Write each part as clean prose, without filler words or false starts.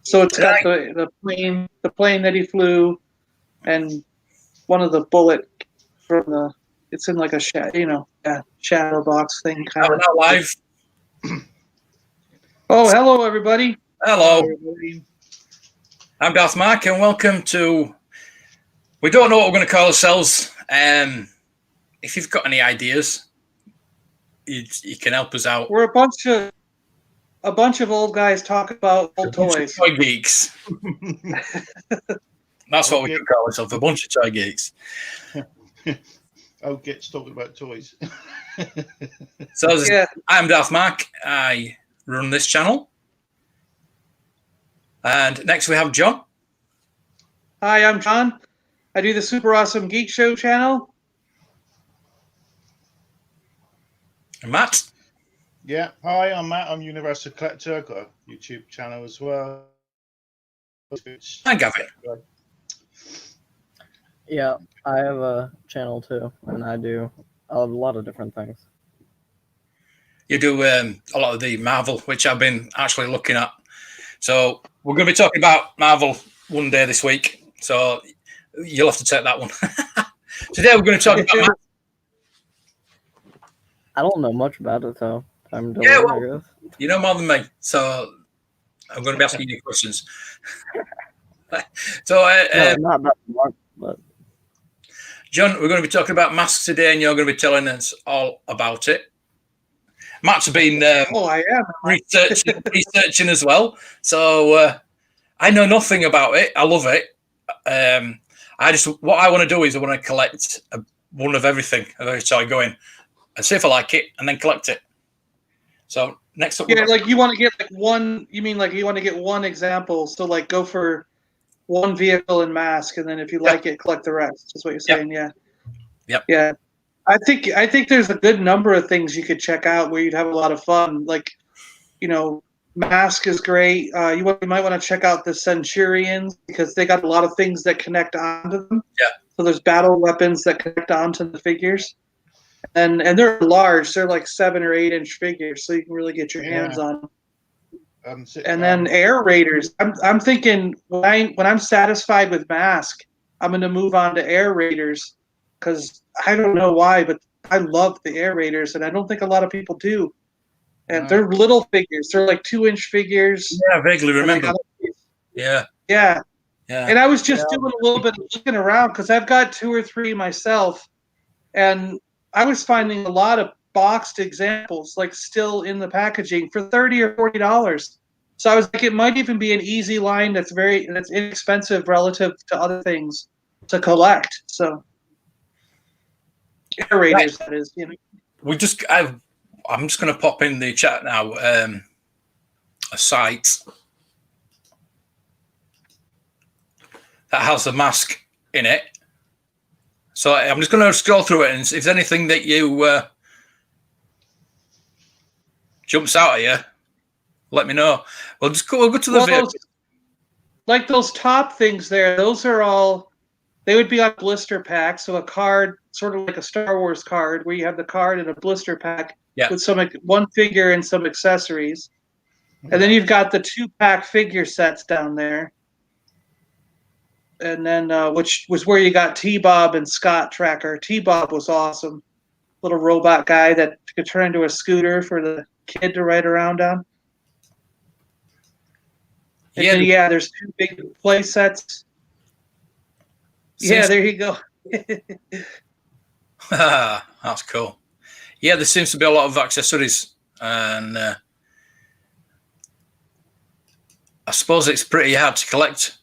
So it's got the plane that he flew, and one of the bullet from the. It's in like a shadow box thing kind of. Now live. Oh, hello everybody. Hello. I'm Darth Mark, and welcome to. We don't know what we're going to call ourselves. If you've got any ideas, you can help us out. We're a bunch of old guys talk about old toys. Toy geeks. That's what we can call ourselves, a bunch of toy geeks. Gets talking about toys. I'm Darth Mark. I run this channel. And next we have John. Hi, I'm John. I do the Super Awesome Geek Show channel. And Matt. Yeah, hi, I'm Matt. I'm Universal Collector. I've got a YouTube channel as well. Hi, Gavin. Yeah, I have a channel too, and I do a lot of different things. You do a lot of the Marvel, which I've been actually looking at. So we're going to be talking about Marvel one day this week. So you'll have to take that one. Today we're going to talk about Marvel. I don't know much about it, though. I guess. You know more than me, so I'm going to be asking you questions. So, not that much, but John, we're going to be talking about masks today, and you're going to be telling us all about it. Matt's been I am researching as well, so I know nothing about it. I love it. What I want to do is I want to collect one of everything, of every toy going, and see if I like it, and then collect it. So next up, like you want to get like one. You mean like you want to get one example? So like go for one vehicle and mask, and then if you like it, collect the rest. Is what you're saying? Yep. Yeah. I think there's a good number of things you could check out where you'd have a lot of fun. Like, mask is great. You might want to check out the Centurions because they got a lot of things that connect onto them. Yeah. So there's battle weapons that connect onto the figures. And they're large. They're like 7 or 8 inch figures, so you can really get your hands on them. And then Air Raiders. I'm thinking when I'm satisfied with Mask, I'm going to move on to Air Raiders because I don't know why, but I love the Air Raiders, and I don't think a lot of people do. And they're little figures. They're like 2 inch figures. Yeah, I vaguely remember. Yeah. And I was just doing a little bit of looking around because I've got 2 or 3 myself, and I was finding a lot of boxed examples, like still in the packaging for $30 or $40. So I was like, it might even be an easy line that's inexpensive relative to other things to collect. So Air Raiders, that is, I'm just going to pop in the chat now. A site that has the mask in it. So I'm just going to scroll through it, and if there's anything that you jumps out at you, let me know. We'll go to the video. Like those top things there, those are all, they would be on blister pack. So a card, sort of like a Star Wars card, where you have the card in a blister pack with one figure and some accessories. And then you've got the 2-pack figure sets down there. And then, which was where you got T-Bob and Scott Tracker. T-Bob was awesome. Little robot guy that could turn into a scooter for the kid to ride around on. And then, there's 2 big play sets. There you go. That's cool. Yeah, there seems to be a lot of accessories, and I suppose it's pretty hard to collect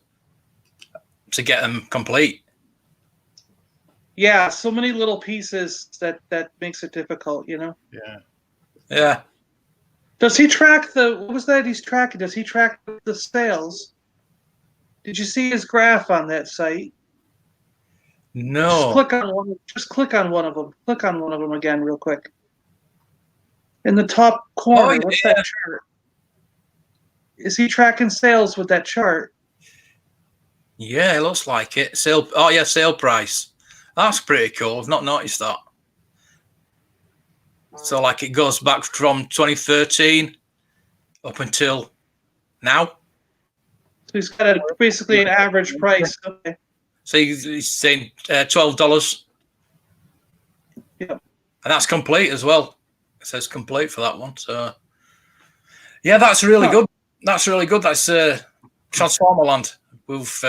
to get them complete. Yeah, so many little pieces that makes it difficult, Yeah. Does he track what was that he's tracking? Does he track the sales? Did you see his graph on that site? No. Just click on one of them. Click on one of them again real quick. In the top corner, what's that chart? Is he tracking sales with that chart? Yeah, it looks like it. Sale price. That's pretty cool. I've not noticed that. So, like, it goes back from 2013 up until now. he's got basically an average price. Okay. So he's saying $12. Yep. And that's complete as well. It says complete for that one. So yeah, that's really good. That's really good. That's Transformer Land. We've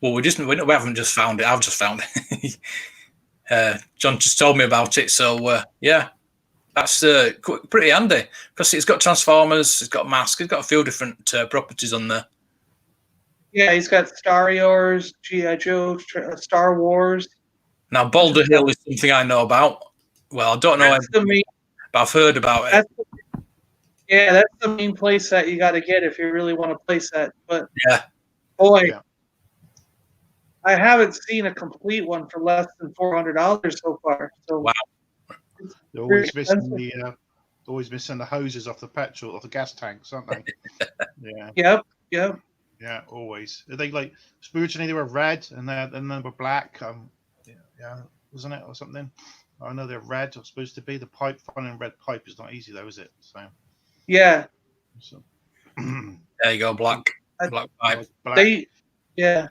we haven't just found it. I've just found it. John just told me about it. So yeah, that's pretty handy because it's got Transformers, it's got Mask, it's got a few different properties on there. Yeah, he's got Star Wars, G.I. Joe, Star Wars. Now, Boulder Hill is something I know about. Well, I don't know anything, but I've heard about it. That's the main place that you got to get if you really want to place that. But yeah, boy, I haven't seen a complete one for less than $400 so far. So wow, they're always missing the hoses off the gas tanks, aren't they? Yeah. Yep. Yeah, always. Are they like originally they were red and then they were black? Wasn't it or something? I know they're red. Or supposed to be the pipe. Finding red pipe is not easy though, is it? So yeah. So, there you go, black pipe. Black. Yeah,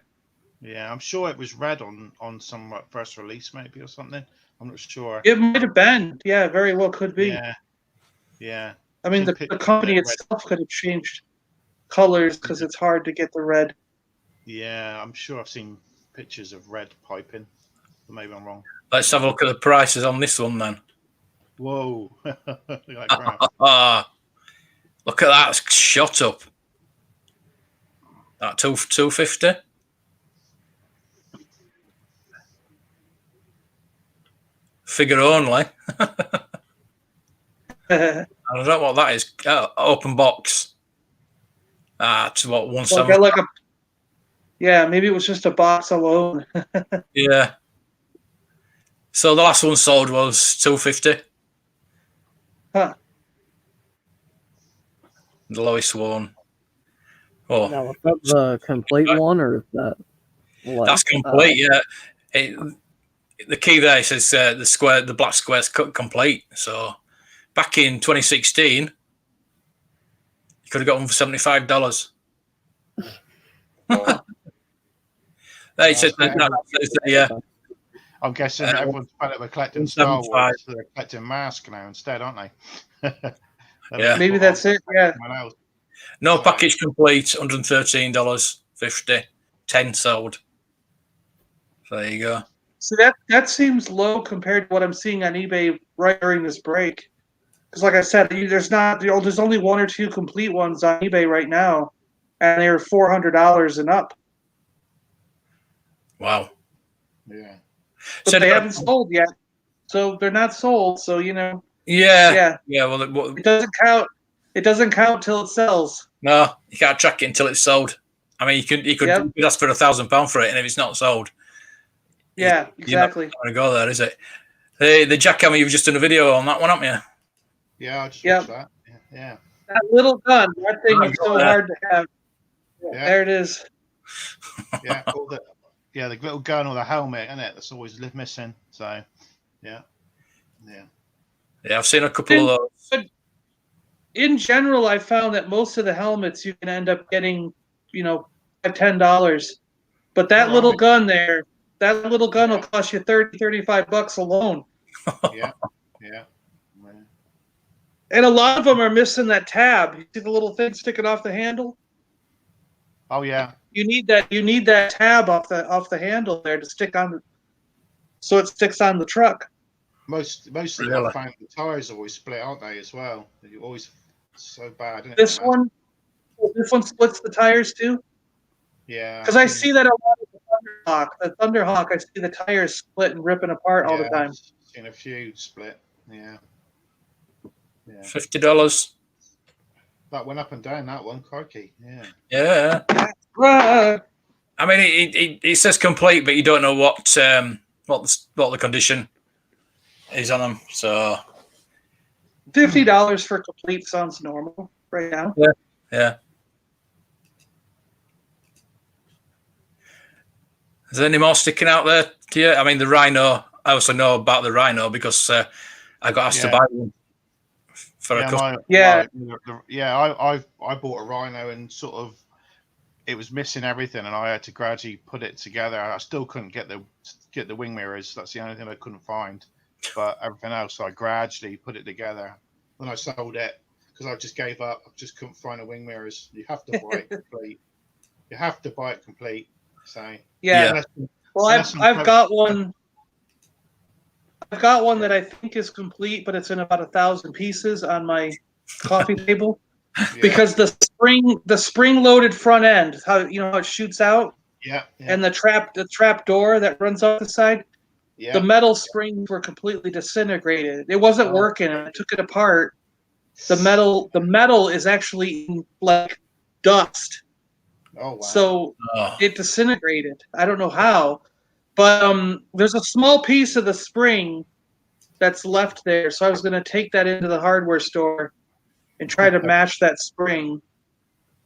I'm sure it was red on some first release maybe or something. I'm not sure. it might have been. Yeah, very well could be. Yeah. I mean, the company itself could have changed colors because it's hard to get the red. Yeah, I'm sure I've seen pictures of red piping. But maybe I'm wrong. Let's have a look at the prices on this one then. Whoa. Look at that. It's shot up. That $250. Figure only. I don't know what that is. Open box. It's what, 170. Maybe it was just a box alone. Yeah. So the last one sold was $250. Huh. The lowest one. Oh, now, is that the complete one, or is that? That's complete. Yeah. The key there says the black square's complete. So back in 2016, you could have got one for $75. They said I'm guessing everyone's fed up with collecting Star Wars, so they're collecting Mask now instead, aren't they? Yeah, maybe that's it. Yeah. No package complete, $113.50. 10 sold. So there you go. So that seems low compared to what I'm seeing on eBay right during this break. Because, like I said, there's only one or two complete ones on eBay right now, and they're $400 and up. Wow. Yeah. But they haven't sold yet, so they're not sold. So Yeah. Well, it doesn't count. It doesn't count till it sells. No, you can't track it until it's sold. I mean, you could ask for £1,000 for it, and if it's not sold, yeah, exactly. You're not going to go there, is it? The jackhammer, you've just done a video on that one, haven't you? Yeah, I just watched that. Yeah. That little gun, that thing is so hard to have. Yeah. There it is. Yeah, the little gun or the helmet, isn't it? That's always missing. So, yeah. I've seen a couple of those. But in general, I found that most of the helmets you can end up getting, $10. But that little gun there, that little gun will cost you $30-$35 alone. Yeah. And a lot of them are missing that tab. You see the little thing sticking off the handle? Oh yeah. You need that tab off the handle there to stick on, so it sticks on the truck. Mostly Really? I find the tires always split, aren't they? As well, you always so bad. Isn't This one splits the tires too. Yeah. Because I see that a lot of the Thunderhawk. The Thunderhawk, I see the tires split and ripping apart all the time. Seen a few split. Yeah. $50. That went up and down. That one, crikey. Yeah. I mean, it says complete, but you don't know what the condition is on them. So $50 for complete sounds normal right now. Yeah. Is there any more sticking out there to you? I mean, the Rhino. I also know about the Rhino because I got asked to buy one for a customer. I bought a Rhino and sort of it was missing everything, and I had to gradually put it together. I still couldn't get the wing mirrors. That's the only thing I couldn't find. But everything else, I gradually put it together. When I sold it, because I just gave up. I just couldn't find the wing mirrors. You have to buy it complete. You have to buy it complete. So yeah. Well, I've got one. I've got one that I think is complete, but it's in about 1,000 pieces on my coffee table. Because the spring loaded front end, how it shoots out, and the trap door that runs off the side, the metal springs were completely disintegrated. It wasn't working, and I took it apart. The metal is actually in, like, dust. Oh wow! So it disintegrated. I don't know how, but there's a small piece of the spring that's left there. So I was going to take that into the hardware store and try to match that spring.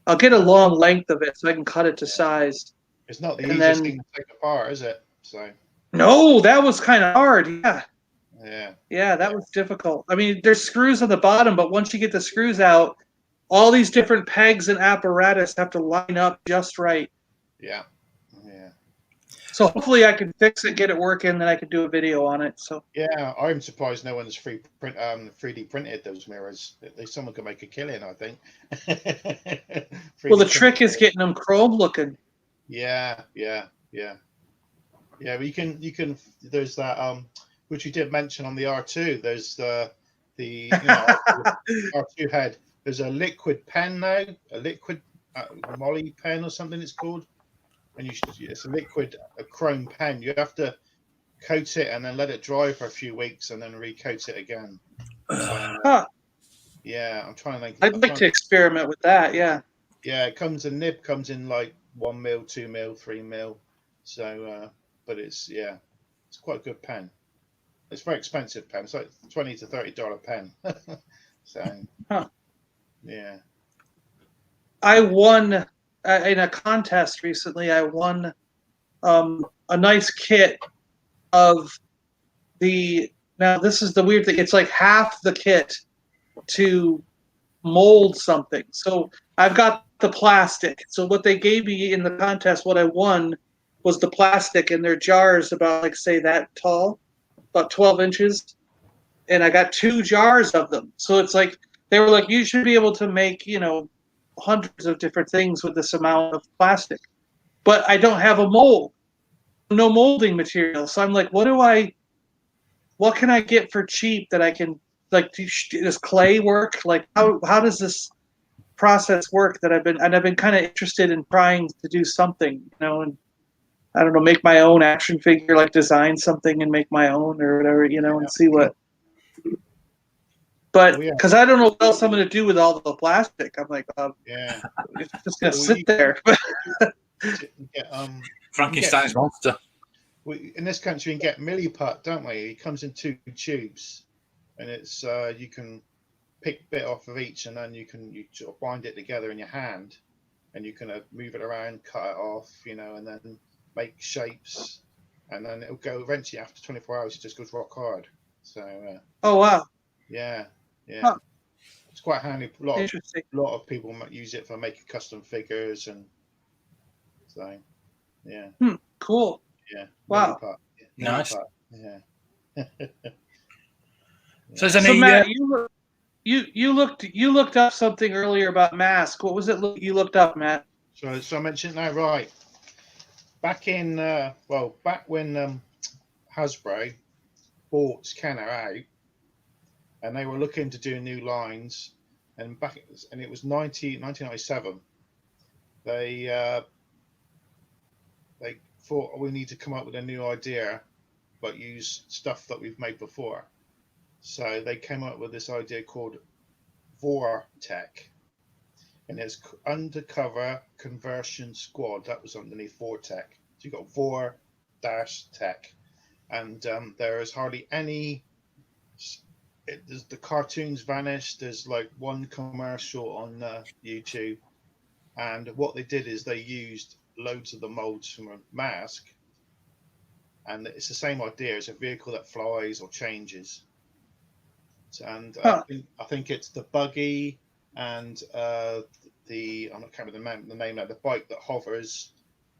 I'll get a long length of it so I can cut it to size. It's not the easiest thing to take apart, is it? So no, that was kind of hard. Yeah, that was difficult. I mean, there's screws on the bottom, but once you get the screws out, all these different pegs and apparatus have to line up just right. Yeah. So hopefully I can fix it, get it working, then I can do a video on it. So yeah, I'm surprised no one's 3D printed those mirrors. At least someone could make a killing, I think. Well, the trick is getting them chrome looking. Yeah. But you can. There's that which you did mention on the R2. There's the R2 head. There's a liquid pen now, a liquid Molly pen or something it's called. And it's a chrome pen. You have to coat it and then let it dry for a few weeks and then recoat it again. So, yeah, I'm trying to think. I'd like to experiment with that. Yeah. Yeah, the nib comes in like 1 mil, 2 mil, 3 mil. So, but it's quite a good pen. It's a very expensive pen. It's like $20 to $30 pen. So, yeah. I won. In a contest recently, I won a nice kit of now this is the weird thing, it's like half the kit to mold something. So I've got the plastic. So what they gave me in the contest, what I won was the plastic, and their jars about, like, say that tall, about 12 inches. And I got 2 jars of them. So it's like, they were like, you should be able to make, hundreds of different things with this amount of plastic, but I don't have a mold, no molding material. So I'm like, what can I get for cheap that I can, like, does clay work? Like, how does this process work that I've been kind of interested in trying to do something, and I don't know, make my own action figure, like design something and make my own or whatever, and see what. But because I don't know what else I'm going to do with all the plastic, I'm like, it's just going to sit there. Frankenstein's monster. In this country, you can get Milliput, don't we? It comes in 2 tubes, and it's you can pick a bit off of each, and then you sort of bind it together in your hand, and you can move it around, cut it off, and then make shapes, and then it'll go eventually after 24 hours. It just goes rock hard. So. Oh wow. Yeah. Huh. It's quite handy. A lot of people use it for making custom figures, and so yeah. Cool. Yeah. Wow. Nice. Yeah. So Matt, you looked up something earlier about mask. What was it you looked up, Matt? So I mentioned that, right? Back in back when Hasbro bought Kenner out. And they were looking to do new lines, and it was 1997. They thought, we need to come up with a new idea, but use stuff that we've made before. So they came up with this idea called Vortech, and it's Undercover Conversion Squad. That was underneath Vortech. So you got Vor-Tech, and there is hardly any. The cartoons vanished. There's like one commercial on YouTube, and what they did is they used loads of the molds from a mask, and it's the same idea. It's a vehicle that flies or changes, and I think it's the buggy and I'm not remember the name of the bike that hovers,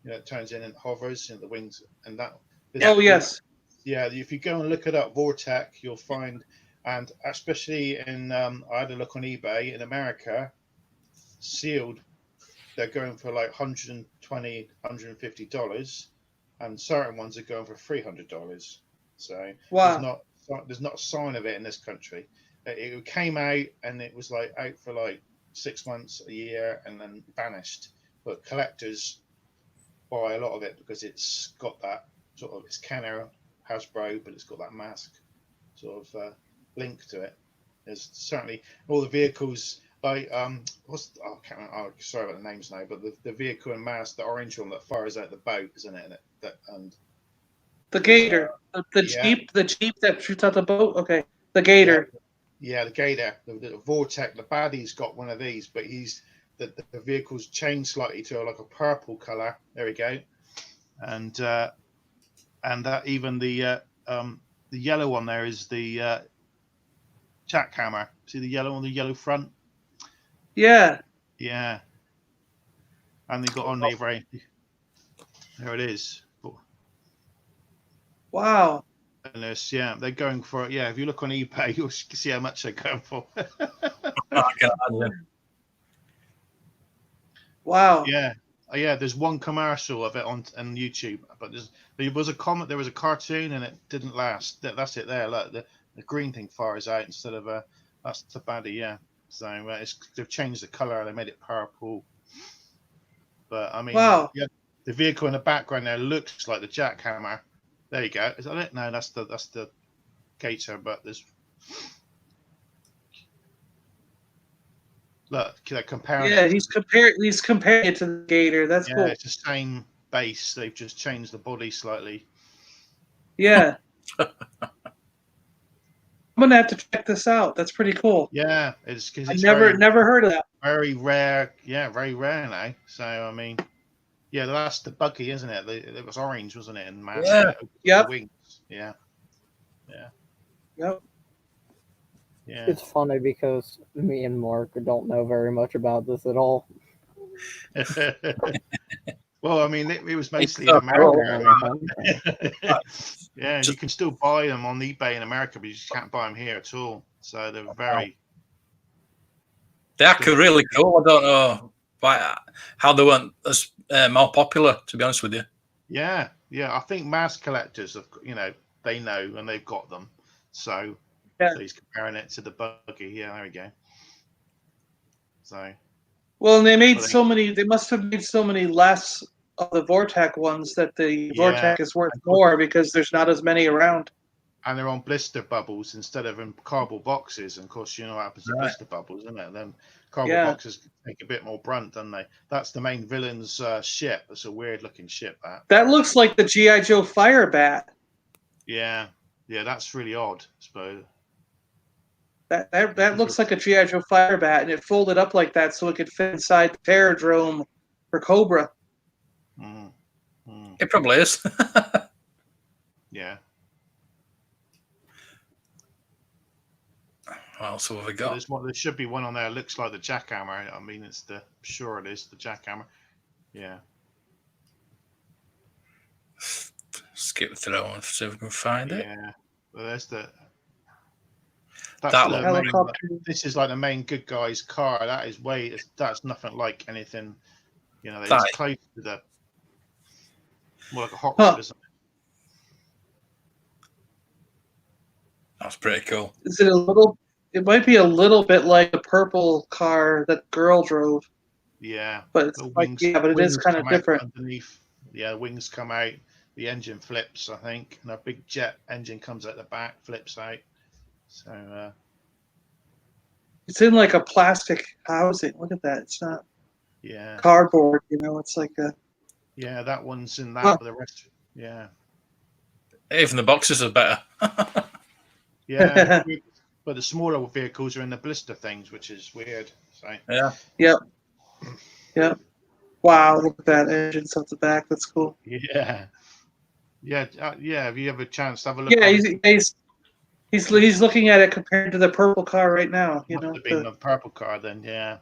it turns in and hovers, and the wings, and that. Oh yes. Yeah, if you go and look it up, Vortec, you'll find, and especially in, I had a look on eBay in America, sealed, they're going for like $120, $150, and certain ones are going for $300. So Wow. there's not a sign of it in this country. It came out and it was like out for like 6 months, a year, and then vanished. But collectors buy a lot of it because it's got that sort of, it's Kenner, Hasbro, but it's got that mask sort of link to it. There's certainly all the vehicles like I can't remember, sorry about the names now, but the vehicle and mask, the orange one that fires out the boat, isn't it? And the Gator, the yeah. Jeep that shoots out the boat. Okay, the Gator. Yeah, the Gator, the Vortec, the baddie's got one of these, but the vehicle's changed slightly to like a purple color. There we go, and that even the yellow one there is the jackhammer. See the yellow on the yellow front? Yeah. Yeah, and they got on there very. There it is. Wow. And they're going for it. Yeah, if you look on eBay, you'll see how much they're going for. Wow. Yeah, there's one commercial of it on YouTube, but there was a cartoon and it didn't last. That's it there. Look, the green thing fires out instead of that's the baddie. Yeah, so they've changed the color. They made it purple. But I mean, wow. Yeah, the vehicle in the background there looks like the jackhammer. There you go. Is that it? No, that's the Gator. But there's look, they're comparing. Yeah, he's comparing it to the Gator. That's cool. It's the same base. They've just changed the body slightly. Yeah. I'm gonna have to check this out. That's pretty cool. Yeah, it's because I never heard of that. Very rare. Yeah, very rare now. So I mean, yeah, that's the buggy, isn't it? It was orange, wasn't it? And mask. Yeah. Yep. Wings. Yeah. Yeah. Yep. Yeah. It's funny because me and Mark don't know very much about this at all. Well, I mean, it was mostly in America. Yeah, you can still buy them on eBay in America, but you just can't buy them here at all. So they're very. They're really cool. I don't know how they weren't as more popular, to be honest with you. Yeah, I think mask collectors, they know and they've got them. So he's comparing it to the buggy. Yeah, there we go. So. Well, and they made so many. They must have made so many less of the Vortec ones that the Vortec is worth more because there's not as many around. And they're on blister bubbles instead of in cardboard boxes. And of course, you know what happens to blister bubbles, isn't it? Then cardboard boxes take a bit more brunt, don't they? That's the main villain's ship. It's a weird-looking ship. That looks like the G.I. Joe Fire Bat. Yeah, that's really odd, I suppose. That looks like a G.I. Joe Fire Bat, and it folded up like that so it could fit inside the Terradrome for Cobra. It probably is. Yeah. What else have we got? There should be one on there. It looks like the jackhammer. I mean, it is the jackhammer. Yeah. Skip through and see if we can find it. Yeah. Well, there's helicopter. This is like the main good guy's car. That's nothing like anything. It's close to the more like a hot rod, isn't it? That's pretty cool. Is it a little? It might be a little bit like the purple car that girl drove. Yeah, but it's but it is kind of different. Underneath, wings come out. The engine flips, I think, and a big jet engine comes out the back, flips out. So it's in like a plastic housing. Look at that. It's not cardboard, it's like a that one's in that, but the rest even the boxes are better. Yeah. But the smaller vehicles are in the blister things, which is weird. So Yep. Wow, look at that engines off the back. That's cool. Yeah. If you have a chance to have a look. Yeah, he's looking at it compared to the purple car right now. Must have been the purple car then. Yeah.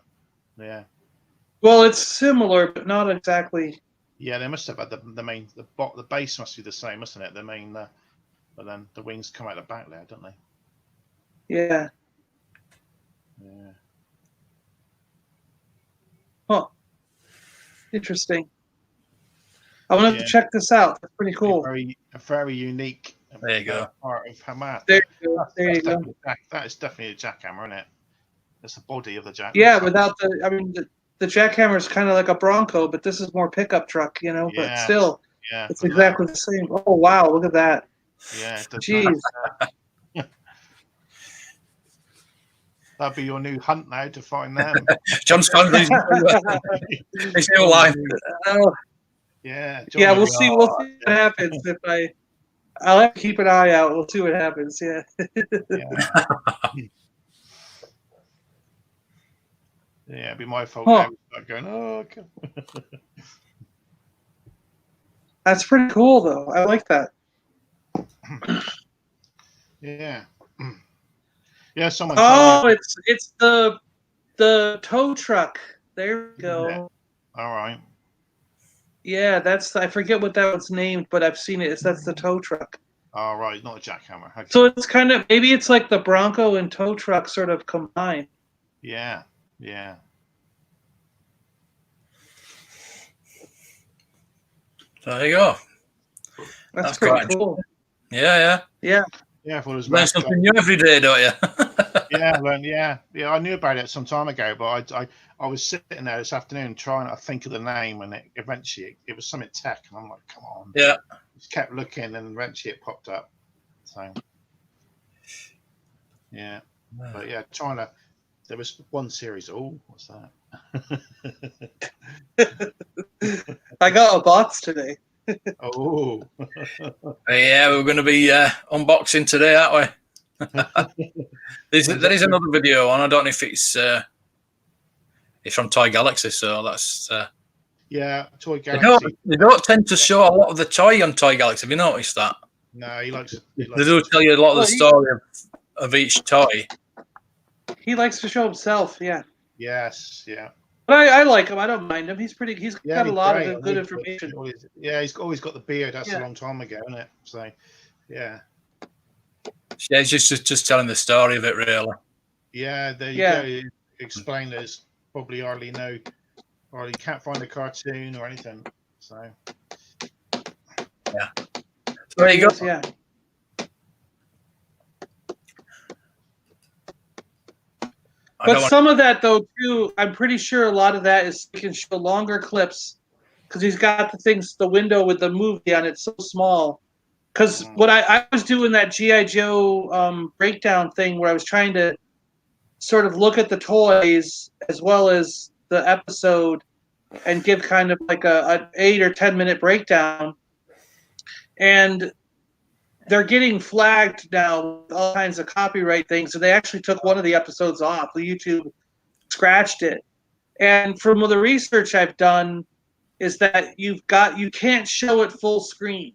Well, it's similar, but not exactly. Yeah, they must have had the base must be the same, mustn't it? The main, but then the wings come out the back there, don't they? Yeah. Yeah. Huh. Interesting. I want to have to check this out. That's pretty cool. A very unique There you go. part of Hamat. There you go. There you go. That is definitely a jackhammer, isn't it? That's the body of the jackhammer. Yeah, without the jackhammer is kind of like a Bronco, but this is more pickup truck, but still, it's exactly the same. Oh, wow, look at that. Yeah. Jeez. That'd be your new hunt now to find them. John's found his new line. Yeah. John, Yeah, we'll see what happens I'll have to keep an eye out. We'll see what happens. Yeah. Yeah, it'd be my fault now. Start going, okay. That's pretty cool, though. I like that. Yeah. Yeah, someone. Oh, it's the tow truck. There we go. Yeah. All right. Yeah, I forget what that was named, but I've seen it. That's the tow truck. All right, not a jackhammer. Okay. So it's kind of maybe it's like the Bronco and tow truck sort of combined. Yeah. Yeah. So there you go. That's pretty cool. Yeah. Yeah, I thought it was learn something new every day, don't you? yeah. I knew about it some time ago, but I was sitting there this afternoon trying to think of the name, and eventually it was something tech, and I'm like, come on. Yeah. Just kept looking, and eventually it popped up. So yeah, but yeah, there was one series. Oh, what's that? I got a box today. Oh. Yeah, we're going to be unboxing today, aren't we? There is another video on. I don't know if it's from Toy Galaxy, so that's. Yeah, Toy Galaxy. They don't tend to show a lot of the toy on Toy Galaxy. Have you noticed that? No, he likes they do tell you a lot of the story of each toy. He likes to show himself, yeah. Yes, yeah. But I like him. I don't mind him. He's got a lot of good information. He's always got the beard. That's a long time ago, isn't it? So, yeah. Yeah, it's just telling the story of it, really. Yeah, there you go. You explain there's probably hardly can't find a cartoon or anything. So, yeah. So there you go. Yeah. But some of that, though, too, I'm pretty sure a lot of that is you can show longer clips because he's got the window with the movie on it so small. Because what I was doing that G.I. Joe breakdown thing where I was trying to sort of look at the toys as well as the episode and give kind of like an 8 or 10 minute breakdown. And they're getting flagged now with all kinds of copyright things. So they actually took one of the episodes off. The YouTube scratched it. And from the research I've done is that you can't show it full screen.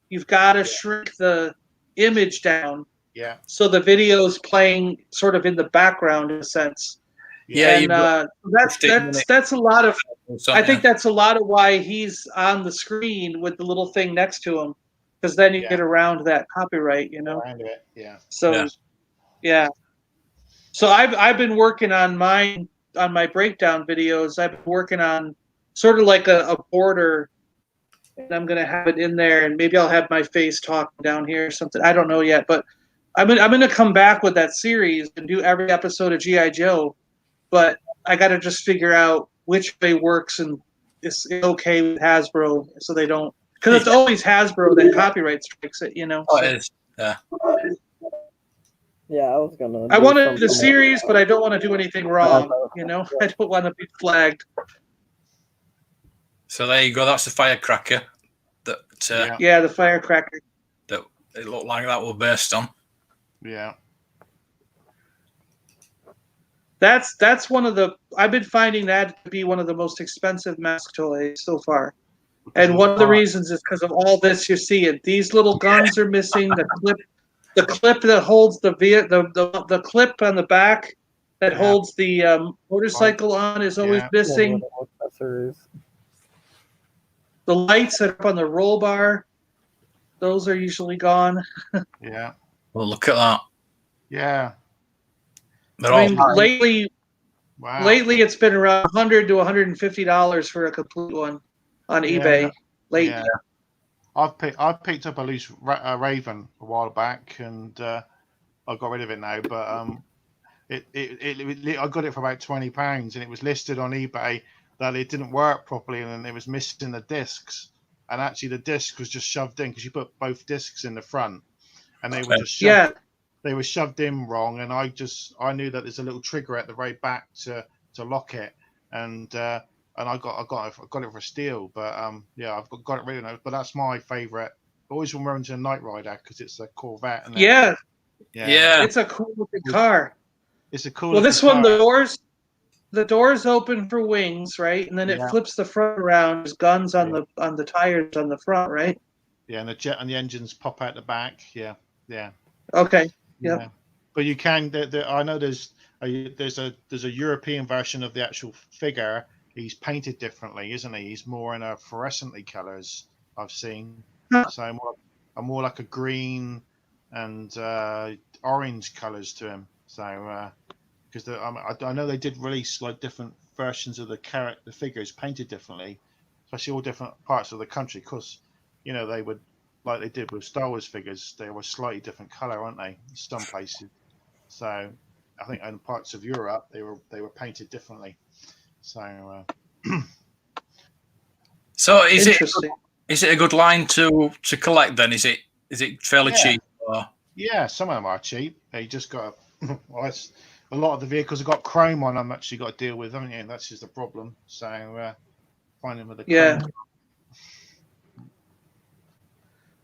You've got to shrink the image down. Yeah. So the video's playing sort of in the background in a sense. Yeah. And that's a lot of. I think that's a lot of why he's on the screen with the little thing next to him. Because then you get around that copyright, Around it, yeah. So, yeah. So I've been working on my breakdown videos. I've been working on sort of like a border, and I'm gonna have it in there, and maybe I'll have my face talking down here or something. I don't know yet, but I'm gonna come back with that series and do every episode of G.I. Joe. But I got to just figure out which way works and is okay with Hasbro, so they don't. Because it's always Hasbro that copyright strikes it, Oh, it is. Yeah. Yeah, I was gonna. I want to do the series, but I don't want to do anything wrong. I don't want to be flagged. So there you go. That's the firecracker. The firecracker. That it looked like that was based on. Yeah. That's one of the. I've been finding that to be one of the most expensive mask toys so far. And one of the reasons is because of all this you see it. These little guns are missing. The clip that holds the clip on the back that holds the motorcycle on is always missing. accessories. The lights that are up on the roll bar, those are usually gone. Yeah. Well, look at that. Yeah. They're I all mean, fine. Wow. lately it's been around $100 to $150 for a complete one on eBay. Lately. Yeah. I've picked up a loose Raven a while back, and I got rid of it now. But I got it for about £20, and it was listed on eBay that it didn't work properly, and it was missing the discs. And actually, the disc was just shoved in because you put both discs in the front, and they were just shoved. Yeah. They were shoved in wrong, and I knew that there's a little trigger at the very back to lock it, and I got it for a steal. But yeah, I've got it rid of it. But that's my favourite. Always remember to a Knight Rider because it's a Corvette. Isn't it? Yeah. Yeah. It's a cool looking car. It's a cool. Well, this car. one, the doors open for wings, right? And then it flips the front around. There's guns on the tires on the front, right? Yeah, and the jet and the engines pop out the back. Yeah. Okay. Yeah. But you can. I know there's a European version of the actual figure. He's painted differently, isn't he? He's more in a fluorescently colours I've seen. So more like a green and orange colours to him. So because I know they did release like different versions of the figures painted differently, especially all different parts of the country. Because they would, like they did with Star Wars figures, they were slightly different colour, aren't they? In some places. So I think in parts of Europe they were painted differently. So so is it a good line to collect then? Is it fairly cheap? Or? Yeah, some of them are cheap. They just got a lot of the vehicles have got chrome on them. Actually, got to deal with, haven't you? That's just the problem. So find them with the chrome.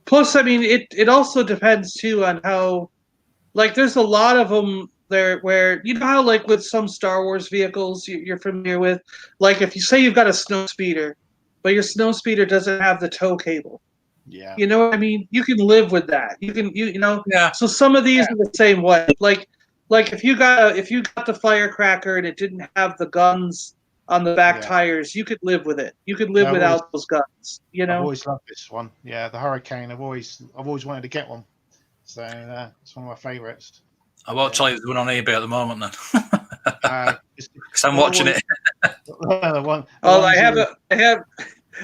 Plus, I mean, it also depends too on how, like, there's a lot of them there where how like with some Star Wars vehicles you're familiar with, like if you say you've got a snow speeder, but your snow speeder doesn't have the tow cable. Yeah. You know what I mean? You can live with that. Yeah. So some of these are the same way. Like if you got the firecracker and it didn't have the guns on the back tires, you could live with it. You could live without those guns. I've always loved this one. Yeah, the Hurricane. I've always wanted to get one. So it's one of my favourites. I won't tell you there's one on eBay at the moment then. Because I'm watching it.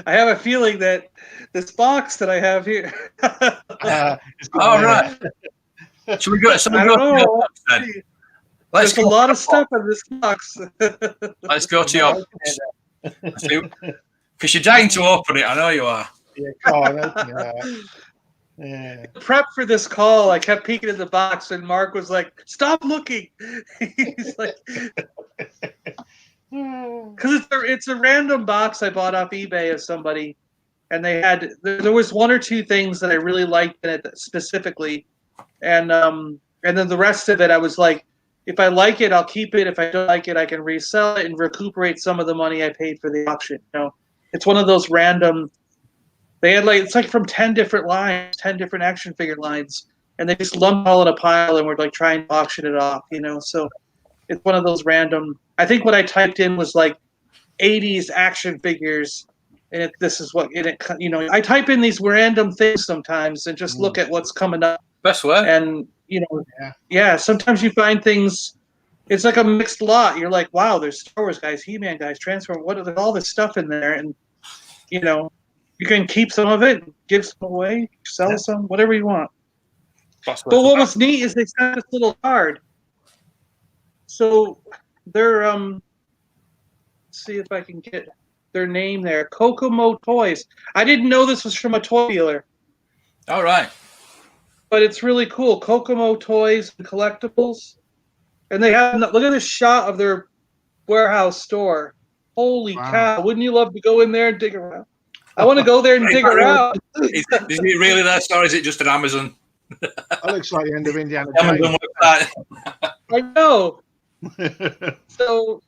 I have a feeling that this box that I have here. All right. Should we go? I don't know. There's a lot of stuff in this box. Let's go to your box. Because you're dying to open it. I know you are. Yeah, come on. Yeah. Prep for this call, I kept peeking in the box, and Mark was like, "Stop looking." He's like, "Because it's a random box I bought off eBay of somebody, and there was one or two things that I really liked in it specifically, and then the rest of it I was like, if I like it, I'll keep it. If I don't like it, I can resell it and recuperate some of the money I paid for the auction. It's one of those random. They had it's like from 10 different lines, 10 different action figure lines, and they just lumped all in a pile and were like trying to auction it off, So it's one of those random. I think what I typed in was like 80s action figures, and this is what I type in these random things sometimes and just look at what's coming up. Best way. And sometimes you find things. It's like a mixed lot. You're like, wow, there's Star Wars guys, He-Man guys, Transformers. There's all this stuff in there, and you can keep some of it, give some away, sell some, whatever you want. But what was neat is they sent this little card. So they're let's see if I can get their name there. Kokomo Toys. I didn't know this was from a toy dealer. All right. But it's really cool. Kokomo Toys and Collectibles. And they have, look at this shot of their warehouse store. Holy cow. Wouldn't you love to go in there and dig around? I want to go there and dig around. Is it really that, or is it just an Amazon? That looks like the end of Indiana Jones. I know. So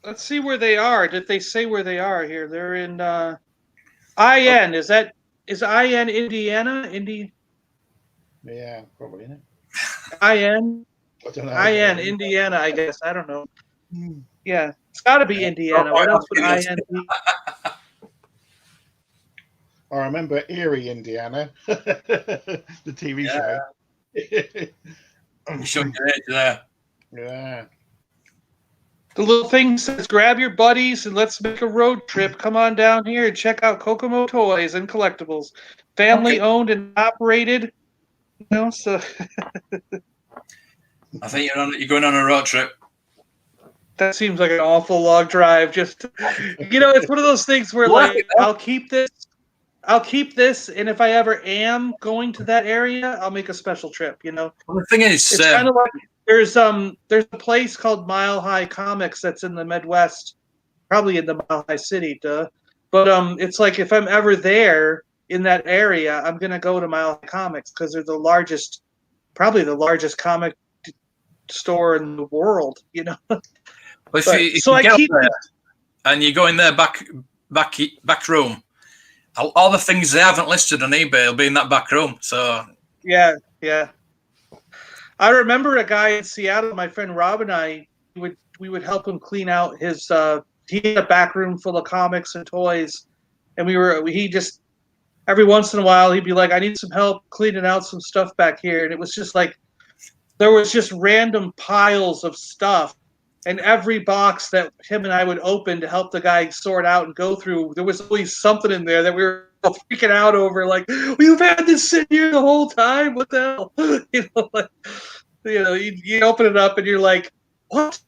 let's see where they are. Did they say where they are here? They're in IN. Is IN Indiana? Yeah, probably, isn't it? IN? I don't know. IN Indiana, I guess. I don't know. Yeah. It's got to be Indiana. What else would IND? I remember Erie, Indiana, the TV show. I'm showing your age there. Yeah. The little thing says, "Grab your buddies and let's make a road trip. Come on down here and check out Kokomo Toys and Collectibles, family owned and operated." You know, so I think you're going on a road trip. that seems like an awful long drive. Just, it's one of those things where like I'll keep this, and if I ever am going to that area, I'll make a special trip. Well, the thing is, it's kind of like there's a place called Mile High Comics that's in the Midwest, probably in the Mile High City, but it's like if I'm ever there in that area, I'm gonna go to Mile High Comics because they're probably the largest comic store in the world. Well, if you get there and you go in there back room, all the things they haven't listed on eBay will be in that back room. So yeah. I remember a guy in Seattle, my friend Rob and I, we would help him clean out his. He had a back room full of comics and toys, and he just every once in a while he'd be like, "I need some help cleaning out some stuff back here," and it was just like there was just random piles of stuff, and every box that him and I would open to help the guy sort out and go through, there was always something in there that we were all freaking out over. Like, "You've had this sitting here the whole time. What the hell?" You open it up and you're like, "What?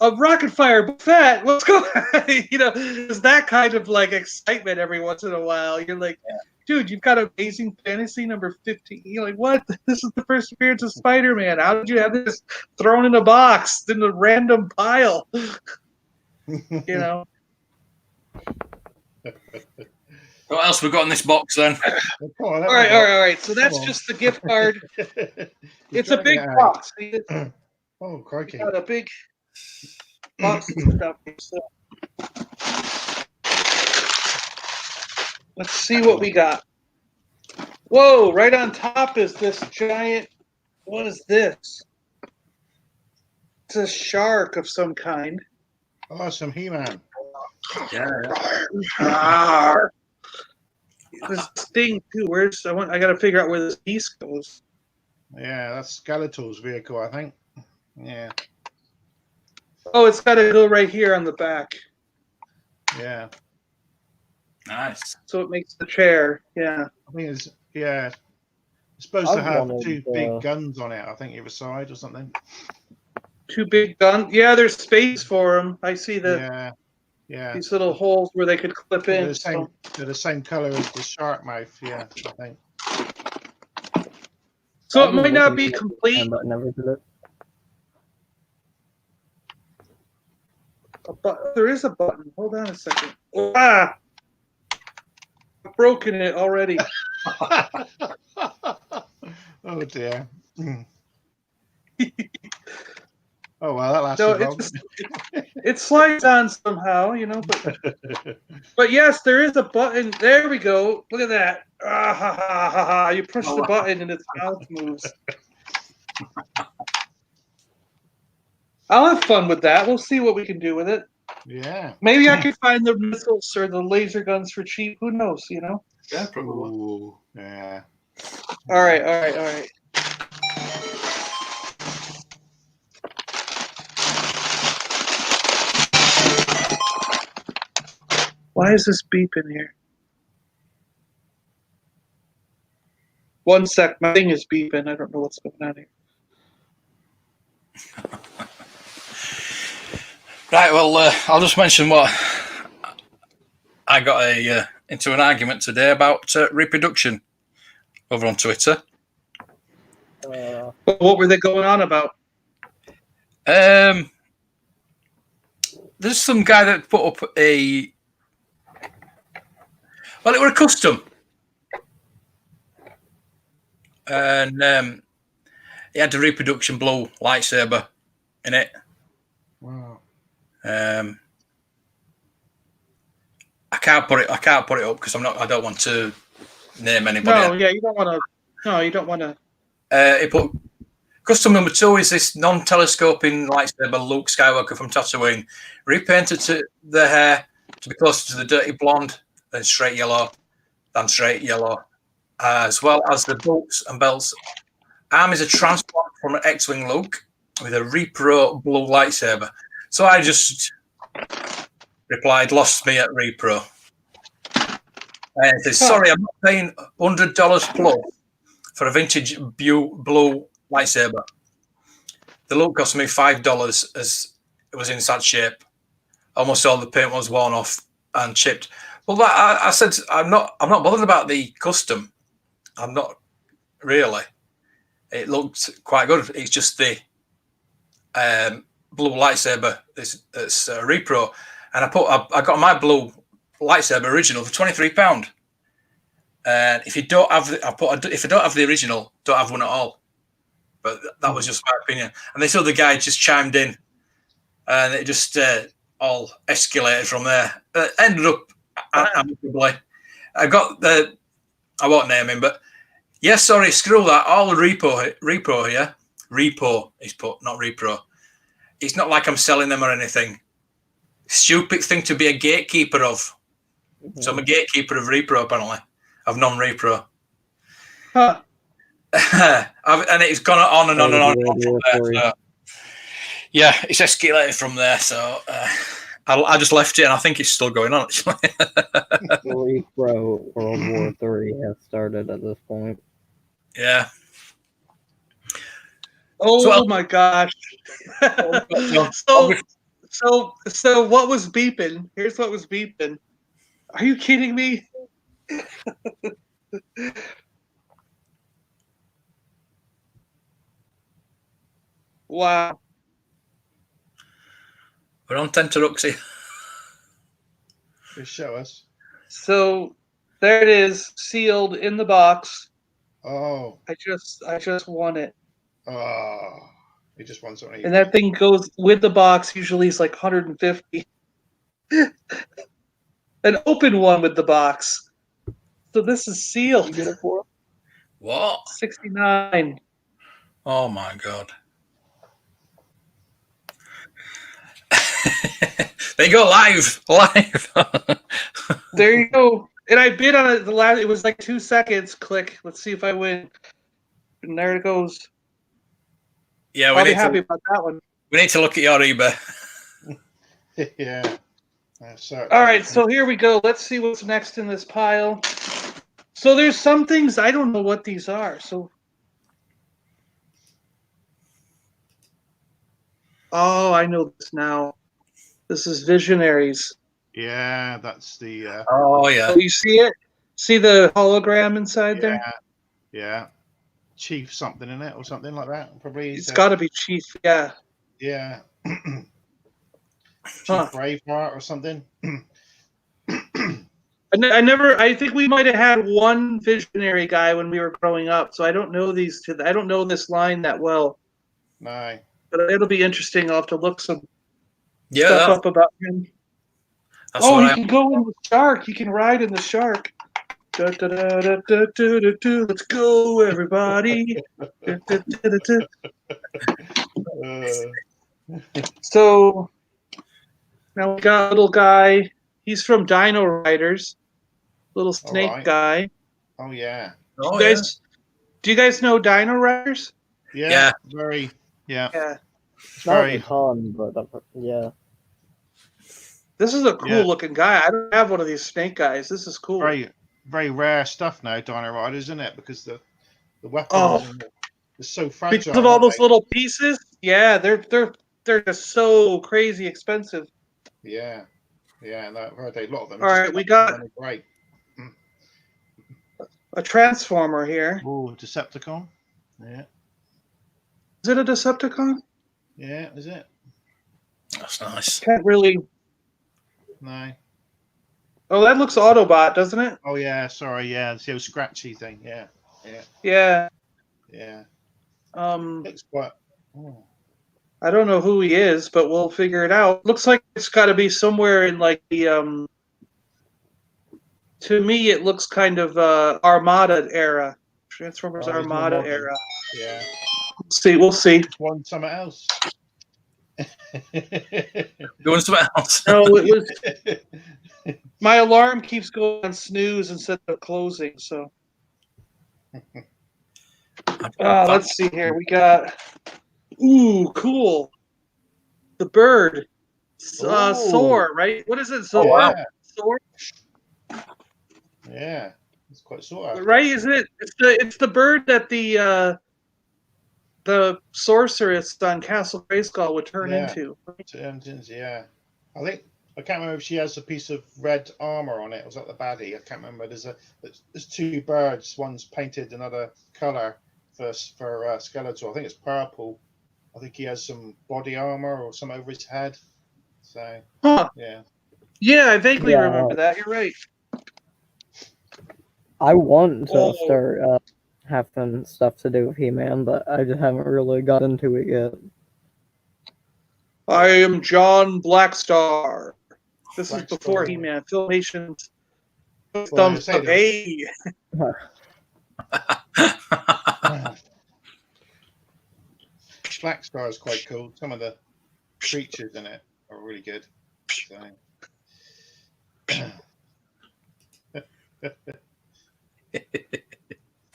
A Rocket Fire buffet? What's going on?" It's that kind of like excitement every once in a while. You're like, "Dude, you've got Amazing Fantasy number 15. You're like, "What? This is the first appearance of Spider-Man. How did you have this thrown in a box in a random pile?" What else we got in this box then? All right. So that's just the gift card. It's a big box. Oh, crikey! Got a big box of stuff. So let's see what we got. Whoa! Right on top is this giant. What is this? It's a shark of some kind. Oh, some He-Man. Yeah. This thing too. I got to figure out where this piece goes. Yeah, that's Skeletor's vehicle, I think. Yeah. Oh, it's got to go right here on the back. Yeah. Nice. So it makes the chair. Yeah. I think it's supposed to have two big guns on it. I think either side or something. Two big guns. Yeah, there's space for them. I see these little holes where they could clip in. They're the same color as the shark mouth. Yeah, I think. So it might not be complete. But there is a button. Hold on a second. I've broken it already. Oh dear. Oh well, that lasted long. It slides on somehow, But yes, there is a button. There we go. Look at that. You push the button and its mouth moves. I'll have fun with that. We'll see what we can do with it. Yeah. Maybe I could find the missiles or the laser guns for cheap. Who knows, Yeah, probably. Ooh, yeah. All right. Why is this beeping here? One sec, my thing is beeping. I don't know what's going on here. Right, well, I'll just mention what I got into an argument today about reproduction over on Twitter. What were they going on about? There's some guy that put up it were a custom. And he had the reproduction blue lightsaber in it. Wow. I can't put it up because I don't want to name anybody. No, yeah, you don't want to. No, you don't want to. He put Custom number 2 is this non-telescoping lightsaber Luke Skywalker from Tatooine, repainted to the hair to be closer to the dirty blonde, then straight yellow, as well as the bolts and belts. Arm is a transplant from an X-Wing Luke with a Repro blue lightsaber. So I just replied, lost me at Repro. And it says, sorry, I'm not paying $100 plus for a vintage blue lightsaber. The Luke cost me $5 as it was in sad shape. Almost all the paint was worn off and chipped. Well, I said I'm not bothered about the custom. I'm not really. It looked quite good. It's just the blue lightsaber. It's Repro, and I got my blue lightsaber original for £23. And if you don't have if you don't have the original, don't have one at all. But that was just my opinion. And this other guy just chimed in, and it just all escalated from there. Ended up amicably. I won't name him, but yeah, sorry, screw that. All Repro here. Repo is put, not Repro. It's not like I'm selling them or anything. Stupid thing to be a gatekeeper of. So I'm a gatekeeper of Repro, apparently, of non-Repro. Huh. And it's gone on and on and on from there. So, yeah, it's escalated from there. So I just left it, and I think it's still going on, actually. Repro World War III has started at this point. Yeah. Oh my gosh. So what was beeping? Here's what was beeping. Are you kidding me? Wow. We're on Tenteruxi. Just show us. So there it is, sealed in the box. Oh. I just won it. Oh. He just won something. And that thing goes with the box. Usually it's like 150. An open one with the box. So this is sealed. You get it for? What? 69. Oh my god. They go live. There you go. And I bid on it it was like 2 seconds. Click. Let's see if I win. And there it goes. Yeah, I'll be happy about that one. We need to look at your eBay. Yeah. All right, so here we go. Let's see what's next in this pile. So there's some things I don't know what these are. So, oh, I know this now. This is Visionaries. Yeah, that's the. Oh yeah. Oh, you see it? See the hologram inside there? Yeah. Chief something in it or something like that. Probably. It's got to be Chief. Yeah. Yeah. Chief Braveheart or something. I think we might have had one visionary guy when we were growing up, so I don't know these two. I don't know this line that well. No. But it'll be interesting. I'll have to look some Yeah, stuff up about him. That's Oh, what he can go in the shark. He can ride in the shark. Da, da, da, da, da, da, da, da. Let's go, everybody. Da, da, da, da, da. So now we got a little guy. He's from Dino Riders. Little snake guy. Oh yeah. Oh, do you guys know Dino Riders? Yeah. Very. Yeah. Yeah. Not a ton, but yeah. This is a cool looking guy. I don't have one of these snake guys. This is cool. Very, very rare stuff now, Dino Riders, isn't it? Because the weapons are so fragile. Because of all those little pieces. Yeah, they're just so crazy expensive. Yeah. Yeah, a lot of them. All right, we got great. a Transformer here. Oh, Decepticon. Yeah. Is it a Decepticon? Yeah, is it? That's nice. Can't really. No. Oh, that looks Autobot, doesn't it? Oh yeah, sorry, yeah, it's the old scratchy thing. Yeah. Yeah. It's quite. Oh. I don't know who he is, but we'll figure it out. Looks like it's got to be somewhere in like the To me, it looks kind of Armada era, Transformers Armada era. Yeah. We'll see. One something else. You want something else? No, it was my alarm keeps going on snooze instead of closing. So let's see here. We got cool. The bird, soar, right? What is it? Soar. Yeah. Soar. Yeah, it's quite sort of Right? Isn't it? It's the bird that the sorceress on Castle Grayskull would turn into. Yeah, I can't remember if she has a piece of red armor on it. Was that the baddie? I can't remember. There's two birds. One's painted another color for Skeletor. I think it's purple. I think he has some body armor or some over his head. So Yeah, I vaguely remember that. You're right. I want to start having stuff to do with He-Man, but I just haven't really got into it yet. I am John Blackstar. This is before He-Man. Filmation's thumbs up. Hey. Blackstar is quite cool. Some of the creatures in it are really good. So.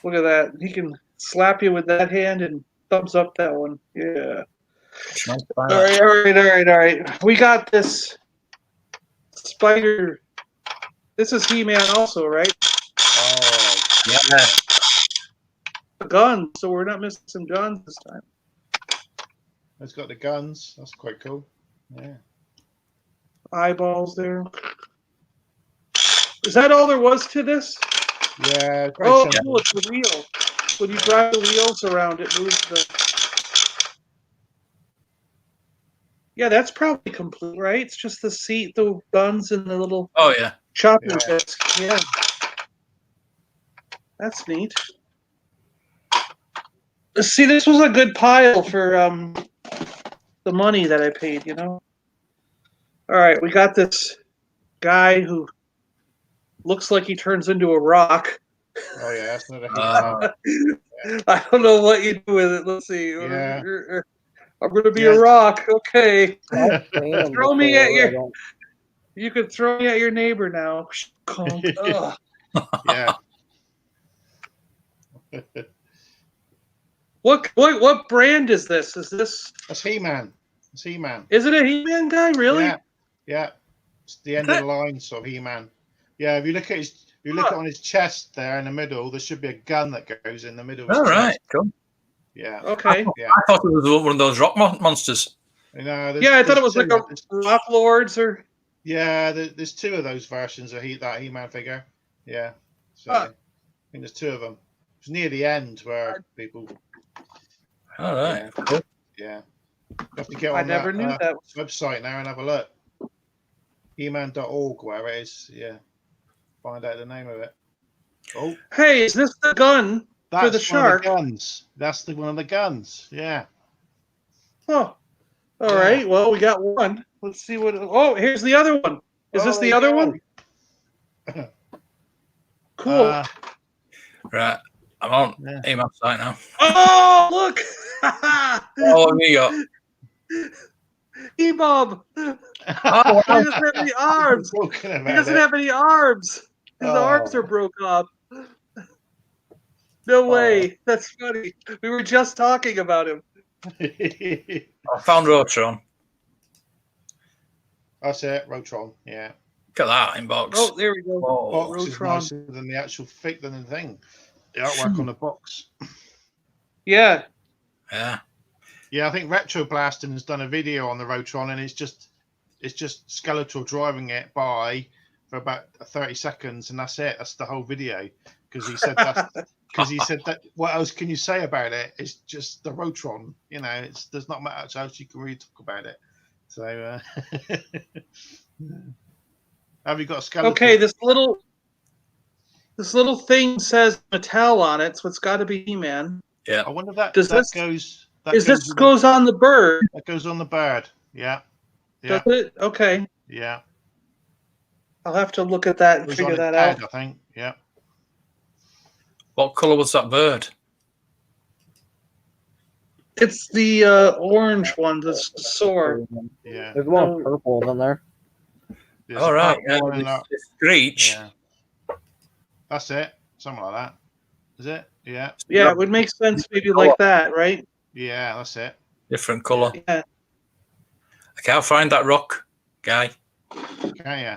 Look at that. He can slap you with that hand and thumbs up that one. Yeah. All right. We got this spider. This is He-Man also, right? Oh, yeah. The guns, so we're not missing some guns this time. It's got the guns. That's quite cool. Yeah. Eyeballs there. Is that all there was to this? Yeah. Cool. It's the wheel. When you drive the wheels around, it moves the. Yeah, that's probably complete, right? It's just the seat, the guns, and the little. Oh yeah. Chopper disc. Yeah. That's neat. See, this was a good pile for the money that I paid, you know? All right, we got this guy who looks like he turns into a rock. Oh, yeah, that's not I don't know what you do with it. Let's see. Yeah. I'm going to be a rock. Okay. Throw me at your... You could throw me at your neighbor now. Yeah. What brand is this? Is this? That's He-Man. It's He-Man. Is it a He-Man guy? Really? Yeah. It's the end of the line, so He-Man. Yeah. If you look at on his chest there in the middle, there should be a gun that goes in the middle. All right. Cool. Yeah. Okay. I thought it was one of those rock monsters. I thought it was like a Rock Lords or. Yeah, there's two of those versions of that He-Man figure. Yeah. So I think there's two of them. It's near the end where people. All right. Yeah. You have to get on that website now and have a look. Heman.org, where it is. Yeah. Find out the name of it. Oh. Hey, is this the gun for the shark? Guns. That's one of the guns. Yeah. Oh. All right. Well, we got one. Let's see what. Oh, here's the other one. Is this the other one? Cool. Right. I'm on He-Man site now. Oh, look! Oh, what you got? E-Bob. Oh, he doesn't have any arms. He doesn't have any arms. His arms are broke off. No way. That's funny. We were just talking about him. I found Rotron. That's it, Rotron. Yeah. Look at that inbox. Oh, there we go. Box Rotron. is nicer than the actual thing. The artwork on the box. Yeah. Yeah. Yeah, I think Retro Blasting has done a video on the Rotron, and it's just Skeletor driving it by for about 30 seconds, and that's it. That's the whole video. Because he said that. What else can you say about it? It's just the Rotron. You know, there's not much else you can really talk about it. So, have you got a Skeletor? Okay, this little thing says Mattel on it, so it's got to be He-Man. Yeah. I wonder if that goes. This goes on the bird. That goes on the bird. Yeah. Does it? Okay. Yeah. I'll have to look at that and figure that out. I think. Yeah. What colour was that bird? It's the orange one, the Soar. Yeah. There's one purple in there. There's All a right. purple one and a- Screech. yeah. That's it. Something like that. Is it? Yeah. Yeah, it would make sense maybe like that, right? Yeah, that's it. Different color. Yeah. I can't find that rock guy. Okay, yeah.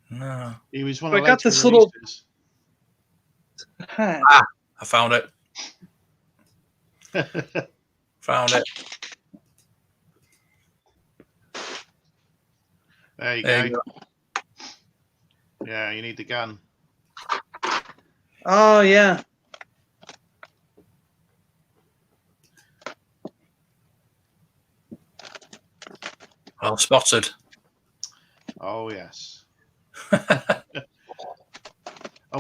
No. He was one I of the got later this little- releases. Huh. I found it. Found it. There you There go. you Yeah, you need the gun. Oh yeah. Well spotted. Oh yes. I'm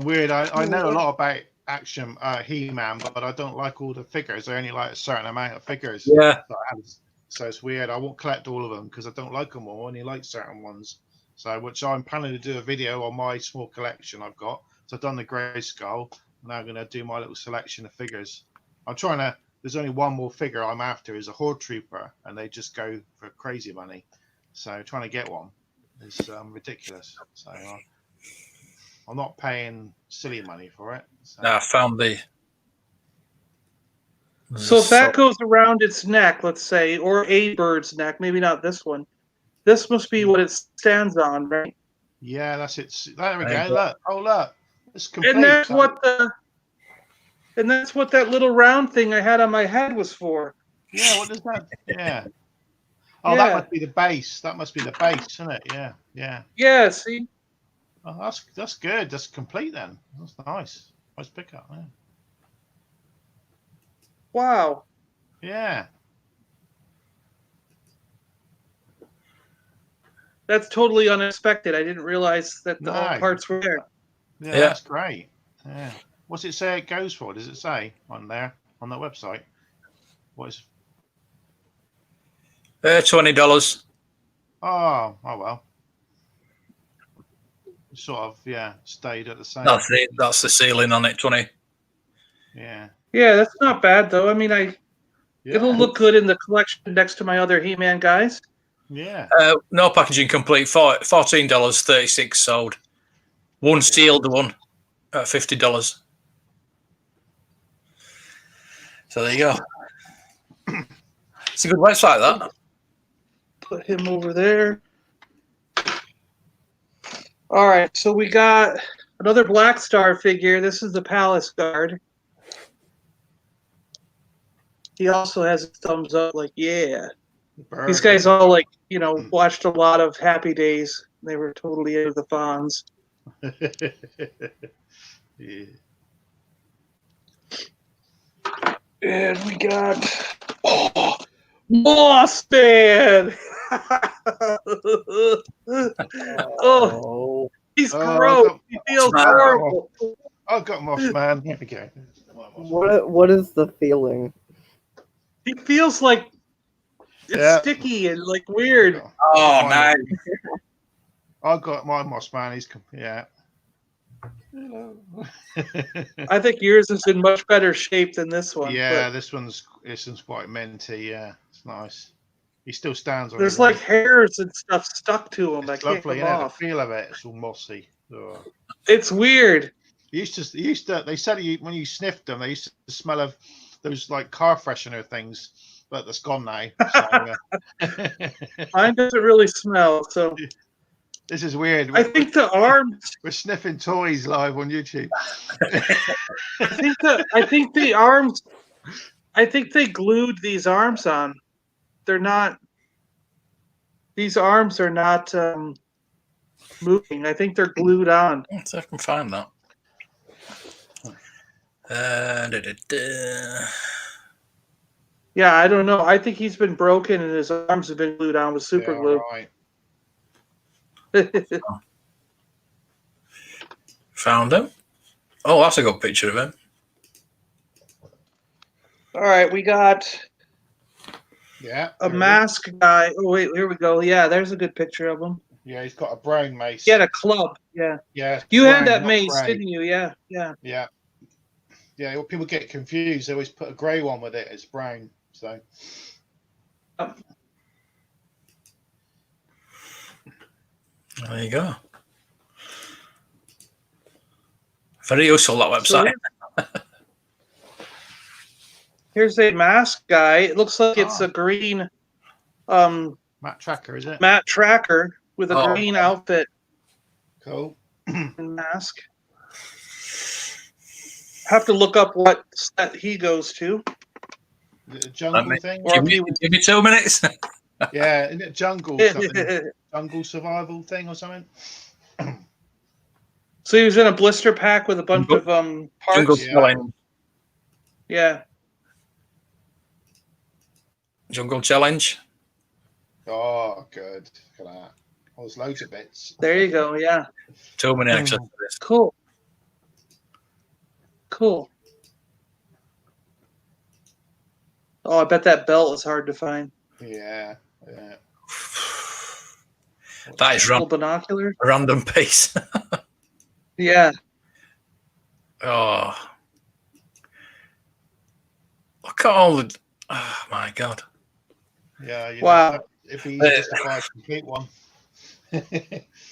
weird. I know a lot about action He-Man, but I don't like all the figures. I only like a certain amount of figures. Yeah. that I have. So it's weird. I won't collect all of them because I don't like them all. I only like certain ones. So which I'm planning to do a video on my small collection I've got. So I've done the Grayskull. Now I'm going to do my little selection of figures. I'm trying to. There's only one more figure I'm after is a Horde Trooper, and they just go for crazy money. So trying to get one is ridiculous. So I'm not paying silly money for it. So. I found the. So if that goes around its neck, let's say, or a bird's neck, maybe not this one. This must be what it stands on, right? Yeah, that's it. There we There go. you go. Look. Oh, look. It's complete. And that's what that little round thing I had on my head was for. Yeah, what is that? Yeah. Oh, Yeah. that must be the base. That must be the base, isn't it? Yeah, yeah. Yeah, see? Oh, that's good. That's complete then. That's nice. Nice pickup. Yeah. Wow. Yeah. That's totally unexpected. I didn't realize that the all No. parts were there. Yeah, Yeah. that's great. Yeah. What's it say it goes for? Does it say on there on that website? What is? $20. Oh well. Sort of stayed at the same. That's it. That's the ceiling on it. 20. Yeah. Yeah, that's not bad though. I mean, Yeah. it'll look good in the collection next to my other He-Man guys. Yeah. No packaging complete. $14. 36 sold. One sealed one at $50. So there you go. It's a good website, that. Put him over there. All right, so we got another Black Star figure. This is the Palace Guard. He also has his thumbs up, like, yeah. These guys all, like, watched a lot of Happy Days. They were totally into the Fonz. Yeah. And we got Moss Man. Oh, he's gross. He feels horrible. I've got Moss Man. Here we go. What is the feeling? He feels like it's sticky and like weird. Oh, nice. I've got my Moss Man. He's I think yours is in much better shape than this one. Yeah, this one's quite minty. Yeah, it's nice. He still stands on. There's like hairs and stuff stuck to him. It's I can't lovely, get them yeah. The off. feel of it, it's all mossy. Oh. It's weird. They said when you sniffed them, they used to smell of those like car freshener things, but that's gone now. So, Mine doesn't really smell, so this is weird. I think the arms. We're sniffing toys live on YouTube. I think the arms. I think they glued these arms on. They're not. These arms are not moving. I think they're glued on. Let's see if I can find that. Yeah, I don't know. I think he's been broken and his arms have been glued on with super glue. Right. Found him. Oh, that's a good picture of him. All right, we got a mask guy. Oh wait, here we go. Yeah, there's a good picture of him. Yeah, he's got a brown mace. He had a club. Yeah. Yeah. You brown, had that not mace, grey. didn't you? Yeah. Yeah. Yeah. Yeah. Well, people get confused. They always put a grey one with it. It's brown. So There you go. Very useful, that So website. here's a mask guy. It looks like it's a green Matt Tracker, is it? Matt Tracker with a Oh. green outfit Cool. and mask. Have to look up what set he goes to. Is it a jungle thing? Or Give me 2 minutes. Yeah, isn't it jungle something? Jungle survival thing or something? So he was in a blister pack with a bunch of Jungle parts. Challenge. Yeah. Jungle Challenge. Oh, good. Look at that. Oh, there's loads of bits. There you go. Yeah. 2 minutes access to this. Cool. Cool. Oh, I bet that belt was hard to find. Yeah, yeah. That is Little binocular. a random piece. Yeah. Oh. Look at all the. Oh, my God. Yeah. Wow. If he just to buy a complete one.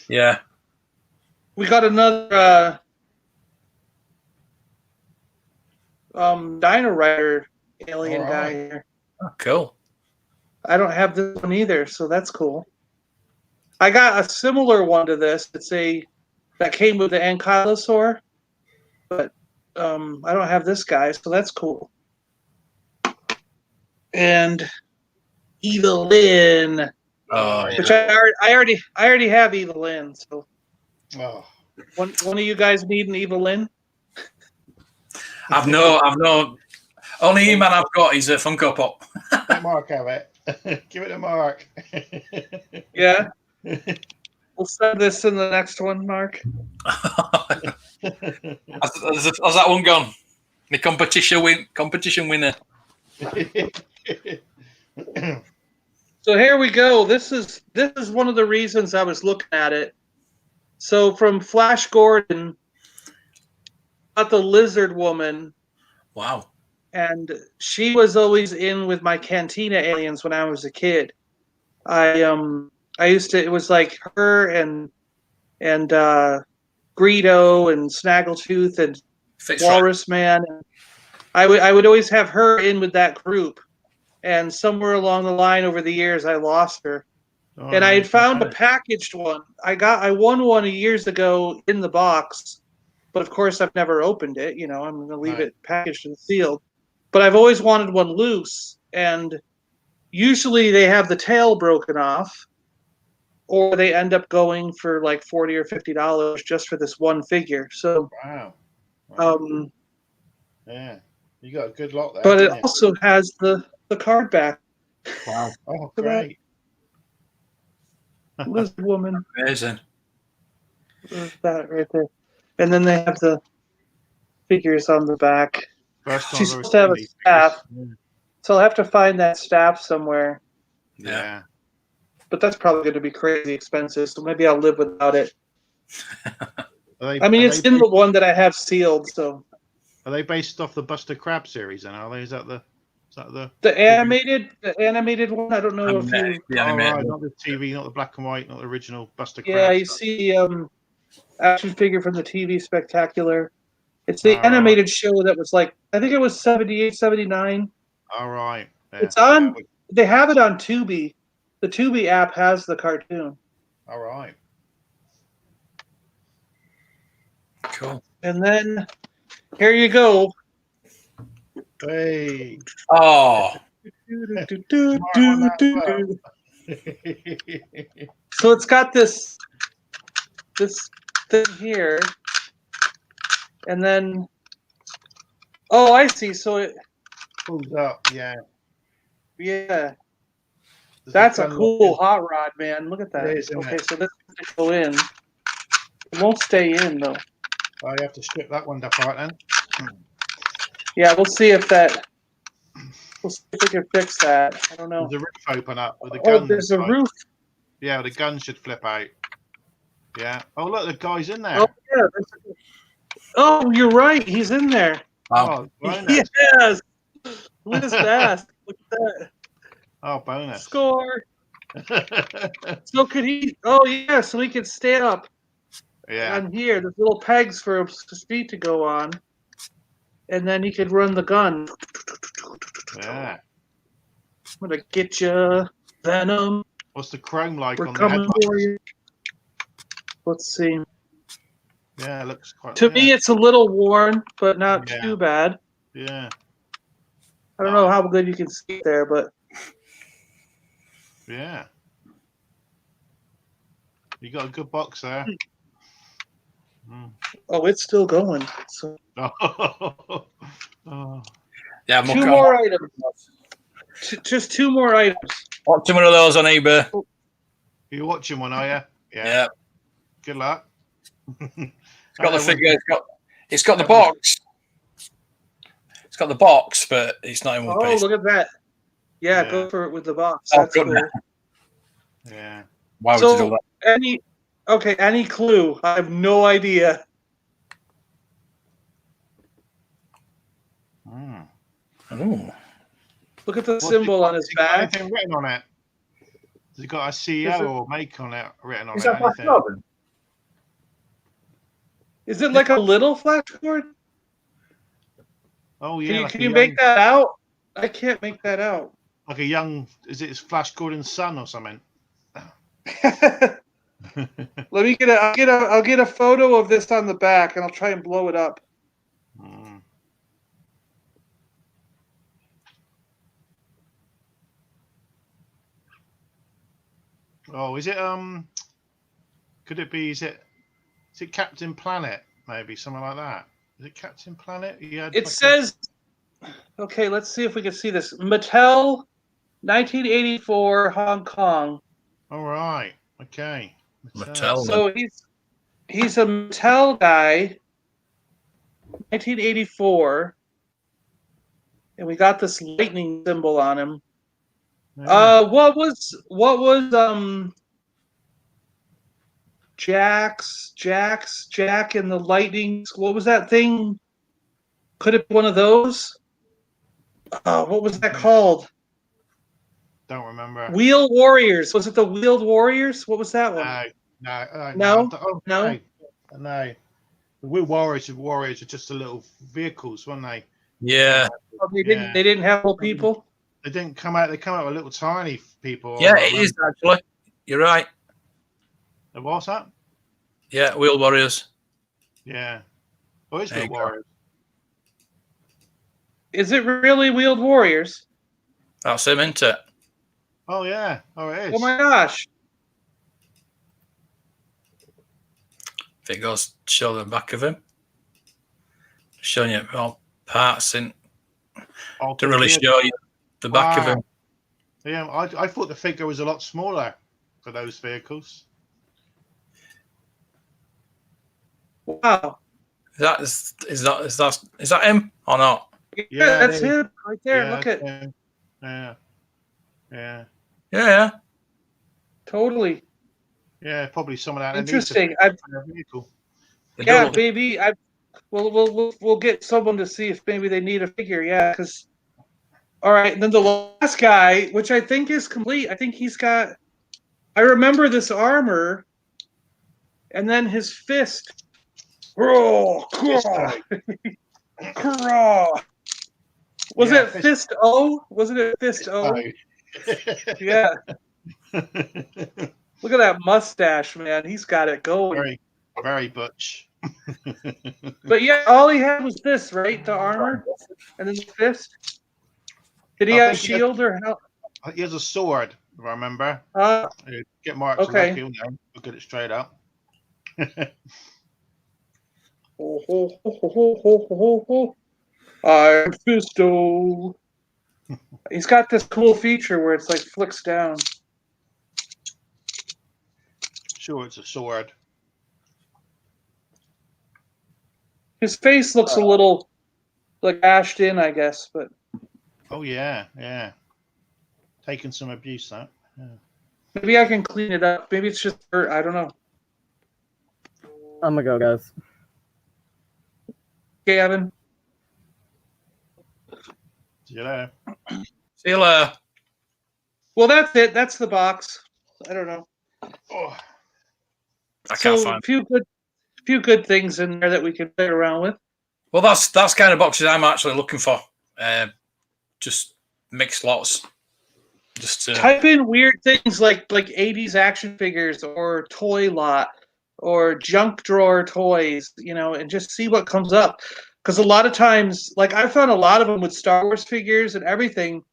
Yeah. We got another Dino Rider alien All guy right. here. Oh, cool. I don't have this one either, so that's cool. I got a similar one to this. It's that came with the Ankylosaur, but I don't have this guy, so that's cool. And Evelyn, Oh, yeah. which I already have Evelyn. So Oh, one of you guys need an Evelyn? I've no. Only man I've got is a Funko Pop. let Mark have it. Give it to Mark. Yeah. We'll send this in the next one, Mark. How's that one gone? The competition winner. So here we go. This is one of the reasons I was looking at it. So from Flash Gordon, got the Lizard Woman, Wow. and she was always in with my Cantina aliens when I was a kid. I used to. It was like her and Greedo and Snaggletooth and Fits Walrus Man. I would always have her in with that group, and somewhere along the line over the years I lost her. Oh, And I had found a okay. packaged one. I won one years ago in the box, but of course I've never opened it. You know, I'm going to leave Right. it packaged and sealed. But I've always wanted one loose, and usually they have the tail broken off, or they end up going for like $40 or $50 just for this one figure. So, Wow. Yeah. You got a good lot there. but it didn't you? also has the card back. Wow. Oh, great. Lizard Woman. Amazing. There's that right there. And then they have the figures on the back. First time She's I've ever supposed to have seen a these staff. figures. So I'll have to find that staff somewhere. Yeah. But that's probably going to be crazy expensive. So maybe I'll live without it. Are I mean, it's in the one that I have sealed. So Are they based off the Buster Crab series? Then are they? Is that the? the animated one. I don't know if you. The Oh, animated right, one. not the TV, not the black and white, not the original Buster Crab. Yeah, you see action figure from the TV Spectacular. It's the All animated show that was like, I think it was 78, 79. All right. Yeah, It's on. yeah, They have it on Tubi. The Tubi app has the cartoon. all right. Cool. And then here you go. Hey. Oh, So it's got this thing here, and then I see. So it Pulls up. Yeah. That's Does a it come cool up? hot rod, man. Look at that. It is, isn't Okay, it? so this has to go in. It won't stay in though. Oh, you have to strip that one apart then. Yeah, we'll see if we can fix that. I don't know. There's a roof open up with the Oh, gun. there's a inside. roof. Yeah, the gun should flip out. Yeah. Oh, look, the guy's in there. Oh yeah. Oh, you're right. He's in there. wow. Oh, right there. Yes. Look at his ass. Look at that. Oh, bonus. Score. So could he? Oh yeah, so he could stay up Yeah. on here. There's little pegs for his feet to go on, and then he could run the gun. Yeah. I'm gonna get you, Venom. What's the chrome like We're on the coming headlights? for you. Let's see. Yeah, it looks quite. To me, it's a little worn, but not Yeah. too bad. Yeah. I don't know how good you can see it there, but Yeah. You got a good box there. Mm. oh, it's still going. So Oh. Yeah, two more items. Just two more items. Watching one of those on eBay. You watching one, are you? Yeah. Good luck. It's got the figure. It's got the box. It's got the box, but it's not in one piece. Look at that. Yeah, Yeah. go for it with the box. Oh, That's good. cool. Yeah. Why would you do that? Any clue? I have no idea. Mm. Ooh. Look at the symbol on his got back. anything written on it? Has it got a CEO or make on it written on Is it? that Flash Anything? Gordon? Is it like a little flash cord? Oh yeah. Can you make that out? I can't make that out. Like a young? Is it Flash Gordon's son or something? Let me I'll get a photo of this on the back and I'll try and blow it up. Mm. Oh, is it could it be is it Captain Planet, maybe something like that? Is it Captain Planet? Yeah. It says okay, let's see if we can see this. Mattel 1984 Hong Kong. All right. Okay. Mattel. So he's a Mattel guy. 1984. And we got this lightning symbol on him. Yeah. What was Jack and the lightning? What was that thing? Could it be one of those? What was that called? Don't remember. Wheel Warriors. Was it the Wheeled Warriors? What was that one? No. No? No. The Wheel Warriors are just the little vehicles, weren't they? Yeah. Oh, they didn't have little people. They didn't come out. They come out with little tiny people. Yeah, it is actually. You're right. What's that? Yeah, Wheel Warriors. Yeah. Oh, it's There Wheel you go. Warriors. Is it really Wheeled Warriors? That's him, isn't it? Oh yeah. Oh, it is. Oh my gosh. If it goes, show the back of him. Showing you all parts in to really show you the back of him. Yeah, I thought the figure was a lot smaller for those vehicles. Wow. Is that him or not? Yeah, that's him right there. Yeah, Look at yeah. totally Yeah, probably someone out interesting. vehicle. Yeah, maybe we'll get someone to see if maybe they need a figure. Yeah, because all right. And then the last guy, which I think is complete. I think he's got. I remember this armor, and then his fist. Was it Fist O? Wasn't it Fist O? Yeah. Look at that mustache, man. He's got it going. Very, very butch. But yeah, all he had was this, right? The armor, and then the fist. Did he have a shield or help? He has a sword. If I remember. Get Mark's okay. lucky. We'll get it straight up. I'm Fisto. He's got this cool feature where it's like flicks down. Sure, it's a sword. His face looks a little like ashed in, I guess, but. Oh yeah. Taking some abuse, that. Yeah. Maybe I can clean it up. Maybe it's just dirt. I don't know. I'm gonna go, guys. Gavin. See you later. See you later. Well, that's it. That's the box. I don't know. Oh, I can't So find. few good things in there that we can play around with. Well, that's kind of boxes I'm actually looking for. Just mixed lots. Just Type in weird things like 80s action figures or toy lot or junk drawer toys, and just see what comes up. Because a lot of times, like I found a lot of them with Star Wars figures and everything.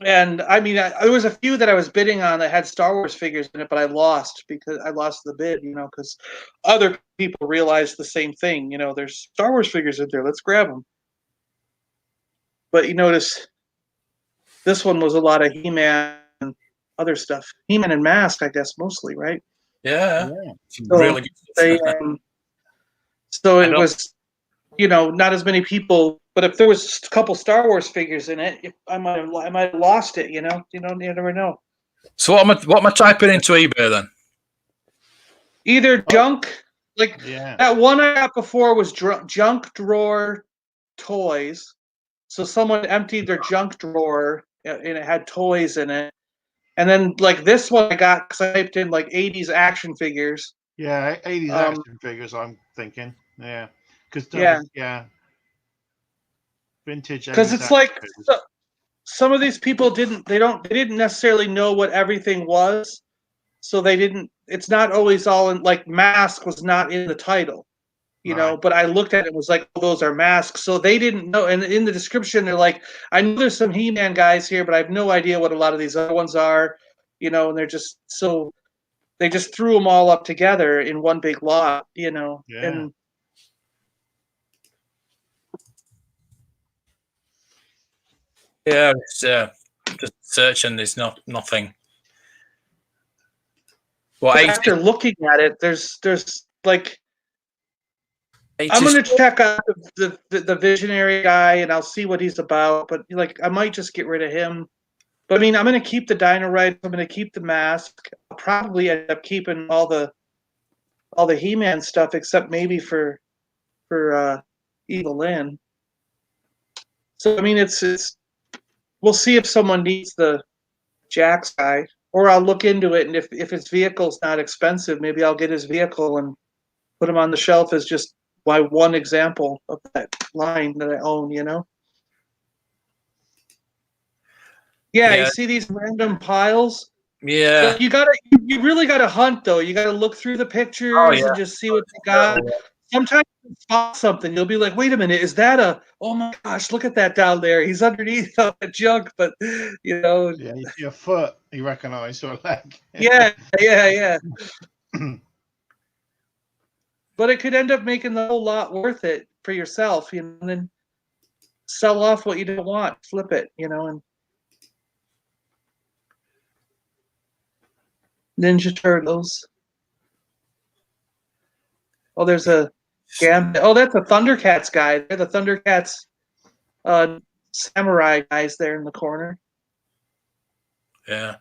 And I mean, there was a few that I was bidding on that had Star Wars figures in it, but I lost because I lost the bid, because other people realized the same thing. There's Star Wars figures in there. Let's grab them. But you notice this one was a lot of He-Man and other stuff. He-Man and Mask, I guess, mostly, right? yeah. So Really good. They, so it was, not as many people. But if there was a couple Star Wars figures in it, I might have lost it. You never know. So what am I typing into eBay then? Either junk, yeah. that one I got before was junk drawer toys. So someone emptied their junk drawer and it had toys in it. And then like this one I got because I typed in like 80s action figures. Yeah, 80s action figures. I'm thinking. Yeah, because yeah. Vintage. Because it's like some of these people didn't necessarily know what everything was, so they didn't. It's not always all in. Like Mask was not in the title, Right. But I looked at it and was like, oh, those are masks. So they didn't know. And in the description, they're like, I know there's some He-Man guys here, but I have no idea what a lot of these other ones are, And they're just so they just threw them all up together in one big lot, Yeah. And yeah, it's just searching. There's nothing. Well, after looking at it, there's like. 80s. I'm gonna check out the visionary guy and I'll see what he's about. But like, I might just get rid of him. But I mean, I'm gonna keep the Dino-Ride. I'm gonna keep the Mask. I'll probably end up keeping all the He-Man stuff except maybe for Evil Lyn. So I mean, it's we'll see if someone needs the Jax guy, or I'll look into it, and if his vehicle's not expensive, maybe I'll get his vehicle and put him on the shelf as just one example of that line that I own, Yeah, you see these random piles? Yeah. You really gotta hunt though. You gotta look through the pictures and just see what they got. Sometimes you spot something, you'll be like, wait a minute, is that oh my gosh, look at that down there. He's underneath the junk, but Yeah, you see a foot, you recognize or a leg. yeah. But it could end up making the whole lot worth it for yourself, and then sell off what you don't want, flip it, and Ninja Turtles. Oh, there's a Gambit. Oh, that's a Thundercats guy. They're the Thundercats samurai guys there in the corner. Yeah.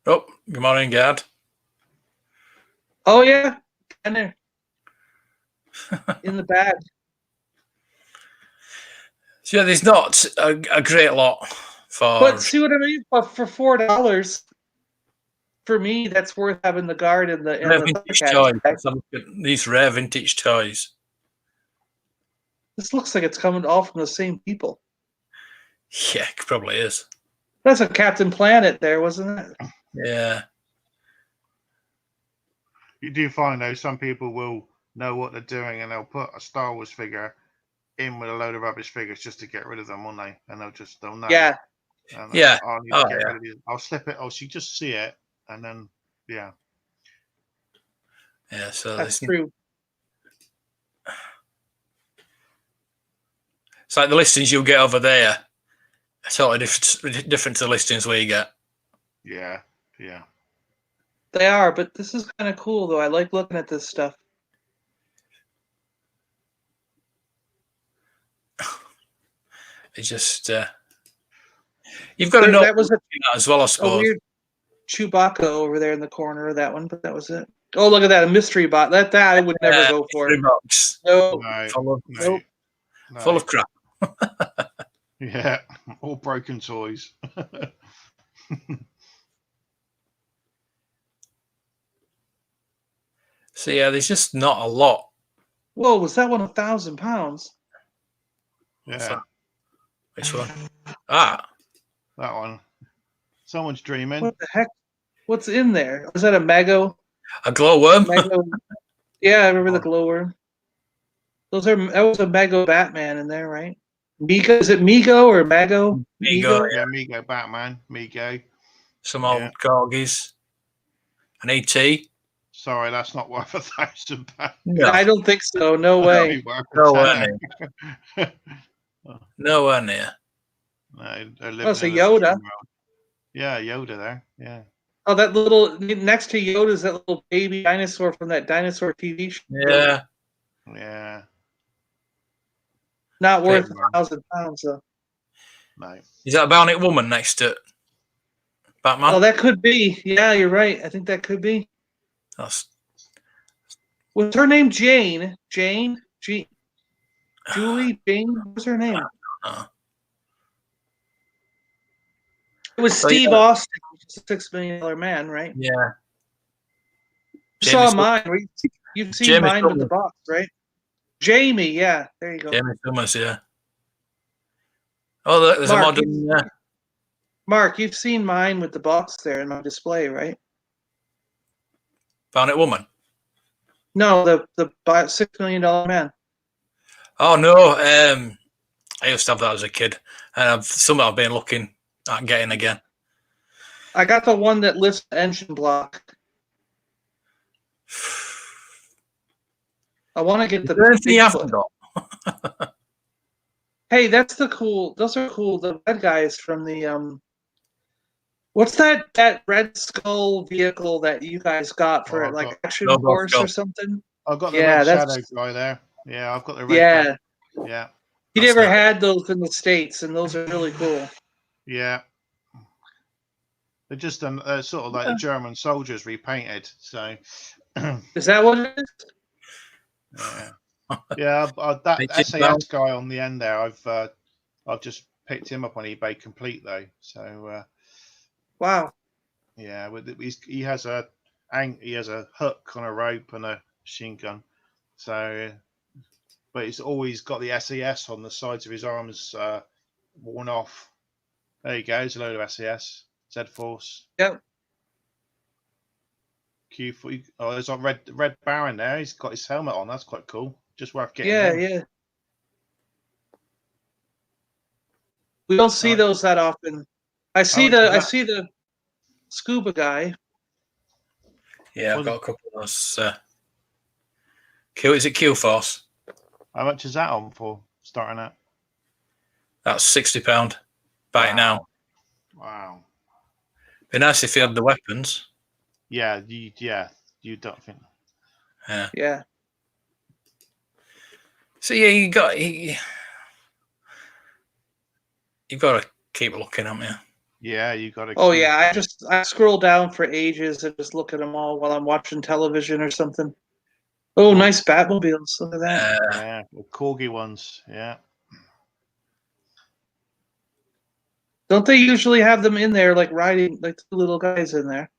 Oh, good morning, Gad. Oh yeah, and there in the bag. So yeah, there's not a great lot for. But see what I mean? But for $4, for me, that's worth having the guard and the vintage toys. Let's look at these rare vintage toys. This looks like it's coming all from the same people. Yeah, it probably is. That's a Captain Planet there, wasn't it? Yeah. You do find though some people will know what they're doing and they'll put a Star Wars figure in with a load of rubbish figures just to get rid of them, won't they? And they'll know. Yeah. Yeah. I'll slip it. Oh, so you just see it, and then yeah. Yeah. So that's true. It's like the listings you'll get over there are totally different to the listings we get. Yeah. They are, but this is kind of cool though. I like looking at this stuff. It's just you've got to know that was as well, I suppose. A weird Chewbacca over there in the corner of that one, but that was it. Oh, look at that, a mystery box. That I would never go for. Box. No, full of crap. Yeah, all broken toys. So yeah, there's just not a lot. Whoa, was that one 1,000 pounds? Yeah, Which one? Ah, that one. Someone's dreaming. What the heck? What's in there? Was that a Mego? a glowworm. Mego? Yeah, I remember the glowworm. That was a Mego Batman in there, right? Mego, is it Mego or Mego? Mego, Yeah, Mego Batman. Mego. Some old corgis. An ET. Sorry, that's not worth £1,000. No, I don't think so. No way. nowhere near. Nowhere near. No, they're Oh, it's a living in Yoda. dream world. Yeah, Yoda there. Yeah. Oh, that little next to Yoda is that little baby dinosaur from that dinosaur TV show. Yeah. Yeah. Not worth Dream world. £1,000 though. No. Is that a Bionic Woman next to Batman? Oh, that could be. Yeah, you're right. I think that could be. That's Was her name Jane? Jane? Julie? Jane? What was her name? It was So, Steve yeah. Austin, which is a $6 million man, right? yeah. You saw Jamie mine. Right? You've seen Jamie mine with the Summers. box, right? Jamie, yeah. There you go. Jamie Summers, yeah. Oh, there's a Mark, modern. Mark, you've seen mine with the box there in my display, right? Bionic Woman. No, the $6 million man. Oh no, I used to have that as a kid, and I've been looking at getting again. I got the one that lifts the engine block. I want to get Is the there anything you Bigfoot. haven't got? Hey, that's the cool. Those are cool. The red guys from the what's that Red Skull vehicle that you guys got for Oh, like got- Action Lobo Force Skull. or something? I've got the Yeah, red that's- shadow guy there. Yeah, I've got the red. Yeah, guy. Yeah. he That's never nice. had those in the States, and those are really cool. Yeah. They're just sort of like the German soldiers repainted. So, Is that what it is? yeah, yeah. That They did SAS guy on the end there, I've just picked him up on eBay complete though. So, Wow. yeah, he has a hook on a rope and a machine gun. So, but he's always got the SAS on the sides of his arms worn off. There you go. There's a load of SAS. Z-Force. Yep. Q4. Oh, there's a red Baron there. He's got his helmet on. That's quite cool. Just worth getting. Yeah, him. yeah. We don't see those that often. I see the scuba guy. Yeah, I've got a couple of those. Is it Q-Force? How much is that on for starting at? That's £60. Buy it now. Wow. Be nice if you had the weapons. Yeah, you don't think. Yeah. Yeah. So yeah, you've got to keep looking, haven't you? Yeah, you got to. Oh yeah, I scroll down for ages and just look at them all while I'm watching television or something. Oh, nice Batmobiles! Look at that. Yeah, the corgi ones. Yeah. Don't they usually have them in there, like riding, like two little guys in there?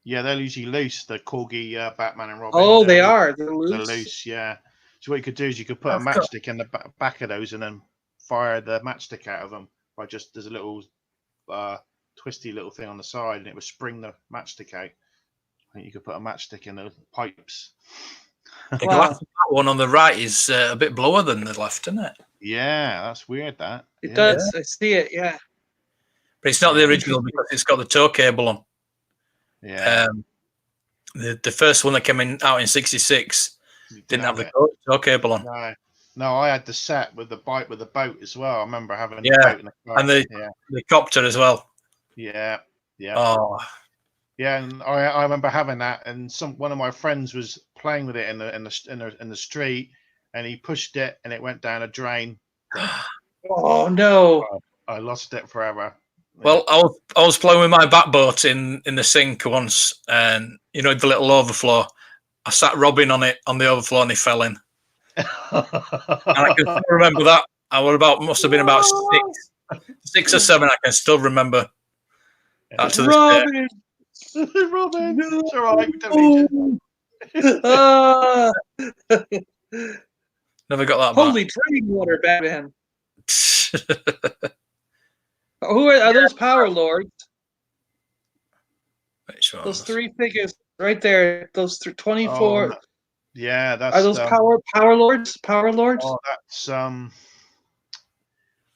Yeah, they're usually loose. The corgi Batman and Robin. Oh, they They're are. They're loose. They're loose. Yeah. So what you could do is you could put a I've got- matchstick in the back of those and then fire the matchstick out of them by just there's a little twisty little thing on the side and it would spring the matchstick out. I think you could put a matchstick in the pipes. The Wow. glass one on the right is a bit blower than the left, isn't it? Yeah, that's weird. That It yeah. does. I see it. Yeah. But it's not the original because it's got the tow cable on. Yeah, The first one that came out in '66 didn't have the it. tow cable on. No, I had the set with the bike with the boat as well. I remember having Yeah, the boat in the car. and the copter as well. yeah. Oh, Yeah, and I remember having that, and one of my friends was playing with it in the street, and he pushed it, and it went down a drain. Oh no. I lost it forever. well, I was playing with my back boat in the sink once, and you know the little overflow. I sat robbing on it on the overflow, and he fell in. And I can still remember that I was must have been about 6 or 7. I can still remember that to this day. Robin. Robin, No. it's all right. We don't need you. Ah, Never got that holy drinking water, Batman. back. Who are those Power Lords? Which Those ones? 3 figures right there. Those 24. Oh, yeah, that's Are those Power Lords? Power Lords? Oh, that's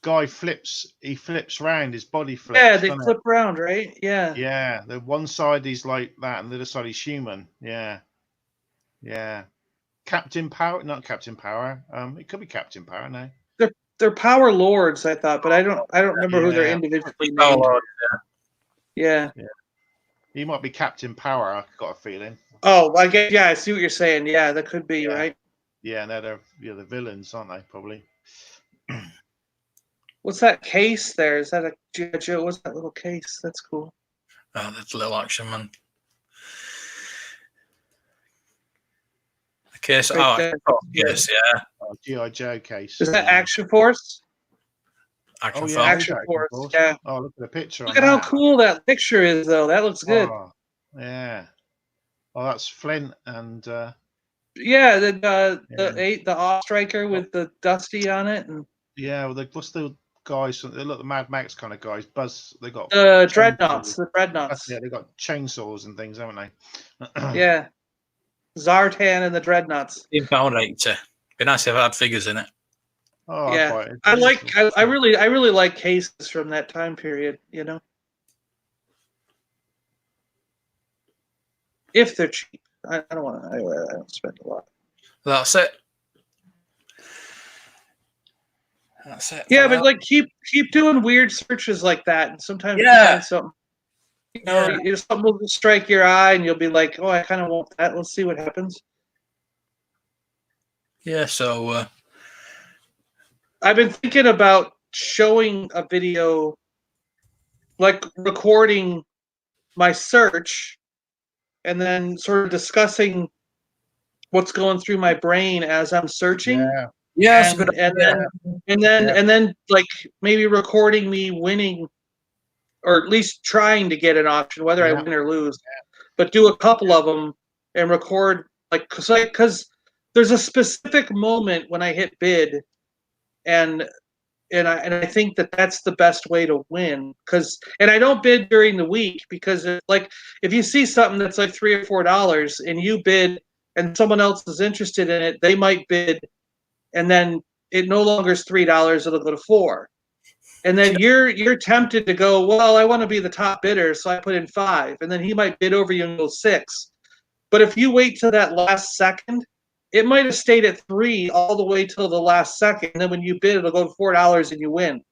guy flips. He flips round. His body flips. Yeah, they doesn't it? flip around, right? Yeah. Yeah, the one side he's like that, and the other side he's human. Yeah, yeah. Captain Power, not Captain Power. It could be Captain Power. No. They're Power Lords, I thought, but I don't remember who they're Yeah. individually Power named. Lord, Yeah. He might be Captain Power. I've got a feeling. Oh, I get. Yeah, I see what you're saying. Yeah, that could be Yeah. right. Yeah, no, they're the villains, aren't they? Probably. What's that case there? Is that a G.I. Joe? What's that little case? That's cool. Oh, that's a little action man. The case. Right Oh, there. yes, yeah. G.I. Joe case. Is that yeah. Action Force? Action Oh yeah, film. Action Force, yeah. Oh, look at the picture. Look on at how that. cool that picture is, though. That looks good. Oh, yeah. Oh, that's Flint and. Yeah, the Off Striker with the Dusty on it, and Yeah, well, what's the guys? They look the Mad Max kind of guys. Buzz, they got the chainsaws. Dreadnoughts. The Dreadnoughts. Yeah, they got chainsaws and things, haven't they? Yeah, Zartan and the Dreadnoughts. £15.80. Be nice if I had figures in it. Oh, I'd buy Yeah, it. I really like cases from that time period. You know, if they're cheap. I don't want to. I don't spend a lot. That's it. That's it. Yeah, but like keep doing weird searches like that, and sometimes you Yeah. find something. You know, something will strike your eye, and you'll be like, "Oh, I kind of want that. Let's see what happens." Yeah. So. I've been thinking about showing a video, like recording my search, and then sort of discussing what's going through my brain as I'm searching. Yeah. Yeah, and then like maybe recording me winning, or at least trying to get an option, whether I win or lose. But do a couple of them and record, like, because there's a specific moment when I hit bid, and I think that's the best way to win. And I don't bid during the week, because like if you see something that's like $3 or $4 and you bid and someone else is interested in it, they might bid, and then it no longer is $3, it'll go to $4. And then you're tempted to go, well, I want to be the top bidder, so I put in 5, and then he might bid over you and go 6. But if you wait till that last second, it might have stayed at 3 all the way till the last second. And then when you bid, it'll go to $4 and you win.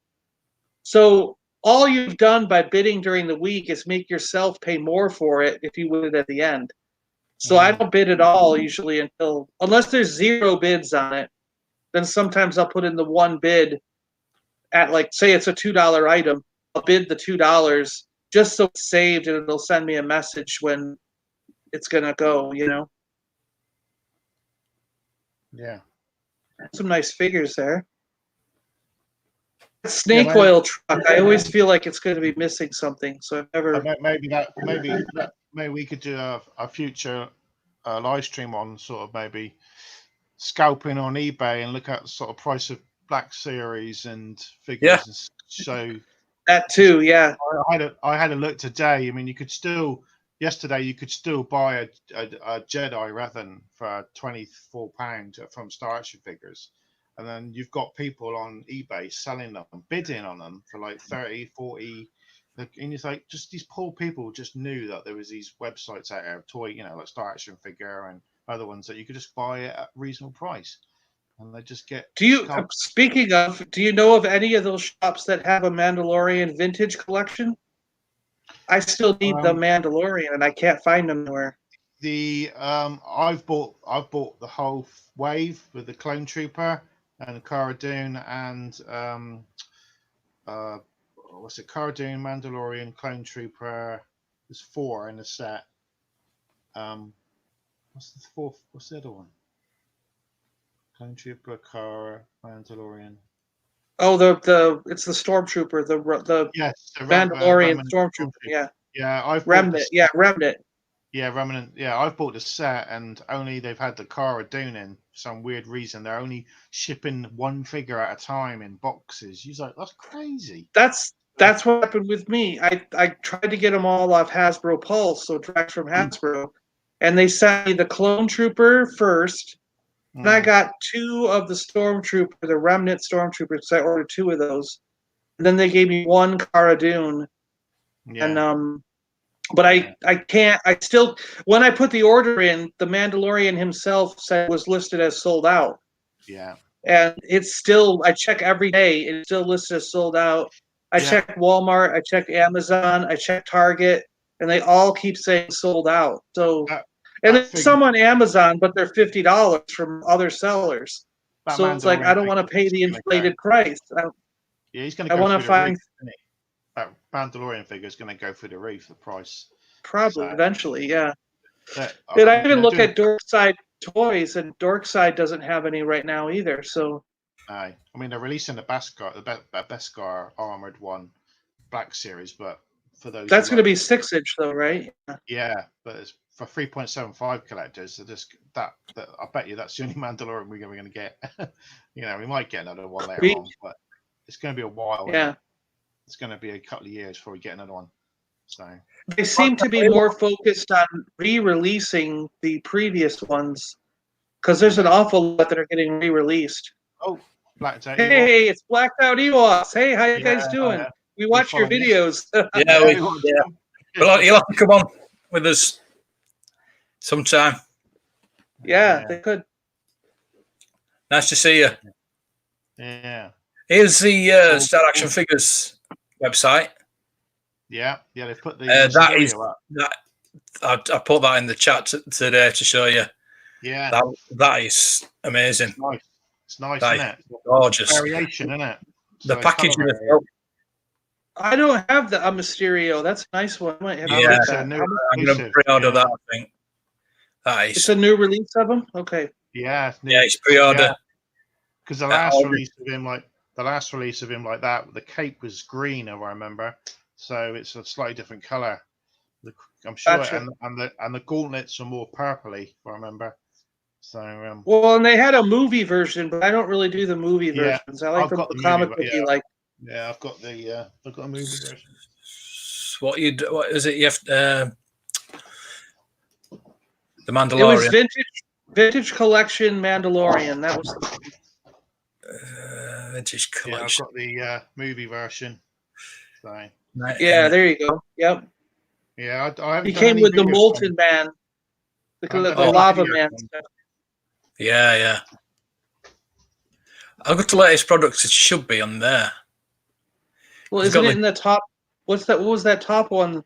So all you've done by bidding during the week is make yourself pay more for it if you win it at the end. So I don't bid at all usually unless there's 0 bids on it. Then sometimes I'll put in the 1 bid at, like, say it's a $2 item. I'll bid the $2 just so it's saved, and it'll send me a message when it's gonna go, you know. Yeah. Some nice figures there. Snake oil truck. I always feel like it's going to be missing something, so I've never. Maybe we could do a future live stream on sort of maybe scalping on eBay and look at sort of price of Black Series and figures. And so that too, yeah. I had a look today. I mean, yesterday you could still buy a Jedi Revan for £24 from Star Action Figures. And then you've got people on eBay selling them, bidding on them for like 30, 40. And it's like, just these poor people just knew that there was these websites out there, toy, like Star Action Figure and other ones that you could just buy at a reasonable price. And they just get. Speaking of, do you know of any of those shops that have a Mandalorian vintage collection? I still need the Mandalorian, and I can't find them anywhere. I've bought the whole wave with the Clone Trooper and Cara Dune and what's it? Cara Dune, Mandalorian, Clone Trooper. There's 4 in the set. What's the 4th? What's the other one? Clone Trooper, Cara, Mandalorian. Oh, it's the Stormtrooper, the Yes, Mandalorian Stormtrooper. Yeah, Yeah, I've bought Remnant. Yeah, Remnant. Yeah, Remnant. Yeah, I've bought the set, and only they've had the Cara Dune in for some weird reason. They're only shipping one figure at a time in boxes. You're like, that's crazy. That's what happened with me. I tried to get them all off Hasbro Pulse, so direct from Hasbro, and they sent me the Clone Trooper first. And I got 2 of the Stormtrooper, the Remnant Stormtroopers. So I ordered 2 of those. And then they gave me 1 Cara Dune. Yeah. And but I can't. I still, when I put the order in, the Mandalorian himself said it was listed as sold out. Yeah. And it's still, I check every day. It's still listed as sold out. I check Walmart. I check Amazon. I check Target, and they all keep saying sold out. So. And there's some on Amazon, but they're $50 from other sellers. So it's like I don't want to pay the inflated price. He's going to go through the roof. That Mandalorian figure is going to go through the roof. The price probably eventually, yeah. And I even look at Dorkside Toys, and Dorkside doesn't have any right now either. So, I mean, they're releasing the Beskar armored one, Black Series, but for those that's going to be 6-inch though, right? Yeah, but it's for 3.75 collectors. I bet you that's the only Mandalorian we're going to get. We might get another one later on, but it's going to be a while. Yeah, it's going to be a couple of years before we get another one. So they seem to be more focused on re-releasing the previous ones because there's an awful lot that are getting re-released. Oh, Blacked Out. Hey, it's Blacked Out Ewoks. Hey, how you guys doing? We watch your videos. Well, you'll have to come on with us sometime. Yeah, they could. Nice to see you. Yeah. Here's the Star Action Figures website. Yeah, they put the I put that in the chat today to show you. Yeah, that is amazing. It's nice, isn't it? Gorgeous variation, isn't it? The packaging as well. I don't have the Mysterio. That's a nice one. I might have that. I'm going to pre-order that. I think that is. It's a new release of them. Okay. Yeah. It's pre-order. Because the last release of him like that, the cape was green. I remember. So it's a slightly different color. I'm sure, gotcha. and the gauntlets are more purpley. If I remember. So well, and they had a movie version, but I don't really do the movie versions. I like the comic book. Yeah, I've got a movie version. What is it? You have the Mandalorian. It was vintage collection Mandalorian. That was vintage collection. Yeah, I've got the movie version. So. Yeah, there you go. Yep. Yeah, I haven't. He came with the Molten Man, the Lava Man stuff. Yeah. I've got the latest products. It should be on there. Well, isn't it in the top? What was that top one?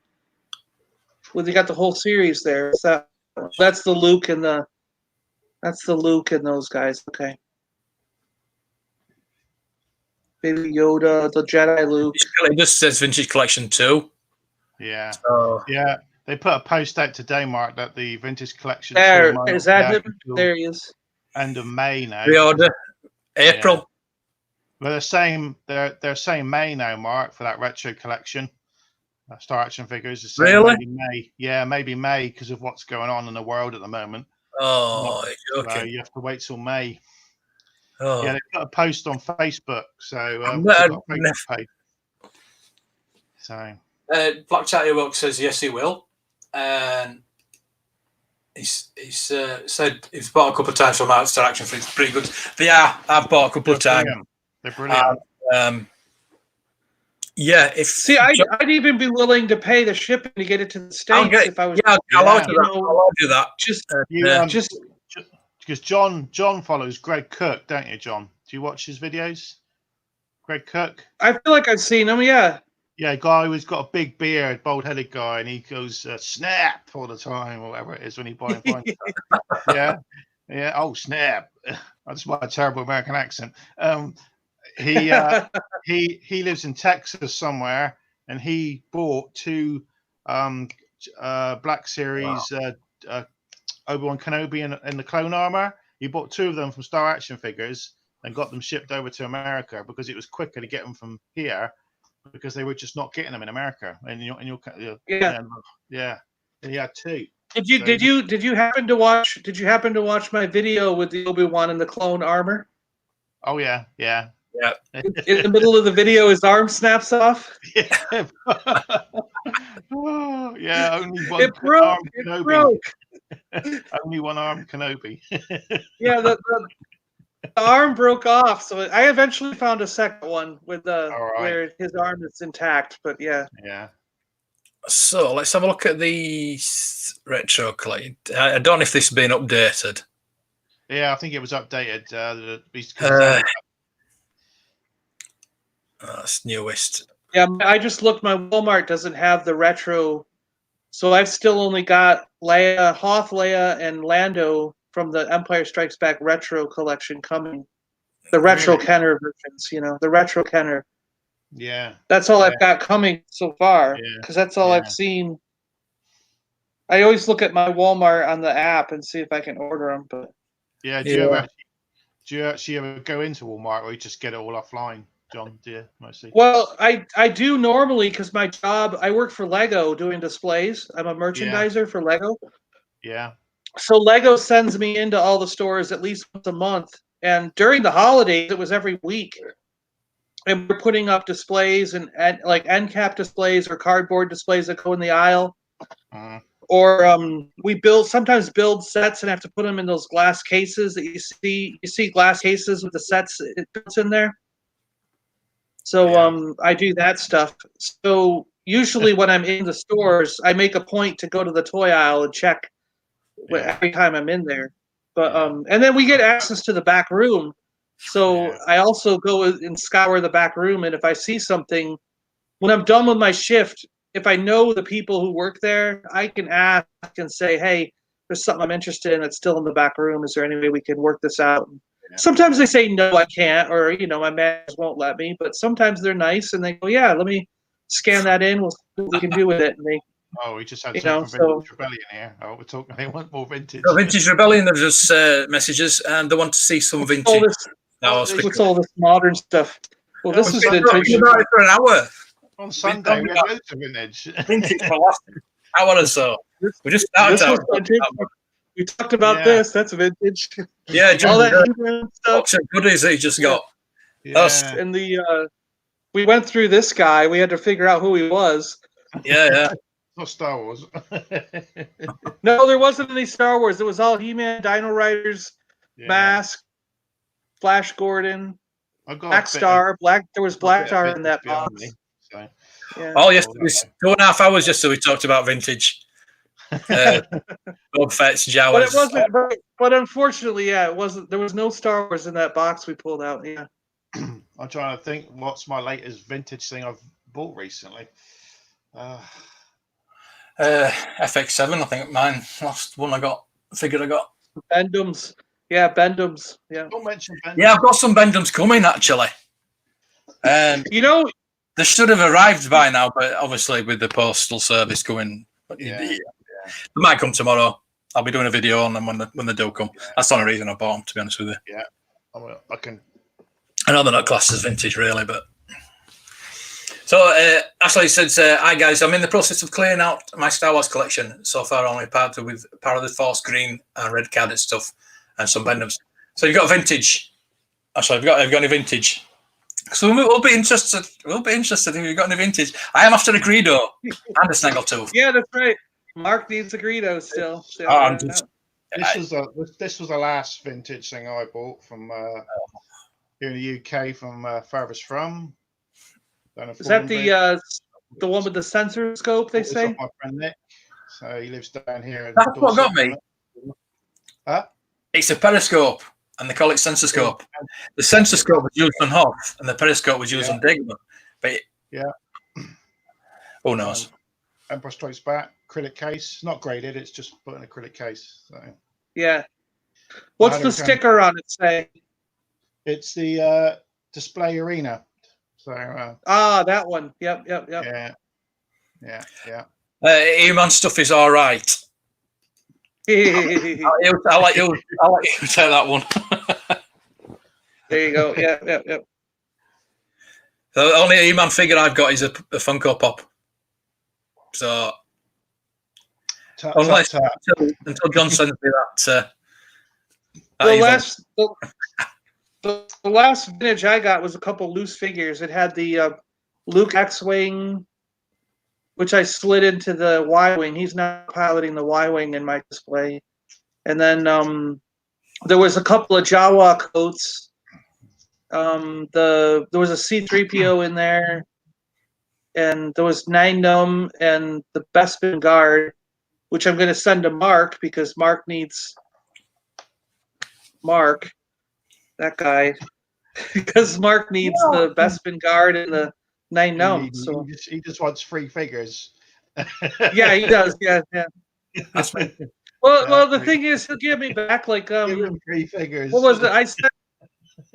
Well, they got the whole series there. That's the Luke and those guys. Okay. Baby Yoda, the Jedi Luke. It just says Vintage Collection 2. Yeah. So, yeah. They put a post out today, Mark, that the Vintage Collection. There is that him? There he is. End of May now. Pre-order April. Yeah. Well, they're saying May now, Mark, for that retro collection. Star Action Figures. Really? Maybe May. Yeah, maybe May because of what's going on in the world at the moment. Oh, okay. So you have to wait till May. Oh. Yeah, they put a post on Facebook, so page. So Black Chatty Wilk says yes, he will, and he's said he's bought a couple of times from Star Action Figures. Pretty good. But yeah, I've bought a couple of times. They're brilliant. I'd even be willing to pay the shipping to get it to the States if I was. I'll do that. Just because John follows Greg Cook, don't you, John? Do you watch his videos? Greg Cook? I feel like I've seen him, yeah. Yeah, guy who's got a big beard, bald-headed guy, and he goes snap all the time, or whatever it is when he buys stuff. Yeah. Oh, snap! That's my terrible American accent. He lives in Texas somewhere, and he bought 2 Black Series Obi-Wan Kenobi in the clone armor. He bought 2 of them from Star Action Figures, and got them shipped over to America because it was quicker to get them from here because they were just not getting them in America. And yeah, and he had 2. Did you happen to watch my video with the Obi-Wan and the clone armor? Oh yeah. In the middle of the video, his arm snaps off. Yeah. Oh, yeah, only one It broke. arm It Kenobi. broke. Only one arm Kenobi. Yeah, the arm broke off. So I eventually found a second one with where his arm is intact. But yeah. Yeah. So let's have a look at the retro collection. I don't know if this has been updated. Yeah, I think it was updated. That's newest. Yeah, I just looked. My Walmart doesn't have the retro, so I've still only got Hoth, Leia, and Lando from the Empire Strikes Back retro collection coming. The retro Kenner versions, the retro Kenner. Yeah. That's all I've got coming so far, because that's all I've seen. I always look at my Walmart on the app and see if I can order them. But do you actually ever go into Walmart, or you just get it all offline, John? Do you mostly? Well, I do normally, because my job, I work for Lego doing displays. I'm a merchandiser for Lego. Yeah. So Lego sends me into all the stores at least once a month, and during the holidays, it was every week. And we're putting up displays and like end cap displays or cardboard displays that go in the aisle. Or we sometimes build sets and have to put them in those glass cases that you see. You see glass cases with the sets built in there. So I do that stuff. So usually when I'm in the stores, I make a point to go to the toy aisle and check every time I'm in there. But and then we get access to the back room. So I also go and scour the back room, and if I see something, when I'm done with my shift, if I know the people who work there, I can ask and say, hey, there's something I'm interested in that's still in the back room. Is there any way we can work this out? Sometimes they say, no, I can't, or, my managers won't let me, but sometimes they're nice, and they go, yeah, let me scan that in. We'll see what we can do with it. And they, we just had some Vintage Rebellion here. We're talking, they want more vintage. Vintage Rebellion, there's just messages, and they want to see some vintage. What's all this modern stuff? Well, this is vintage. About it for an hour. On Sunday, we had loads of vintage. Vintage for the last hour or so. We just started out. We talked about this. That's vintage. Yeah, all that stuff. Goodies that he just got. Yeah. And we went through this guy. We had to figure out who he was. Yeah. Not Star Wars. No, there wasn't any Star Wars. It was all He-Man, Dino Riders, Mask, Flash Gordon, Black Star. There was Black Star in that box. So. Yeah. Oh yes, it was 2.5 hours just so we talked about vintage. Bob Fett's Jawas. But it wasn't. But unfortunately, it wasn't. There was no Star Wars in that box we pulled out. Yeah. I'm trying to think. What's my latest vintage thing I've bought recently? FX7, I think mine. Last one I got. Bendums. Yeah, Bendums. Yeah. Don't mention Bendums. Yeah, I've got some Bendums coming actually. They should have arrived by now, but obviously with the postal service going, they might come tomorrow. I'll be doing a video on them when they do come. That's the only reason I bought them, to be honest with you. Yeah, I can. I know they're not classed as vintage, really, but. So, Ashley says, hi guys, I'm in the process of clearing out my Star Wars collection. So far, only parted with Power of the Force green and red carded stuff and some Bendums. So, you've got vintage. Ashley, have you got any vintage? So, we'll be interested. If you've got any vintage. I am after a Greedo and a Snaggletooth. Yeah, that's right. Mark needs a Greedo still. This was the last vintage thing I bought from here in the UK from Furthest From. Is that the one with the sensor scope? They say. My friend Nick, so he lives down here. That's what got me. Huh? It's a periscope, and they call it sensor scope. The sensor scope was used on Hoth, and the periscope was used on Dagobah. But who knows? Empire Strikes Back acrylic case, not graded. It's just put in acrylic case. So. Yeah. What's the sticker on it say? It's the display arena. So that one. Yep. Yeah. He-Man stuff is all right. I'll let you take that one. There you go. Yeah. The only He-Man figure I've got is a Funko Pop. So until John sends me that. The last vintage I got was a couple loose figures. It had the Luke X-wing, which I slid into the Y-wing. He's now piloting the Y-wing in my display. And then there was a couple of Jawa coats. There was a C-3PO in there, and there was Nine Num and the Bespin Guard, which I'm going to send to Mark because Mark needs that guy, because Mark needs the Bespin Guard and the Nine Num. So he just wants 3 figures. Yeah, he does. Yeah. Well, the thing is, he'll give me back like Give him 3 figures. What was it?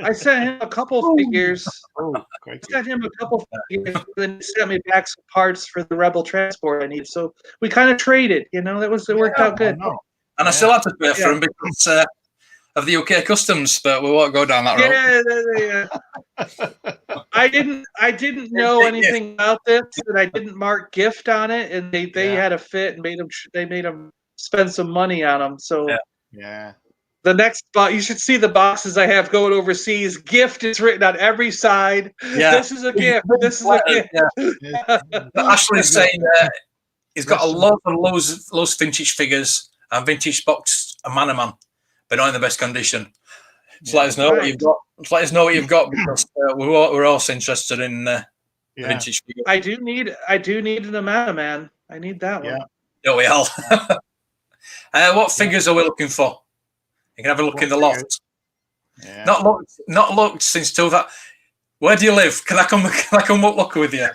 I sent him a couple figures. Oh, I sent him a couple figures, and then he sent me back some parts for the Rebel transport I need. So we kind of traded. It worked out good. And I still had to pay for him because of the UK customs, but we won't go down that road. Yeah. I didn't know anything about this, and I didn't mark gift on it, and they had a fit and made them spend some money on them. So yeah. The next box, you should see the boxes I have going overseas. Gift is written on every side. Yeah. This is a gift. This is a gift. Yeah. Ashley's saying he's got a lot of loads vintage figures and vintage boxed Man, but not in the best condition. Just let us know what you've got. Just let us know what you've got, because we're also interested in vintage figures. I do need an Man. I need that one. Yeah, we all. What figures are we looking for? You can have a look in the loft. Yeah. Not looked since 2000. Where do you live? Can I come look with you?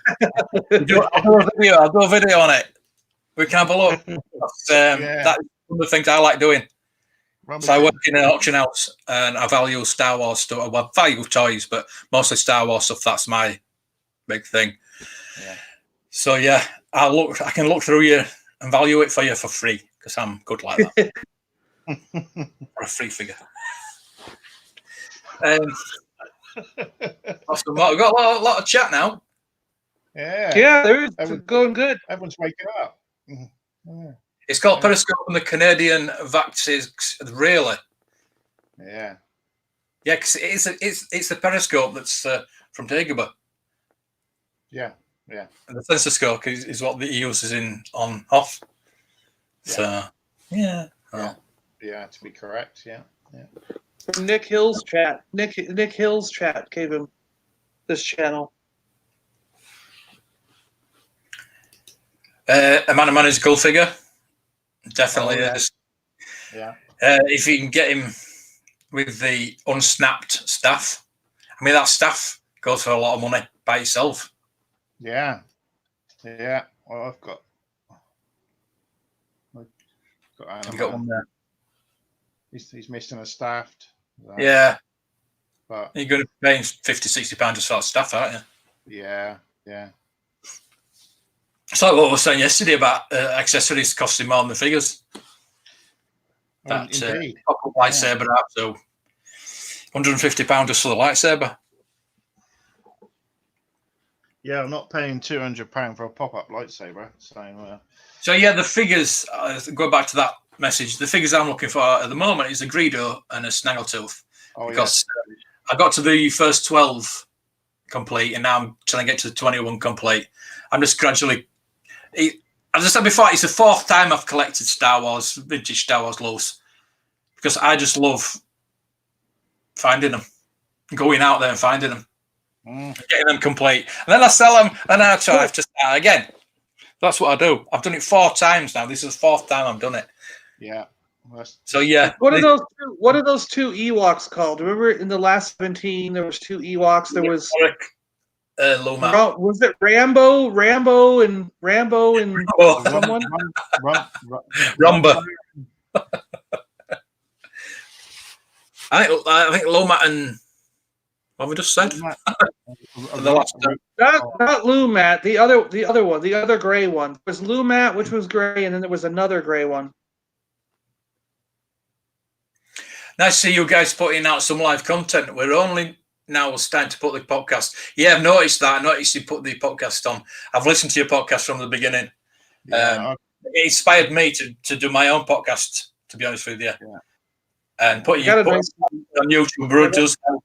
I'll do a video on it. We can have a look. That's one of the things I like doing. So I work in an auction house, and I value Star Wars stuff. Well, I value toys, but mostly Star Wars stuff. That's my big thing. Yeah. So I can look through you and value it for you for free, because I'm good like that. For a free figure. Awesome. We've got a lot of chat now. Yeah, it's going good. Everyone's waking up. Yeah. It's called Periscope and the Canadian Vaxes, really. Yeah, because it's the Periscope that's from Dagobah. Yeah. And the sensor scope is what the uses on off. So yeah. Yeah, to be correct. Yeah. Nick Hill's chat. Nick Hill's chat gave him this channel. A Man is a cool figure. Definitely is. Yeah. If you can get him with the unsnapped staff, I mean, that staff goes for a lot of money by itself. Yeah. Well, I've got one there. He's missing a staffed. Yeah. But you're going to pay £50-60 just for that staff, aren't you? Yeah. It's like what we were saying yesterday about accessories costing more than the figures. That lightsaber out, so £150 just for the lightsaber. Yeah, I'm not paying £200 for a pop-up lightsaber. So yeah, the figures. Go back to that message. The figures I'm looking for at the moment is a Greedo and a Snaggletooth. Because I got to the first 12 complete, and now I'm trying to get to the 21 complete. I'm just gradually. As I said before, it's the 4th time I've collected vintage Star Wars lows, because I just love finding them, going out there and finding them, getting them complete, and then I sell them, and I try to start again. That's what I do. I've done it 4 times now. This is the 4th time I've done it. Yeah. So yeah. What are those two Ewoks called? Remember in the last 17 there was 2 Ewoks. There was Loma. Was it Rambo and someone? Rumba. I think Loma and what have we just said? Not Lumat. The other one, the other gray one. There was Lumat, which was gray, and then there was another gray one. Nice to see you guys putting out some live content. We're only now starting to put the podcast. Yeah, I've noticed that. I noticed you put the podcast on. I've listened to your podcast from the beginning. Yeah, It inspired me to do my own podcast, to be honest with you. Yeah. And put got a on nice- YouTube. It does help.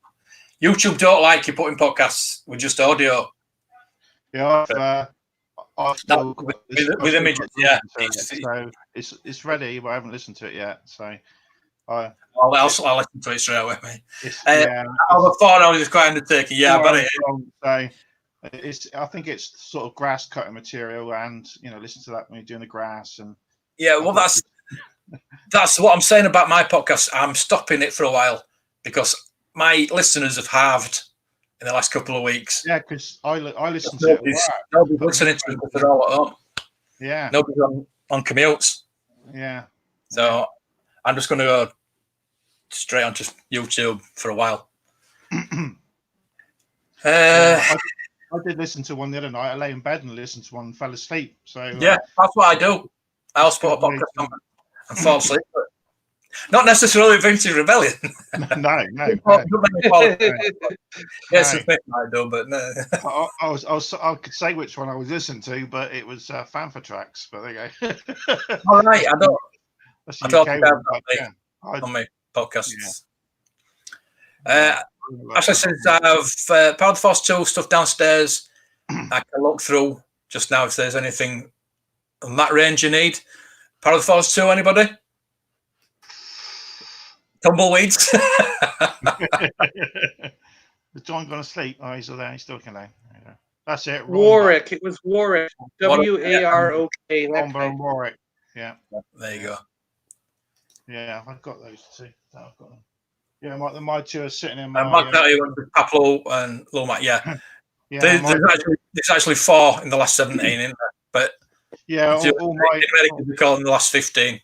YouTube don't like you putting podcasts with just audio. yeah. I've still with I've still images, got to yeah. listen to it, so it's ready, but I haven't listened to it yet. So I'll listen to it straight away, mate. yeah, I thought I was just quite undertaking. Yeah, I bet it is. So I think it's sort of grass cutting material, and listen to that when you're doing the grass. And Yeah, well, that's what I'm saying about my podcast. I'm stopping it for a while because my listeners have halved in the last couple of weeks. yeah, because I listen to it. Nobody's listening to it because they're all at home. Yeah, Nobody's on commutes. yeah. So I'm just going to go straight onto YouTube for a while. I did listen to one the other night. I lay in bed and listened to one and fell asleep. So Yeah, that's what I do. I also put a podcast on and fall asleep. Not necessarily Vintage Rebellion. no. Yes, I think I do, but no. I could say which one I was listening to, but it was Fanfa Tracks. But there you go. All right, I don't. That's I the don't UK think I've one, got but, it yeah. on my podcasts. Yeah. As I said, I have Power of the Force 2 stuff downstairs. I can look through just now if there's anything on that range you need. Power of the Force 2, anybody? Tumbleweeds. Is John gone to sleep? Oh, he's still there. He's still there. Yeah. That's it. Warwick. It was Warwick. Warok. Romba and Warwick. Yeah. There you go. Yeah, I've got those two. I've got them. Yeah, my two are sitting in my. And Mark Daddy went with Paplo and Lomac. Yeah. Yeah, there's actually 4 in the last 17, isn't there? But yeah, all my in the last 15.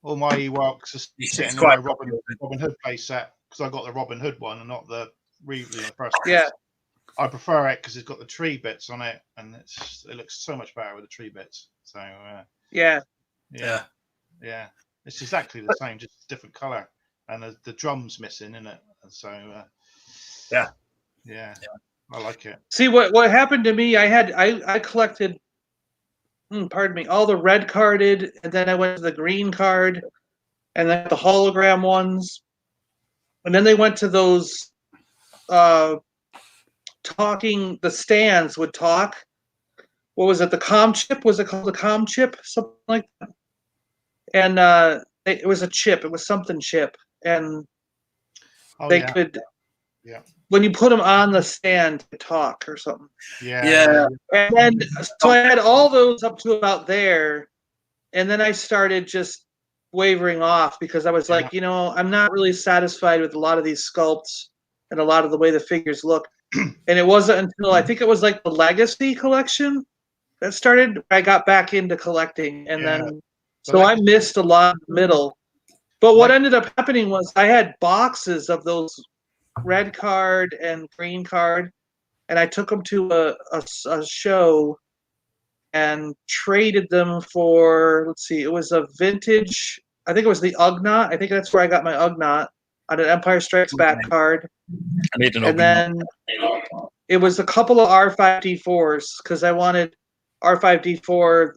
all my Ewoks are sitting in my Robin Hood play set because I got the Robin Hood one and not the first. Yeah. I prefer it because it's got the tree bits on it, and it looks so much better with the tree bits. So Yeah. Yeah. It's exactly the same, just different color, and the drums missing in it, and so yeah, I like it. See what happened to me? I collected, pardon me, all the red carded, and then I went to the green card, and then the hologram ones, and then they went to those talking. The stands would talk. What was it? The comm chip? Was it called the comm chip? Something like that. And it was a chip. It was something chip, and they could. Yeah. When you put them on the stand to talk or something. Yeah. And then, so I had all those up to about there, and then I started just wavering off because I was like, I'm not really satisfied with a lot of these sculpts and a lot of the way the figures look. And it wasn't until I think it was like the Legacy collection that started. I got back into collecting, and then so I missed a lot in the middle. But what ended up happening was I had boxes of those red card and green card, and I took them to a show and traded them for, let's see, it was a vintage, I think it was the Ugnaught. I think that's where I got my Ugnaught on an Empire Strikes Back card. And then it was a couple of R5D4s because I wanted R5D4.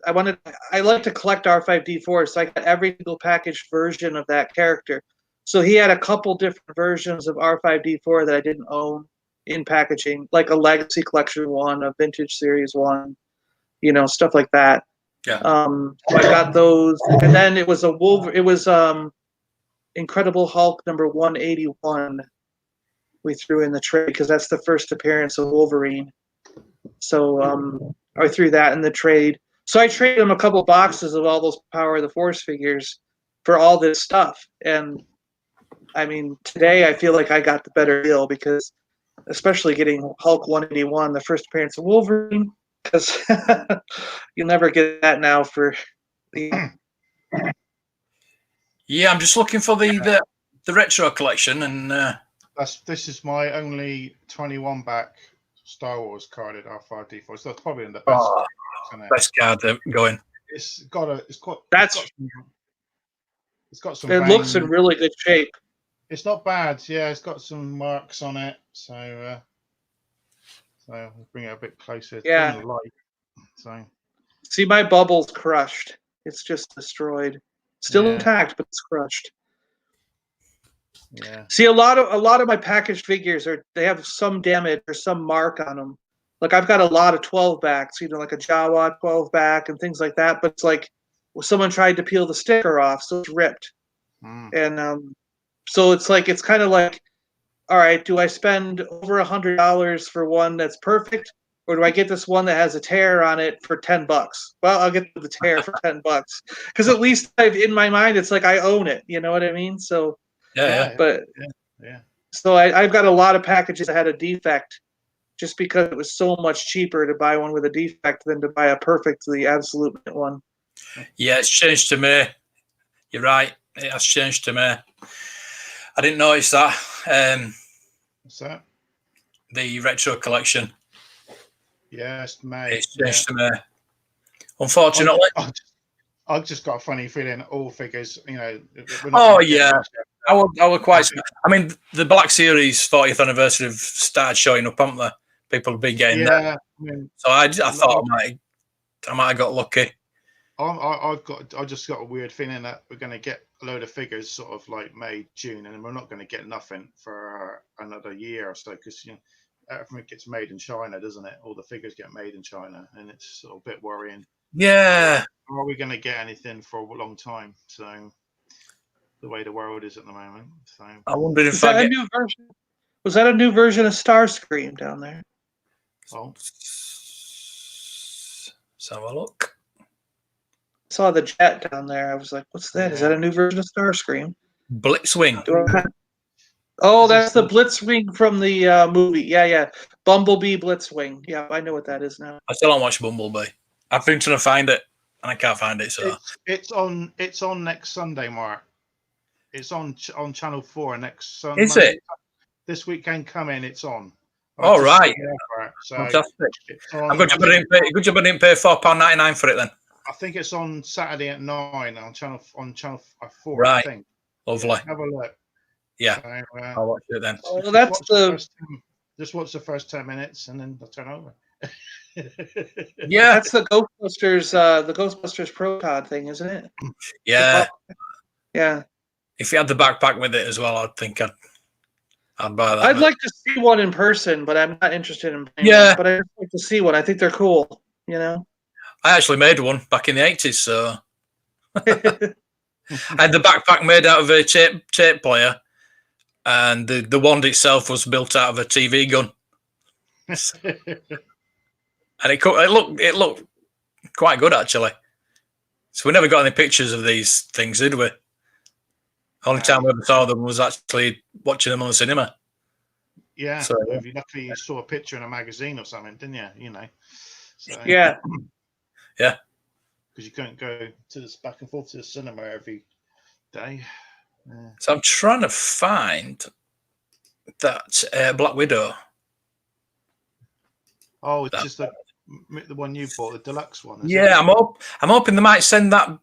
I like to collect R5D4, so I got every single packaged version of that character. So he had a couple different versions of R5D4 that I didn't own in packaging, like a Legacy Collection one, a Vintage Series one, stuff like that. Yeah. So I got those, and then it was Incredible Hulk number 181. We threw in the trade because that's the first appearance of Wolverine. So I threw that in the trade. So I traded him a couple boxes of all those Power of the Force figures for all this stuff, and I mean, today I feel like I got the better deal because, especially getting Hulk 181, the first appearance of Wolverine, because you'll never get that now for the. Yeah, I'm just looking for the retro collection, and this is my only 21 back Star Wars carded R5D4. So it's probably in the best card going. It's got some. It looks in really good shape. It's not bad. Yeah, it's got some marks on it. So we'll bring it a bit closer. Yeah. Bring the light. So See, my bubble's crushed. It's just destroyed. Still Yeah. intact, but it's crushed. yeah. See, a lot of my packaged figures they have some damage or some mark on them. Like I've got a lot of 12 backs, like a Jawa 12 back and things like that. But it's like someone tried to peel the sticker off, so it's ripped. Mm. And so it's kind of like, all right, do I spend over $100 for one that's perfect, or do I get this one that has a tear on it for $10? Well, I'll get the tear for $10 because at least in my mind it's like I own it. You know what I mean? So Yeah. but Yeah. so I've got a lot of packages that had a defect, just because it was so much cheaper to buy one with a defect than to buy a perfectly absolute one. Yeah, it's changed to me. You're right. It has changed to me. I didn't notice that. What's that? The retro collection. Yeah, it's May. It's changed to me. Unfortunately. I've just got a funny feeling all figures, we're not Oh, gonna get yeah. much. I would quite. I mean, the Black Series 40th anniversary have started showing up, haven't they? People have been getting that. Yeah, I mean, So I thought I might have got lucky. I just got a weird feeling that we're going to get a load of figures sort of like May, June, and we're not going to get nothing for another year or so, because everything gets made in China, doesn't it? All the figures get made in China, and it's sort of a bit worrying. Yeah. Are we going to get anything for a long time? So the way the world is at the moment. So I wondered if Was that a new version? Was that a new version of Starscream down there? Oh, let's have a look. I saw the jet down there. I was like, "What's that? Is that a new version of Starscream?" Blitzwing. Oh, that's the Blitzwing from the movie. Yeah. Bumblebee Blitzwing. Yeah, I know what that is now. I still don't watch Bumblebee. I've been trying to find it, and I can't find it. So it's on next Sunday, Mark. It's on Channel 4 next Sunday. Is it? This weekend coming, it's on. All right. So fantastic. I'm good job I didn't pay £4.99 for it then. I think it's on Saturday at 9 on Channel 4. Right. I think. Lovely. Yeah, have a look. Yeah. So, I'll watch it then. Oh, that's just watch the first 10 minutes and then I'll turn over. Yeah, that's the Ghostbusters Pro Cod thing, isn't it? Yeah. Yeah. If you had the backpack with it as well, I'd think I'd buy that. I'd like to see one in person, but I'm not interested in buying Yeah. one. But I'd like to see one. I think they're cool, I actually made one back in the 80s, so I had the backpack made out of a tape player, and the wand itself was built out of a TV gun. And it looked quite good, actually. So we never got any pictures of these things, did we? Only time we ever saw them was actually watching them on the cinema. Yeah. So, You luckily saw a picture in a magazine or something, didn't you? So, Yeah. Yeah. Because you couldn't go to this back and forth to the cinema every day. Yeah. So I'm trying to find that Black Widow. Oh, it's just the one you bought, the deluxe one. Yeah, I'm hoping they might send that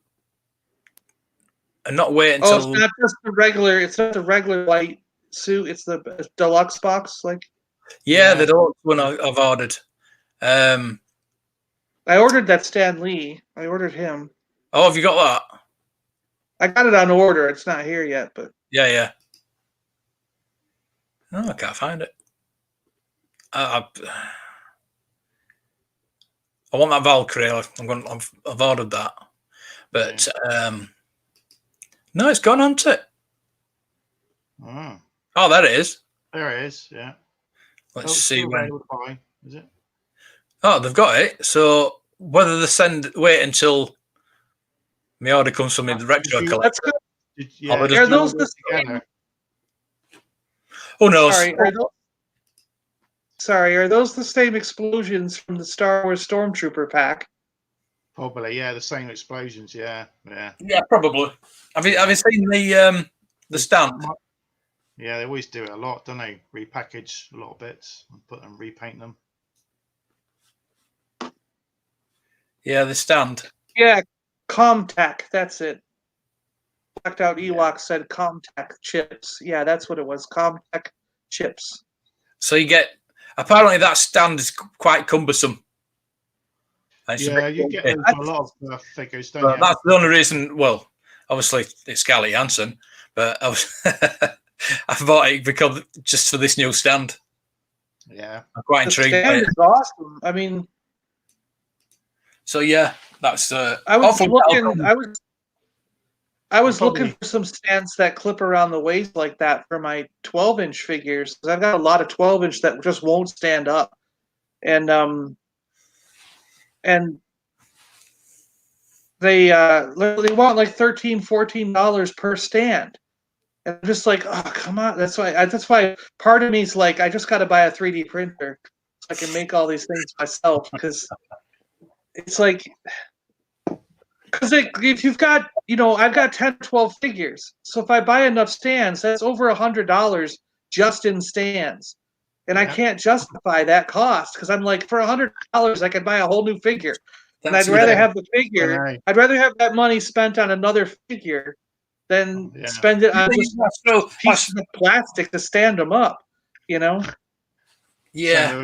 and not wait until. Oh, it's not just the regular. It's not the regular white suit. It's the deluxe box. Yeah, the deluxe one I've ordered. I ordered that Stan Lee. I ordered him. Oh, have you got that? I got it on order. It's not here yet, but Yeah. Oh, I can't find it. I want that Valkyrie. I've ordered that, but no, it's gone onto it. Oh, there it is. There it is. Yeah. Let's see when. Is it? Oh, they've got it. So whether they wait until my order comes from the retro collection. That's good. Are those the same? Who knows? Are those the same explosions from the Star Wars Stormtrooper pack? Probably, yeah, the same explosions, yeah. Yeah, probably. Have you seen the stand? Yeah, they always do it a lot, don't they? Repackage a lot of bits and repaint them. Yeah, the stand. Yeah, Comtac, that's it. checked out Ewok said Comtech chips. Yeah, that's what it was. Comtech chips. So you get. Apparently, that stand is quite cumbersome. Yeah, you get those for a lot of figures, don't you? That's the only reason. Well, obviously it's Scarlett Johansson, but I was I bought it because just for this new stand. Yeah, I'm quite intrigued. The stand is awesome. I mean, so yeah, that's. I was looking. I was looking for some stands that clip around the waist like that for my 12-inch figures, because I've got a lot of 12-inch that just won't stand up, and they want like $13-14 per stand. And I'm just like, oh, come on. That's why part of me is like, I just got to buy a 3D printer so I can make all these things myself, because it's like, because if you've got, I've got 10, 12 figures. So if I buy enough stands, that's over $100 just in stands. And I can't justify that cost, because I'm like, for $100, I could buy a whole new figure. And I'd rather have the figure. Right. I'd rather have that money spent on another figure than spend it on just pieces of plastic to stand them up, Yeah,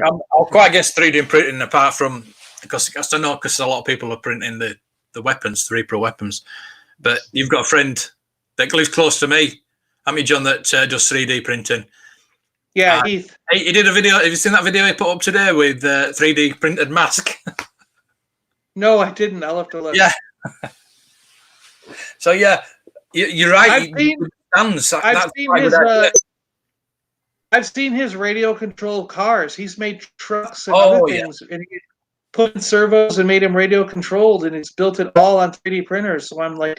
I'm quite against 3D printing, apart from because a lot of people are printing the weapons, the Reaper weapons. But you've got a friend that lives close to me, John, that does 3D printing. Yeah, Heath. He did a video. Have you seen that video he put up today with 3D printed mask? No, I didn't. I'll have to look. Yeah. So yeah, you're right. I've seen his radio controlled cars. He's made trucks and other things, and he put in servos and made them radio controlled, and he's built it all on 3D printers. So I'm like,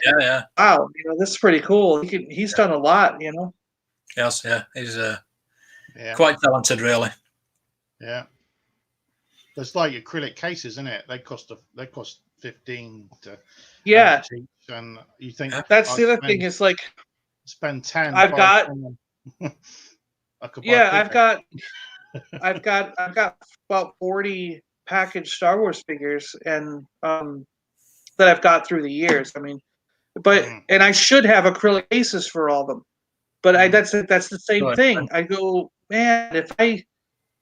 wow, this is pretty cool. He's done a lot, Yes, yeah, he's quite talented, really. Yeah. It's like acrylic cases, isn't it? They cost 15 to each, and you think that's the other thing. Is like spend 10. I've got about 40 packaged Star Wars figures, and that I've got through the years. And I should have acrylic cases for all of them, but that's the same thing. I go, man,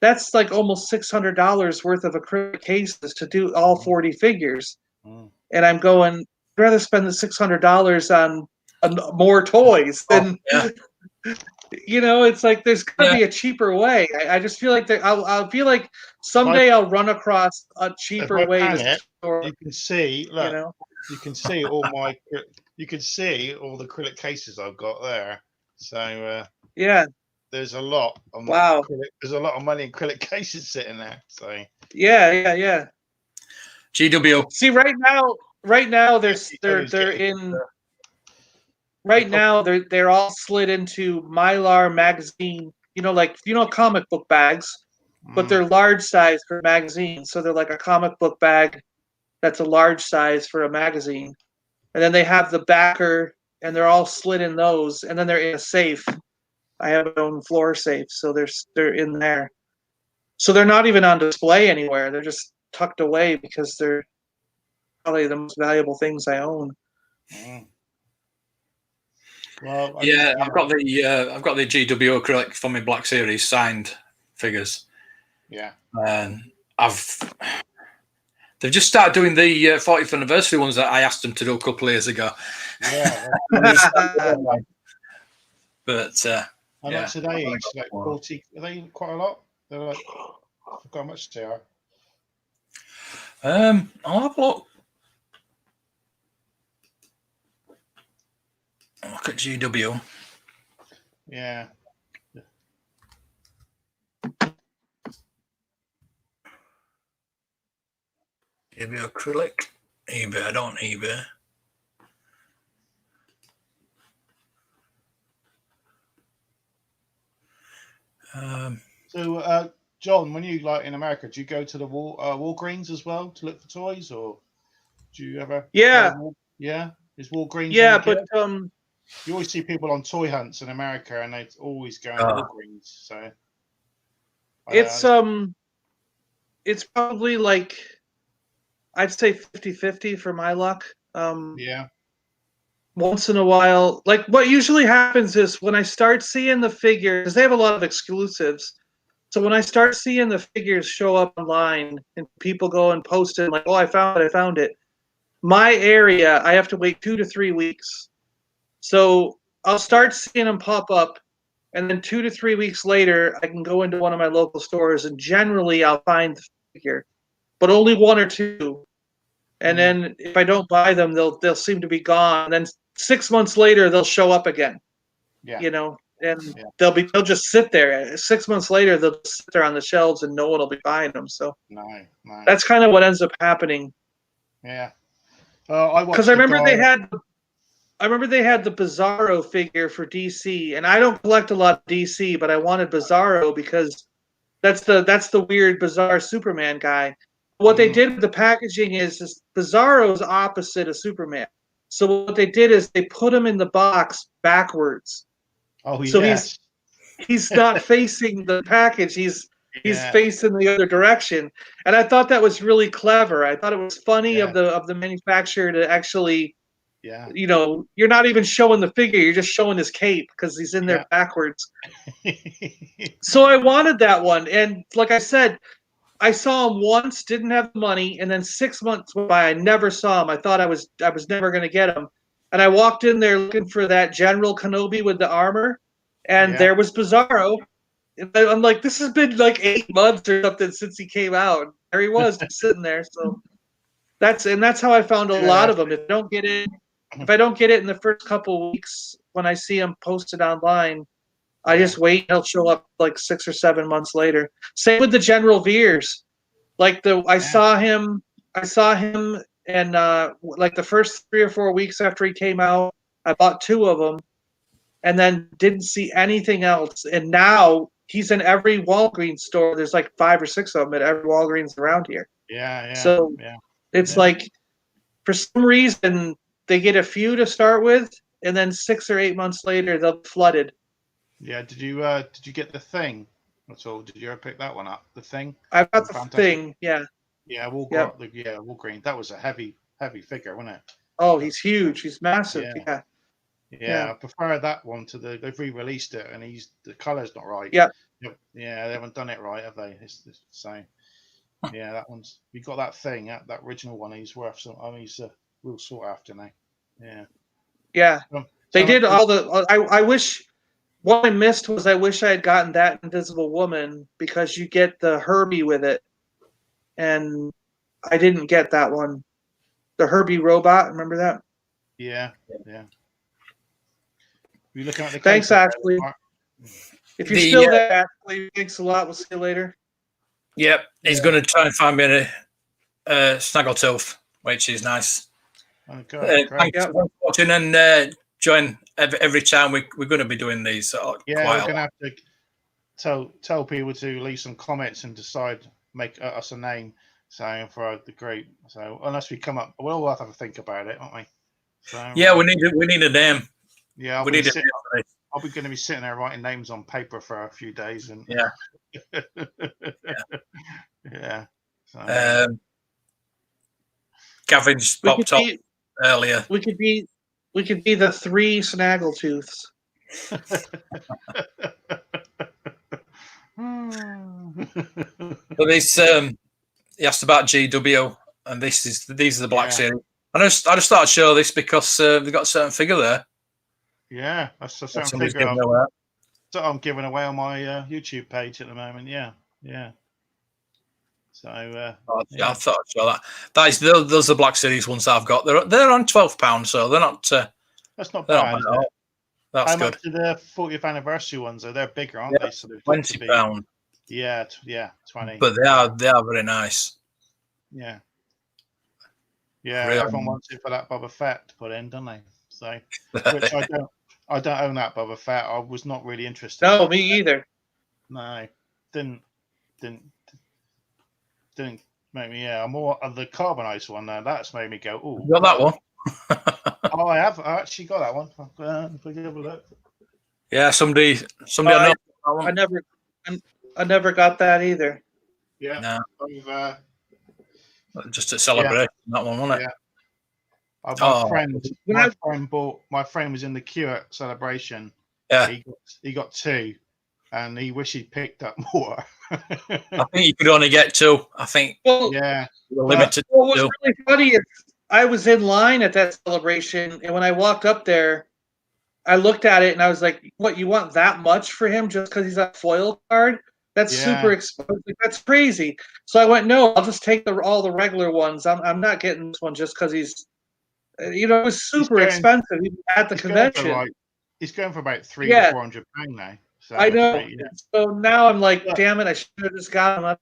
that's like almost $600 worth of acrylic cases to do all 40 figures. And I'm going, I'd rather spend the $600 on more toys than, it's like there's got to be a cheaper way. I just feel like I'll feel like someday I'll run across a cheaper way to store. You can see, look, you can see all the acrylic cases I've got there. So, there's a lot. There's a lot of money in acrylic cases sitting there. So yeah. GW. See, right now they're all slid into Mylar magazine. Comic book bags, but they're large size for a magazine. So they're like a comic book bag that's a large size for a magazine. And then they have the backer, and they're all slid in those, and then they're in a safe. I have my own floor safe, so they're in there. So they're not even on display anywhere. They're just tucked away because they're probably the most valuable things I own. Well, I've got the GW acrylic for my Black Series signed figures. Yeah, and they've just started doing the 40th anniversary ones that I asked them to do a couple of years ago. Yeah, but. How much are they each? Like 40? Are they quite a lot? They're like, I forgot how much they are. I'll have a look. Look at GW. Yeah. eBay acrylic. eBay, I don't eBay. So, John, when you in America, do you go to the Walgreens as well to look for toys, or do you ever? Yeah. Is Walgreens? Yeah, but you always see people on toy hunts in America, and they always go to Walgreens. So it's probably like, I'd say 50-50 for my luck. Yeah. once in a while, like what usually happens is when I start seeing the figures, they have a lot of exclusives. So when I start seeing the figures show up online and people go and post it like, oh, I found it. My area, I have to wait 2 to 3 weeks. So I'll start seeing them pop up, and then 2 to 3 weeks later, I can go into one of my local stores, and generally I'll find the figure, but only one or two. And then if I don't buy them, they'll seem to be gone. And then 6 months later, they'll show up again. Yeah. You know, and they'll just sit there. 6 months later, they'll just sit there on the shelves, and no one will be buying them. So that's kind of what ends up happening. Yeah. Because I remember they had the Bizarro figure for DC, and I don't collect a lot of DC, but I wanted Bizarro because that's the weird bizarre Superman guy. What they did with the packaging is Bizarro's opposite of Superman. So what they did is they put him in the box backwards. Oh, so he's not facing the package. He's facing the other direction, and I thought that was really clever. I thought it was funny of the manufacturer to actually, you know, you're not even showing the figure; you're just showing his cape because he's in there backwards. So I wanted that one, and like I said, I saw him once, didn't have the money, and then 6 months went by. I never saw him. I thought I was never going to get him, and I walked in there looking for that General Kenobi with the armor, and there was Bizarro. I'm like, this has been like 8 months or something since he came out. There he was, just sitting there. So that's how I found a lot of them. If I don't get it in the first couple of weeks when I see them posted online, I just wait. He'll show up like 6 or 7 months later. Same with the General Veers. Like I saw him, and like the first 3 or 4 weeks after he came out, I bought 2 of them, and then didn't see anything else. And now he's in every Walgreens store. There's like 5 or 6 of them at every Walgreens around here. So it's like, for some reason, they get a few to start with, and then 6 or 8 months later, they'll be flooded. Yeah. Did you get the Thing? That's all. Did you ever pick that one up? The Thing? I got the Thing. Yeah. Yeah. Walgreens. That was a heavy figure, wasn't it? Oh, he's huge. He's massive. Yeah, I prefer that one to they've re-released it, and the color's not right. Yeah, they haven't done it right, have they? It's the same. Yeah, that one's. We got that Thing, that original one. He's worth some. I mean, he's a real sought after now. Yeah. Yeah, they did all the. I wish. What I missed was I wish I had gotten that Invisible Woman, because you get the Herbie with it, and I didn't get that one. The Herbie robot. Remember that? Yeah. You're looking at the. Thanks, Ashley. If you're still there, Ashley, thanks a lot. We'll see you later. Yep, he's going to try and find me a Snaggletooth, which is nice. Okay, thanks for watching, and join every time we're going to be doing these. We're going to have to tell people to leave some comments and make us a name. So for the group. So unless we come up, we'll all have to think about it, won't we? So, we need a name. Yeah, I'll be going to be sitting there writing names on paper for a few days, and So, Gavin's popped up earlier. We could be the 3 Snaggletooths. So this he asked about GW, and these are the Black Series. I just thought I'd show this because they've got a certain figure there. Yeah, that's a certain figure I'm giving away on my YouTube page at the moment. Yeah. So I thought I'd show that. Those are the Black Series ones I've got. They're on £12, so they're not. That's not bad. That's How good. much are the 40th anniversary ones? They're bigger, aren't they? So £20. Yeah, 20. But they are very nice. Yeah. Everyone wants it for that Boba Fett to put in, don't they? So, which I don't own that Boba Fett. I was not really interested. No, me either. No, didn't make me. Yeah, I'm more of the carbonized one now. That's made me go. Oh, you got that one? Oh, I have. I actually got that one. If we have a look. Yeah, somebody. I never got that either. Yeah. No. Just a celebration, that one, wasn't it? My friend was in the queue at Celebration. Yeah. He got 2, and he wished he'd picked up more. I think you could only get 2. I think. Well, yeah. Limited. What was really funny is I was in line at that celebration, and when I walked up there, I looked at it and I was like, "What? You want that much for him just because he's a foil card? That's super expensive. That's crazy." So I went, "No, I'll just take all the regular ones. I'm not getting this one just because he's, it was super expensive at the convention." He's going for about £300 to £400 now. So I know. So now I'm like, damn it, I should have just got him.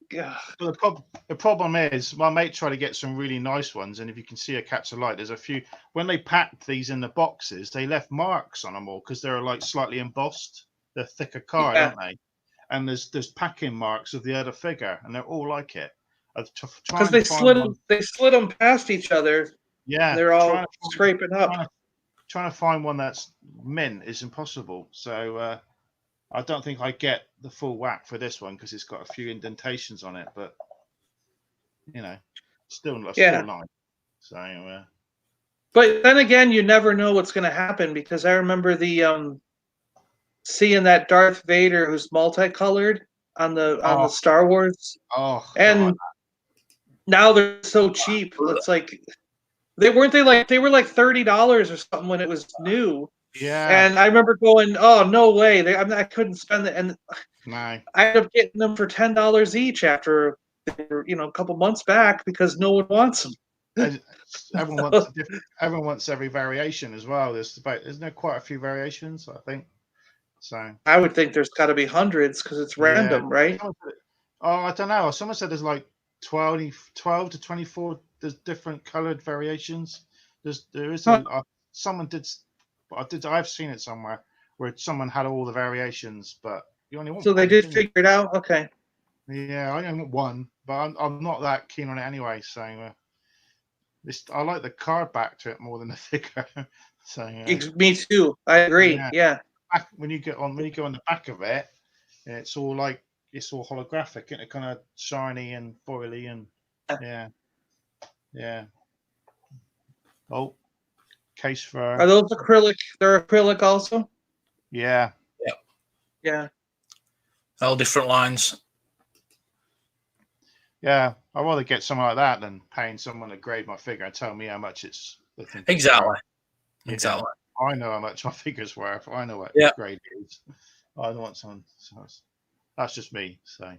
The problem is, my mate tried to get some really nice ones, and if you can see a Cats of Light, there's a few. When they packed these in the boxes, they left marks on them all because they're like slightly embossed. They're thicker card, aren't they? And there's packing marks of the other figure, and they're all like it. Because they slid them past each other. Yeah, they're all scraping up. Trying to find one that's mint is impossible. So I don't think I get the full whack for this one because it's got a few indentations on it, but still nice. So, but then again, you never know what's going to happen because I remember seeing that Darth Vader who's multicolored on the Star Wars. Oh, and now they're so cheap. It's like they were like $30 or something when it was new. Yeah. And I remember going, "Oh, no way!" I couldn't spend it, and I ended up getting them for $10 each after a couple months back because no one wants them. Everyone wants every variation as well. Isn't there quite a few variations? I think so. I would think there's got to be hundreds because it's random, right? I don't know. Someone said there's like 12 to 24. There's different colored variations. There is someone did. I've seen it somewhere where someone had all the variations, but you only want. So they did figure it out. Okay. Yeah, I only want one, but I'm not that keen on it anyway. So I like the card back to it more than the figure. So me too. I agree. Yeah. When you go on the back of it, it's all holographic and it kind of shiny and foily and yeah. Oh. Case for. Are those acrylic? They're acrylic also? Yeah. Yeah. All different lines. Yeah. I'd rather get something like that than paying someone to grade my figure and tell me how much it's. Exactly. I know how much my figure's worth. I know what grade it is. I don't want someone. So that's just me. So.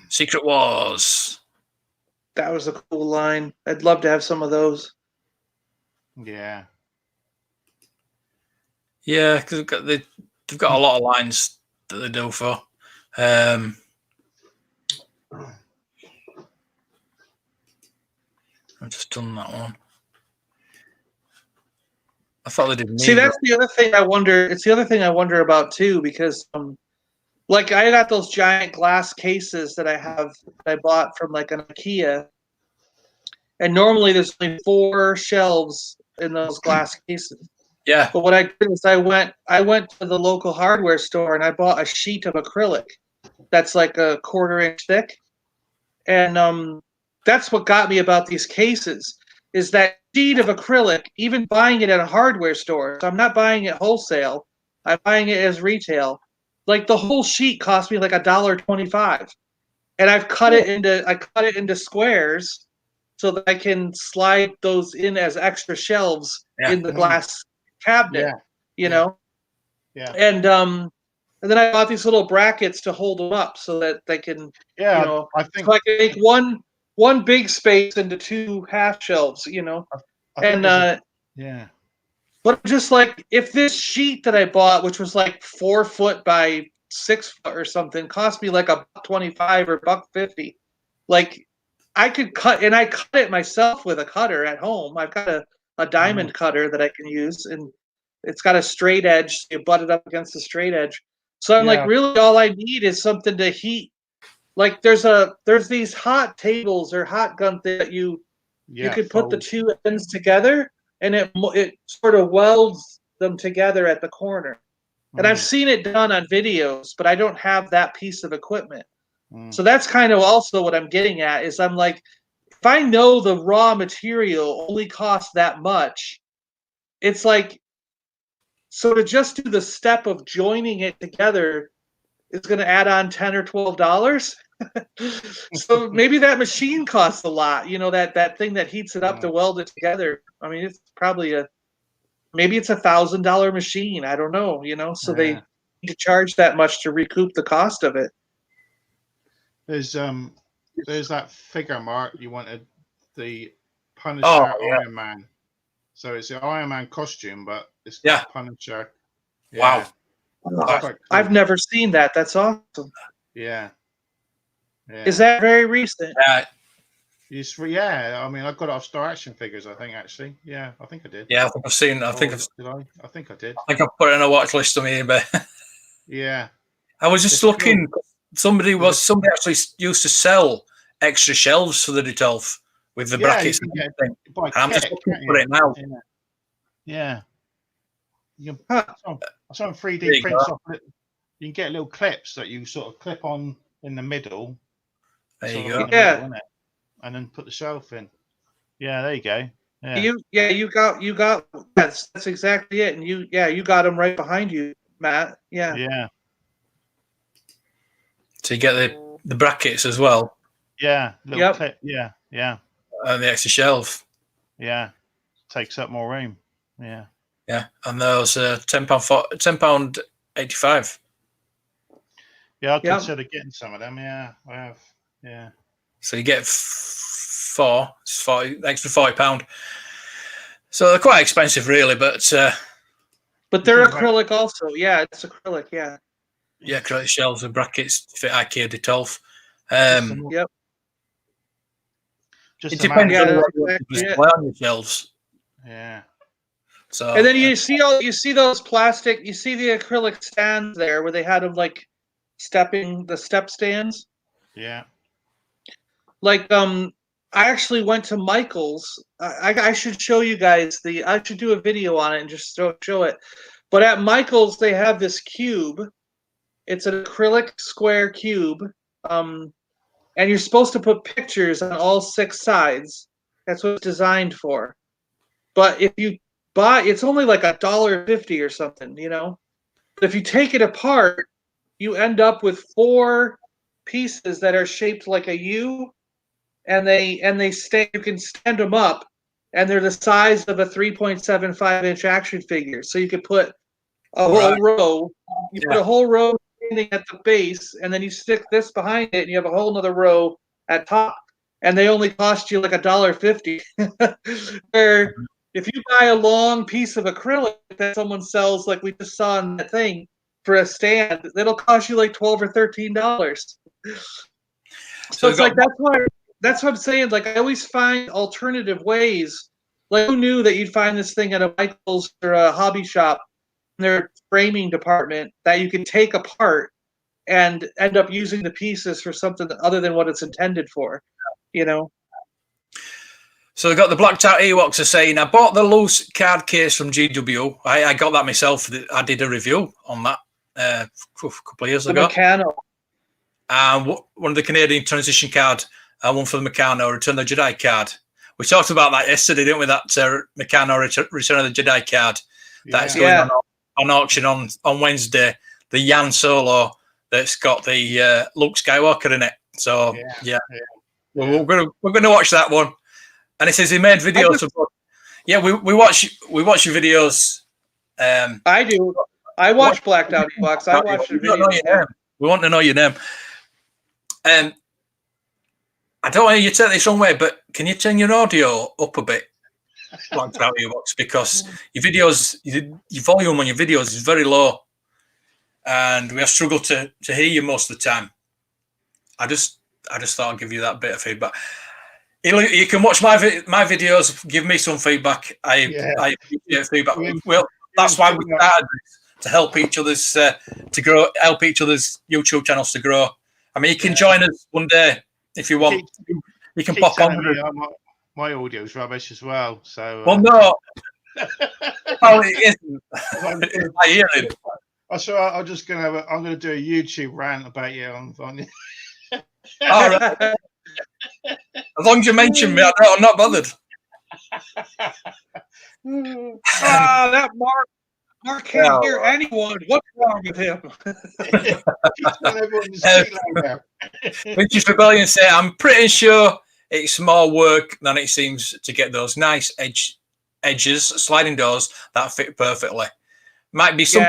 Secret Wars. That was a cool line. I'd love to have some of those. Yeah. Yeah, because they've got a lot of lines that they do for. I've just done that one. I thought they did. See, that's the other thing I wonder. It's the other thing I wonder about too, because like I got those giant glass cases that I bought from like an IKEA, and normally there's only 4 shelves in those glass cases. Yeah. But what I did is I went to the local hardware store and I bought a sheet of acrylic that's like a 1/4 inch thick. And that's what got me about these cases is that sheet of acrylic, even buying it at a hardware store. So I'm not buying it wholesale. I'm buying it as retail. Like the whole sheet cost me like $1.25. And I've cut it into squares so that I can slide those in as extra shelves in the glass cabinet, you know? Yeah. And then I bought these little brackets to hold them up so that they can, I think so I can make one big space into 2 half shelves, you know? But just like if this sheet that I bought, which was like 4 foot by 6 foot or something, cost me like $1.25 or $1.50, like I could cut, and I cut it myself with a cutter at home. I've got a diamond cutter that I can use, and it's got a straight edge. So you butt it up against the straight edge. So I'm like, really, all I need is something to heat. Like there's these hot tables or hot gun thing that you could put the 2 ends together, and it sort of welds them together at the corner. And I've seen it done on videos, but I don't have that piece of equipment. So that's kind of also what I'm getting at is I'm like, if I know the raw material only costs that much, it's like, so to just do the step of joining it together is going to add on $10 or $12. So maybe that machine costs a lot. You know, that thing that heats it up to weld it together. I mean, it's probably maybe it's $1,000 machine. I don't know. You know, so they need to charge that much to recoup the cost of it. There's that figure, Mark. You wanted the Punisher Iron Man. So it's the Iron Man costume, but it's the Punisher. Yeah. Wow. I've never seen that. That's awesome. Yeah. Is that very recent? Yeah. I mean, I got it off Star Action Figures, I think, actually. Yeah, I think I did. Yeah, I think I've seen. I think I did. I think I've put it in a watch list on eBay. Yeah. I was just looking. Cool. Somebody actually used to sell extra shelves for the Detolf with the brackets and everything. I'm just looking for it now. Yeah. You can some 3D prints off it. You can get little clips that you sort of clip on in the middle. There you go. And then put the shelf in. Yeah, there you go. Yeah. You got that's exactly it. And you got them right behind you, Matt. Yeah. Yeah. So you get the brackets as well. Yeah. Little clip. Yeah. And the extra shelf. Yeah. Takes up more room. Yeah. Yeah. And those £10.85. Yeah, I'd consider getting some of them. Yeah, I have. Yeah. So you get 4. It's extra £40. So they're quite expensive, really, but they're acrylic also. Yeah, it's acrylic. Yeah. Yeah, acrylic shelves and brackets fit IKEA Detolf. Yep. It depends on what you display on your shelves. Yeah. So and then you see those plastic. You see the acrylic stands there where they had them like the step stands. Yeah. Like I actually went to Michael's. I should show you guys I should do a video on it and just show it. But at Michael's they have this cube. It's an acrylic square cube, and you're supposed to put pictures on all 6 sides. That's what it's designed for. But if you buy, it's only like $1.50 or something, you know. But if you take it apart, you end up with 4 pieces that are shaped like a U, and they stand. You can stand them up, and they're the size of a 3.75-inch action figure. So you could put a whole row. You put a whole row at the base, and then you stick this behind it, and you have a whole other row at top, and they only cost you like $1.50. Where if you buy a long piece of acrylic that someone sells, like we just saw in that thing, for a stand, it'll cost you like $12 or $13. So it's like that's what I'm saying. Like I always find alternative ways. Like who knew that you'd find this thing at a Michael's or a hobby shop, their framing department, that you can take apart and end up using the pieces for something other than what it's intended for, you know? So they got the blacked out Ewoks are saying, I bought the loose card case from GW. I got that myself. I did a review on that a couple of years ago. Meccano. And one of the Canadian transition card, one for the Meccano Return of the Jedi card. We talked about that yesterday, didn't we? That Meccano Return of the Jedi card. That's going on auction on Wednesday. The Yan Solo that's got the Luke Skywalker in it. So we're gonna watch that one. And it says he made videos. We watch your videos. I do. I watch Blacked Out Ewoks. I watch the videos. We want to know your name. I don't want you to take this wrong way, but can you turn your audio up a bit? Blacked Out Ewoks, because your videos, your volume on your videos is very low, and we have struggled to hear you most of the time. I just thought I'd give you that bit of feedback. You can watch my videos, give me some feedback. I appreciate feedback. Well, that's why we started this, to help each other's to grow, help each other's YouTube channels to grow. I mean, you can join us one day if you want. You can pop on. My audio's rubbish as well. So well, no, it isn't. I hear it. So I'm just gonna I'm gonna do a YouTube rant about you on. All right. As long as you mention me, I'm not bothered. That Mark can't hear anyone. What's wrong with him? Vintage Rebellion say, I'm pretty sure it's more work than it seems to get those nice edges, sliding doors that fit perfectly. Might be some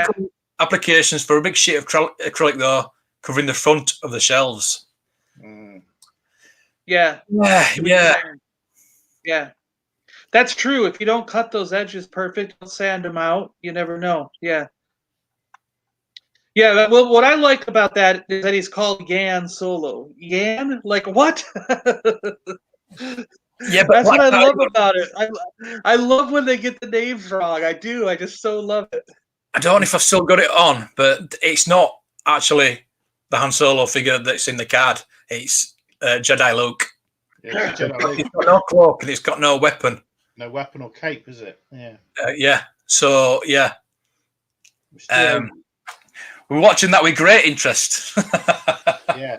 applications for a big sheet of acrylic though, covering the front of the shelves. Yeah. That's true. If you don't cut those edges perfect, don't sand them out, you never know. Yeah. Yeah, well, what I like about that is that he's called Yan Solo. Yan? Like what? Yeah, but that's what I love about it. I love when they get the names wrong. I do. I just so love it. I don't know if I've still got it on, but it's not actually the Han Solo figure that's in the card. It's Jedi Luke. Yeah, Jedi Luke. It's got no cloak and it's got no weapon. No weapon or cape, is it? Yeah. Yeah. So yeah. We're watching that with great interest. Yeah.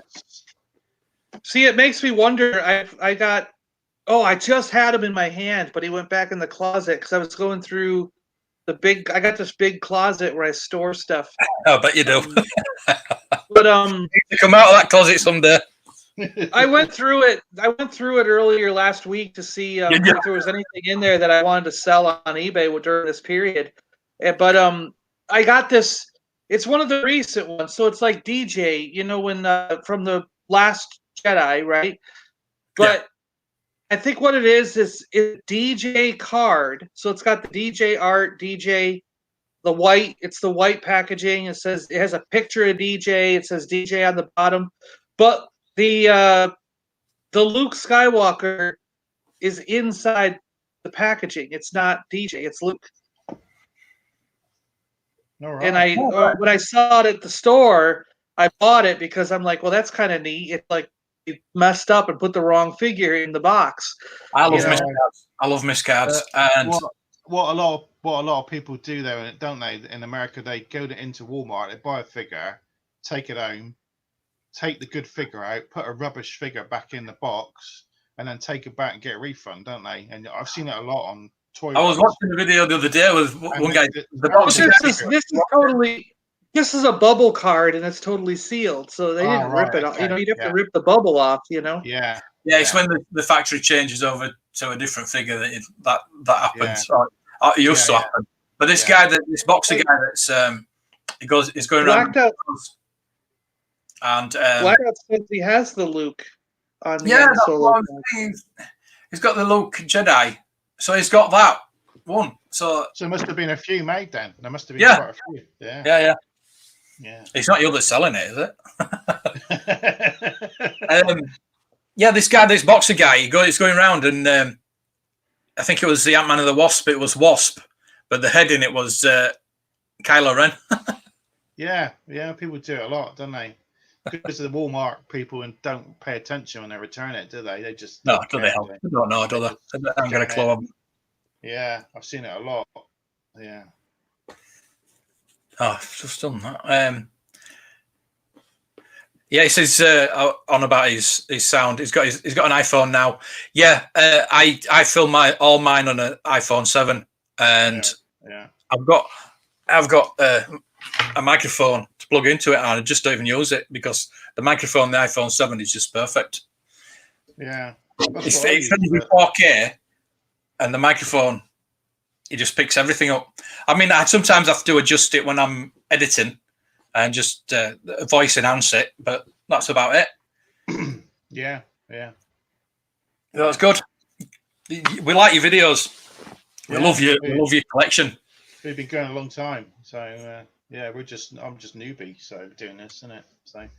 See, it makes me wonder. I just had him in my hand, but he went back in the closet because I was going through I got this big closet where I store stuff. I bet you do. But you come out of that closet someday. I went through it earlier last week to see if there was anything in there that I wanted to sell on eBay during this period. But I got this. It's one of the recent ones, so it's like DJ, when from the Last Jedi, right? But I think what it is DJ card. So it's got the DJ art, DJ, the white. It's the white packaging. It has a picture of DJ. It says DJ on the bottom, but the Luke Skywalker is inside the packaging. It's not DJ. It's Luke. Right. And when I saw it at the store, I bought it because I'm like, well, that's kind of neat. It's like you messed up and put the wrong figure in the box. I love miscards. I love miscards. And what a lot of people do though, don't they? In America, they go into Walmart, they buy a figure, take it home, take the good figure out, put a rubbish figure back in the box, and then take it back and get a refund, don't they? And I've seen it a lot on toy. I was watching a video the other day with one guy. This is a bubble card and it's totally sealed, so they didn't rip it off. Okay. You'd have to rip the bubble off. Yeah. It's when the factory changes over to a different figure that happens. Yeah. It used to happen. But this guy, this boxer guy, that's he's going around. And Blackout says he has the Luke on the Solo. He's got the Luke Jedi, so he's got that one. So there must have been a few made then. There must have been quite a few. Yeah. It's not you that's selling it, is it? This guy, this boxer guy, he's going around, and I think it was the Ant-Man and the Wasp. It was Wasp, but the head in it was Kylo Ren. Yeah, people do it a lot, don't they? Because of the Walmart people and don't pay attention when they return it, do they? They just do they? I don't know, do they? I'm going to claw them. Yeah, I've seen it a lot. Yeah. Oh, I've just done that. He says on about his sound. He's got an iPhone now. Yeah, I film all mine on an iPhone 7, and I've got a microphone to plug into it, and I just don't even use it because the microphone on the iPhone 7 is just perfect. Yeah, it's with 4K, and the microphone, it just picks everything up. I mean, I sometimes have to adjust it when I'm editing and just voice enhance it, but that's about it. Yeah. That's good. We like your videos. We love your collection. We've been going a long time, so I'm just newbie, so doing this, isn't it? So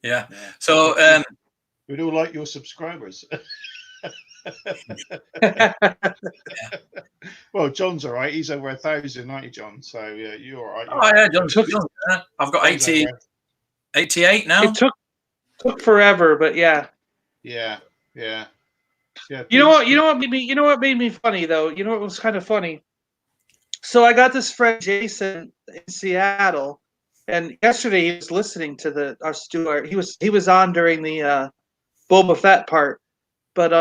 yeah. So we'd all like your subscribers. Well, John's all right. He's over 1,000, aren't you, John? So you're all right. John's I've got 88 now. It took forever, but yeah. Yeah. You know what made me funny though? You know what was kind of funny? So I got this friend Jason in Seattle, and yesterday he was listening to our Stuart. He was on during the Boba Fett part, but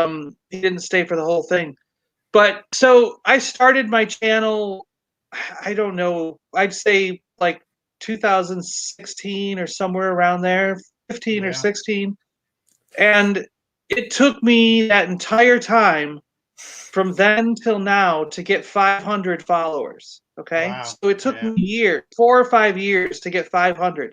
he didn't stay for the whole thing. But so I started my channel, I don't know, I'd say like 2016 or somewhere around there, 15 or 16. And it took me that entire time from then till now to get 500 followers. Okay. Wow. So it took me years, 4 or 5 years to get 500.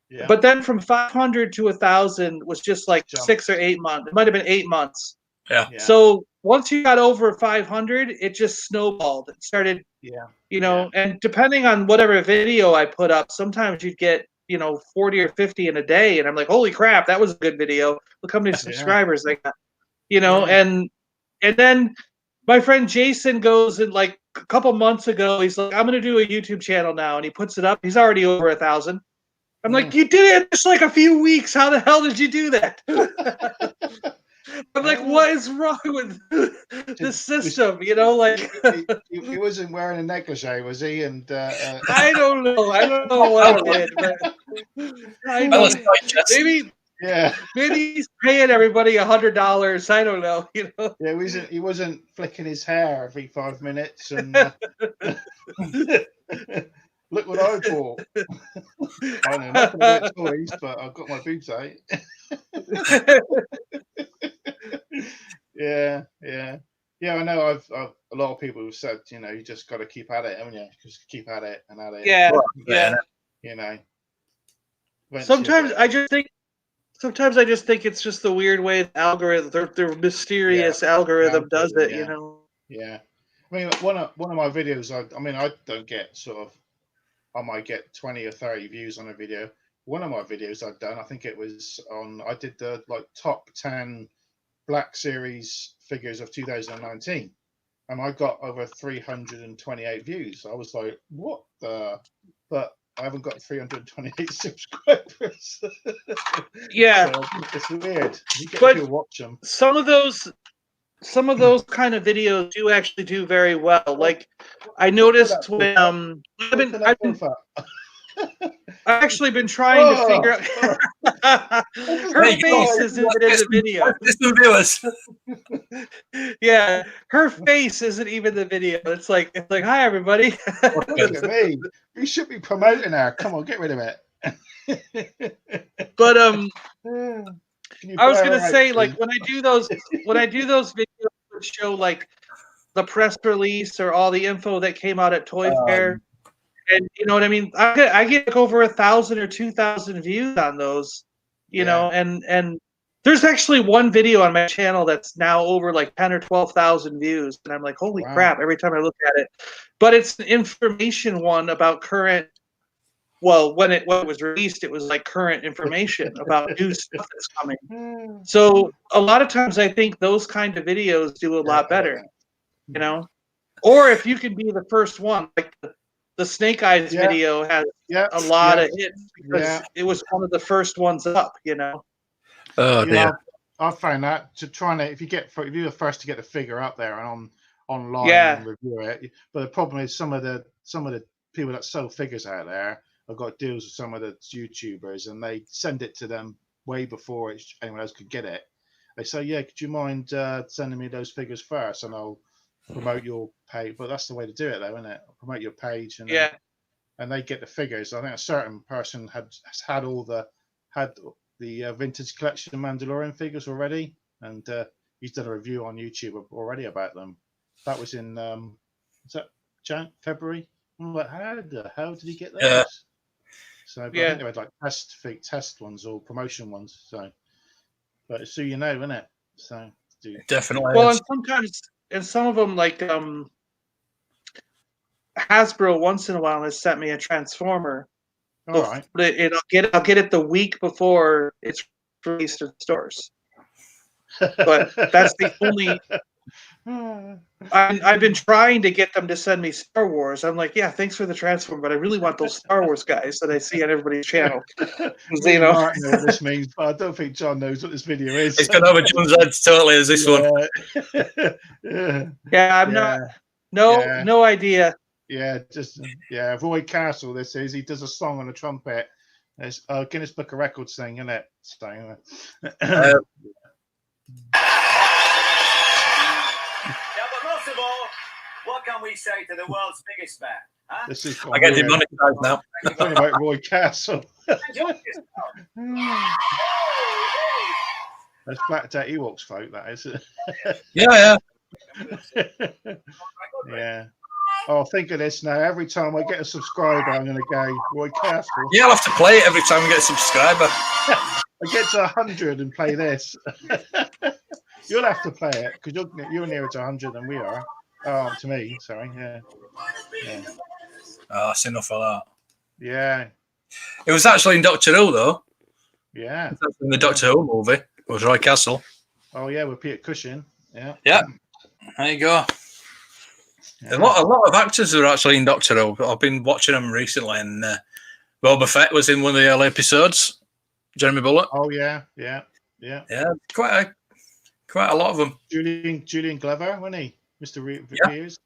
Yeah. But then from 500 to 1,000 was just like 6 or 8 months. It might have been 8 months. Yeah. So once you got over 500, it just snowballed. It started, you know, and depending on whatever video I put up, sometimes you'd get, you know, 40 or 50 in a day. And I'm like, holy crap, that was a good video. Look how many subscribers I got, you know, and then my friend Jason goes and like a couple months ago, he's like, I'm going to do a YouTube channel now. And he puts it up. He's already over 1,000. I'm like, you did it in just like a few weeks. How the hell did you do that? I'm like, what is wrong with the system? You know, like he wasn't wearing a negligee, was he? And I don't know. I don't know what he did, but maybe maybe he's paying everybody $100. I don't know. You know. Yeah, he wasn't flicking his hair every 5 minutes and. Look what I bought. I know nothing about toys, but I've got my boobs out. Yeah. I know. I've a lot of people have said, you know, you just got to keep at it, haven't you? Just keep at it and at it. Yeah. You know. Sometimes I just think it's just the weird way the algorithm, their mysterious algorithm does it. You know. Yeah. I mean, one of my videos. I don't get sort of. I might get 20 or 30 views on a video. One of my videos I've done, I think it was I did the like top 10 Black Series figures of 2019, and I got over 328 views. I was like, what the? But I haven't got 328 subscribers. Yeah, so it's weird. You get to watch them. Some of those kind of videos do actually do very well. Like I noticed when I've actually been trying to figure out her face isn't in the video. Yeah, her face isn't even the video. It's like hi everybody. Look at me. You should be promoting her. Come on, get rid of it. But I was gonna say, like when I do those videos that show like the press release or all the info that came out at Toy Fair, and you know what I mean. I get like over 1,000 or 2,000 views on those, you know, and there's actually one video on my channel that's now over like 10 or 12,000 views, and I'm like, holy crap! Every time I look at it, but it's an information one about current. Well, when it was released, it was like current information about new stuff that's coming. So a lot of times I think those kind of videos do a lot better, you know? Or if you can be the first one, like the Snake Eyes video has a lot of hits because it was one of the first ones up, you know? Oh, dear. I found that if you're the first to get the figure up there and online and review it, but the problem is some of the people that sell figures out there, I've got deals with some of the YouTubers, and they send it to them way before anyone else could get it. They say, "Yeah, could you mind sending me those figures first, and I'll promote your page." But that's the way to do it, though, isn't it? Promote your page, and and they get the figures. I think a certain person has had the vintage collection Mandalorian figures already, and he's done a review on YouTube already about them. That was in was that February? I'm like, how the hell did he get those? So I think they had like test ones or promotion ones. So, but so you know, isn't it? So definitely. Well, and sometimes, and some of them like Hasbro once in a while has sent me a Transformer. All right. I'll get it the week before it's released in stores. But that's the only. I've been trying to get them to send me Star Wars. I'm like, yeah, thanks for the Transformer, but I really want those Star Wars guys that I see on everybody's channel. You know what this means, but I don't think John knows what this video is. It's gone over John's head totally as this one. I'm not. No idea. Roy Castle. This is. He does a song on a trumpet. It's Guinness Book of Records thing, isn't it? So, can we say to the world's biggest man? Huh? This is I get demonetized now. talking about Roy Castle. Enjoy yourself. That's back to Ewoks folk, that is. Yeah. Yeah. Oh, think of this now. Every time I get a subscriber, I'm going to go, Roy Castle. Yeah, I'll have to play it every time we get a subscriber. I get to 100 and play this. You'll have to play it because you're nearer to 100 than we are. Oh, to me, sorry. Yeah. Oh, that's enough of that. Yeah. It was actually in Doctor Who, though. Yeah. In the Doctor Who movie, it was Roy Castle. Oh, yeah, with Peter Cushing. Yeah. Yeah. There you go. Yeah. A lot of actors are actually in Doctor Who. I've been watching them recently, and Boba Fett was in one of the early episodes. Jeremy Bulloch. Oh, yeah. Quite a lot of them. Julian Glover, wasn't he? Mr. Reviews.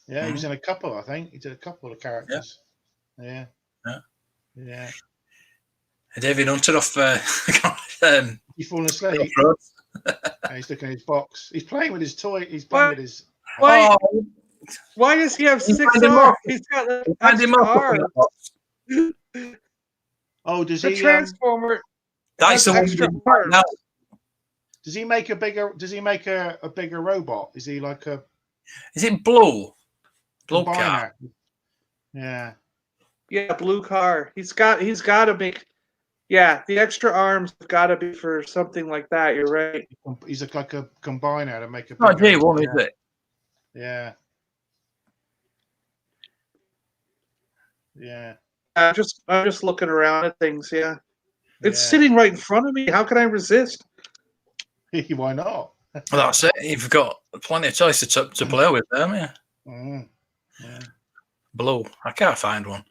Yeah, he was in a couple, I think. He did a couple of characters. Yeah. David Hunteroff. He's falling asleep. He's looking at his box. He's playing with his toy. He's playing with his. Why does he have 6 arms? He's got extra arms. Oh, does the he? Transformer. That's the extra one. arms. Does he make a bigger? Does he make a bigger robot? Is he like a? Is it Blue? Blue car. Yeah. Yeah, blue car. He's got to make. Yeah, the extra arms have got to be for something like that. You're right. He's like a combiner to make a. Oh, gee, what is it? Yeah. Yeah. I'm just looking around at things. Yeah, it's sitting right in front of me. How can I resist? Why not? Well, that's it. You've got plenty of choices to play with, haven't you? Yeah. Blue. I can't find one.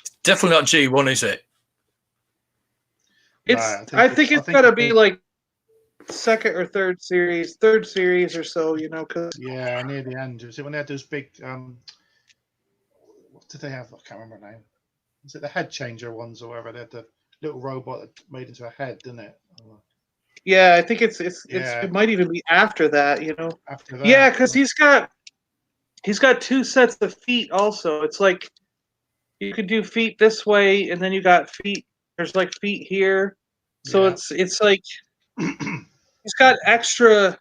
It's definitely not G1, is it? It's. Right, I think it's got to be like second or third series or so. You know, cause near the end. Was it when they had those big? What did they have? I can't remember the name. Is it the head changer ones or whatever? They had the little robot that made into a head, didn't it? Yeah, I think it might even be after that. You know. After that. Yeah, because he's got 2 sets of feet. Also, it's like you could do feet this way, and then you got feet. There's like feet here, so it's like he's got extra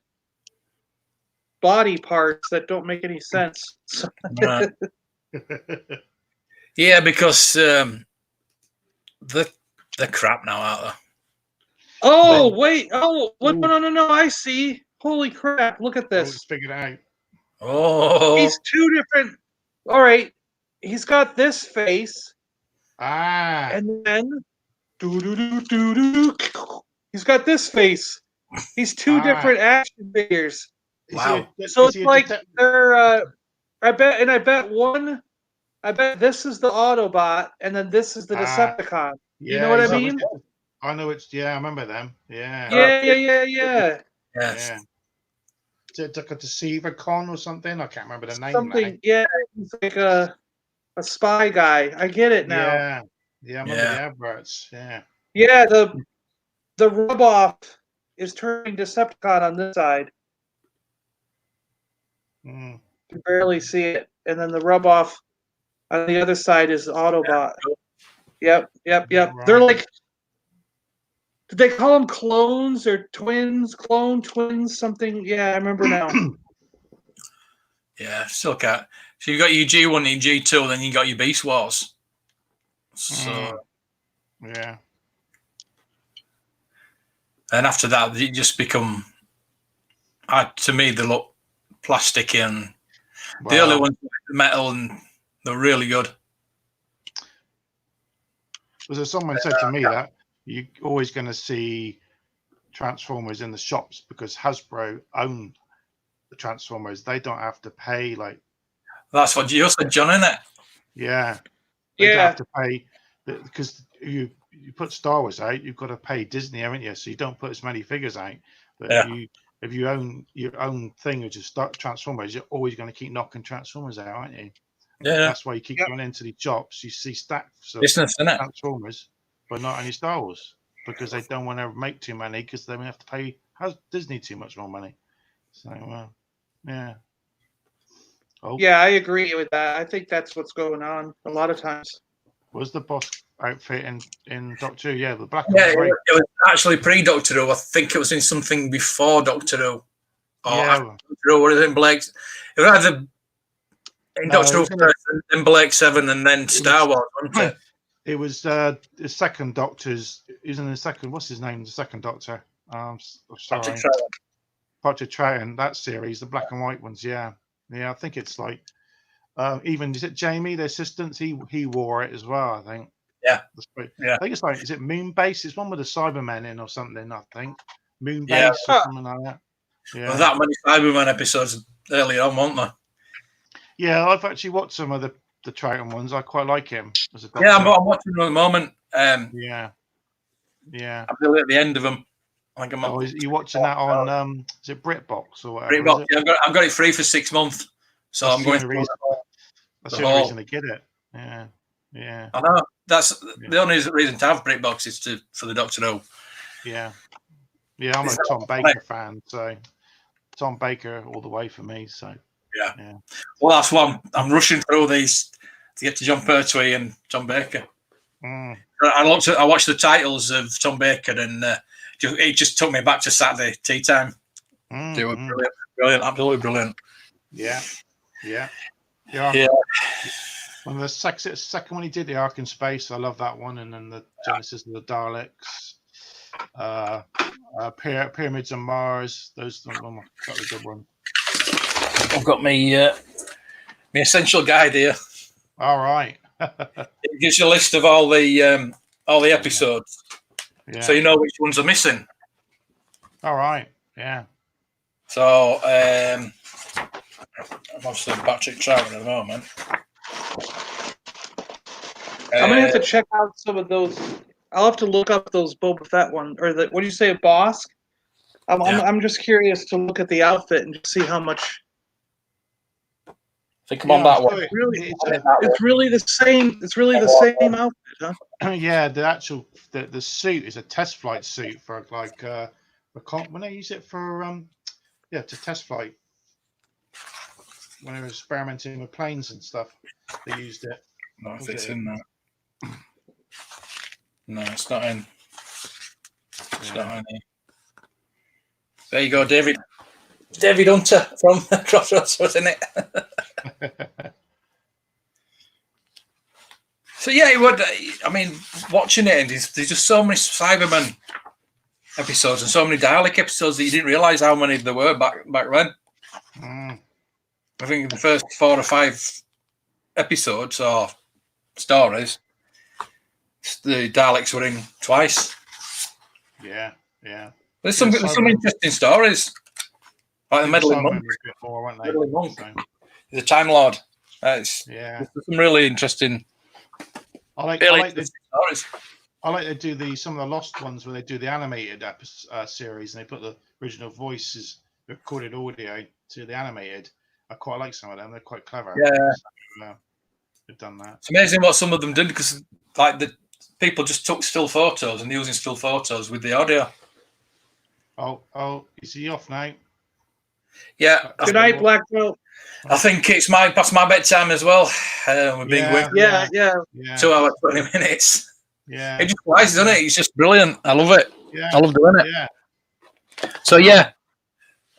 body parts that don't make any sense. Right. Yeah, because they're crap now, aren't they? Oh wait! Oh, what? No! I see. Holy crap! Look at this. Let's figure it out. Oh, He's 2 different. All right, he's got this face. And then he's got this face. He's 2 different action figures. Wow! So it's like they're. I bet this is the Autobot, and then this is the Decepticon. You know what I mean? I know it's. Yeah, I remember them. Yeah. Yeah. Yes. Is it like a Decepticon or something? I can't remember the name. Something. Yeah, he's like a spy guy. I get it now. Yeah. I remember the adverts. Yeah. Yeah, the rub-off is turning Decepticon on this side. You can barely see it, and then the rub-off on the other side is Autobot. Yep. Right. They're like, did they call them clones or twins? Clone twins, something. Yeah, I remember now. Yeah, still can't. So you got your G1 and G2, then you got your Beast Wars. So yeah. And after that, they just become. To me, they look plastic and the early ones were metal and they're really good. So someone said to me that you're always going to see Transformers in the shops because Hasbro own the Transformers. They don't have to pay That's what you said, John, isn't it? Yeah. They don't have to pay because you put Star Wars out, you've got to pay Disney, haven't you? So you don't put as many figures out. But if you own your own thing, which is Transformers, you're always going to keep knocking Transformers out, aren't you? Yeah. That's why you keep going into the shops. You see stacks of Business, Transformers, but not any Star Wars because they don't want to make too many because they have to pay Disney too much more money. So, yeah. Oh, Yeah, I agree with that. I think that's what's going on a lot of times. was the boss outfit in Doctor Who? Yeah, the black Yeah, and it white. was actually pre-Doctor Who. I think it was in something before Doctor Who. Or after Yeah. Doctor Who, or in Blake's. It was either in No, Doctor it Who was in the- first, then Blake 7, and then Star Wars, wasn't it? It was the second Doctor's. He's in the second. What's his name? The second Doctor. Sorry, Patrick Troughton. Patrick Troughton. That series, the black and white ones. Yeah, yeah. I think it's like even is it Jamie, the assistant? He wore it as well. I think. Yeah. I think it's like, is it Moonbase? It's one with the Cybermen in or something. I think Moonbase Yeah. or something like that. Yeah. Well, that many Cyberman episodes earlier on, weren't there? Yeah, I've actually watched some of the Troughton ones. I quite like him as a Doctor. Yeah, I'm watching them at the moment. Yeah. I'm really at the end of them. I think I'm Oh, is you watching that on is it BritBox or whatever? BritBox. Is it? Yeah, I've got it free for 6 months, so That's I'm the going. only reason. That's the only reason to get it. Yeah, yeah. I know. That's the only reason to have BritBox is for the Doctor Who. Yeah, yeah. I'm a Tom Baker fan, so Tom Baker all the way for me. So yeah. Well, that's why I'm rushing through these to get to John Pertwee and Tom Baker. Mm. I watched the titles of Tom Baker, and it just took me back to Saturday tea time. They were brilliant, absolutely brilliant. Yeah. One of the second one he did, the Ark in Space. I love that one, and then the Genesis of the Daleks, Pyramids on Mars. Those are a good one. I've got my essential guide here. All right. It gives you a list of all the episodes, so you know which ones are missing. All right. Yeah. So I'm obviously Patrick Troughton at the moment. I'm gonna have to check out some of those. I'll have to look up those Boba Fett one or the what do you say, Bosk? I'm just curious to look at the outfit and just see how much. I think I'm on that one. It's really the same. It's really the same outfit, huh? Yeah, the suit is a test flight suit for like when they use it for to test flight when they were experimenting with planes and stuff. They used it. No, if it's in there. No, it's not in. It's not in here. There you go, David. David Hunter from Crossroads, wasn't it? So yeah, it would. I mean, watching it, there's just so many Cyberman episodes and so many Dalek episodes that you didn't realise how many there were back then. I think the first 4 or 5 episodes or stories, the Daleks were in twice. Yeah. There's some interesting stories. Like the Meddling Monk. Meddling Monk. He's a Time Lord. There's some really interesting. I like to do some of the Lost ones where they do the animated series and they put the original voices, recorded audio to the animated. I quite like some of them. They're quite clever. Yeah. So, they've done that. It's amazing what some of them did because like the people just took still photos and they're using still photos with the audio. Oh, is he off now? Yeah. Good night, Black Belt. I think it's past my bedtime as well. We're being with 2 hours, 20 minutes. Yeah. It just flies, doesn't it? It's just brilliant. I love it. Yeah. I love doing it. Yeah. So yeah.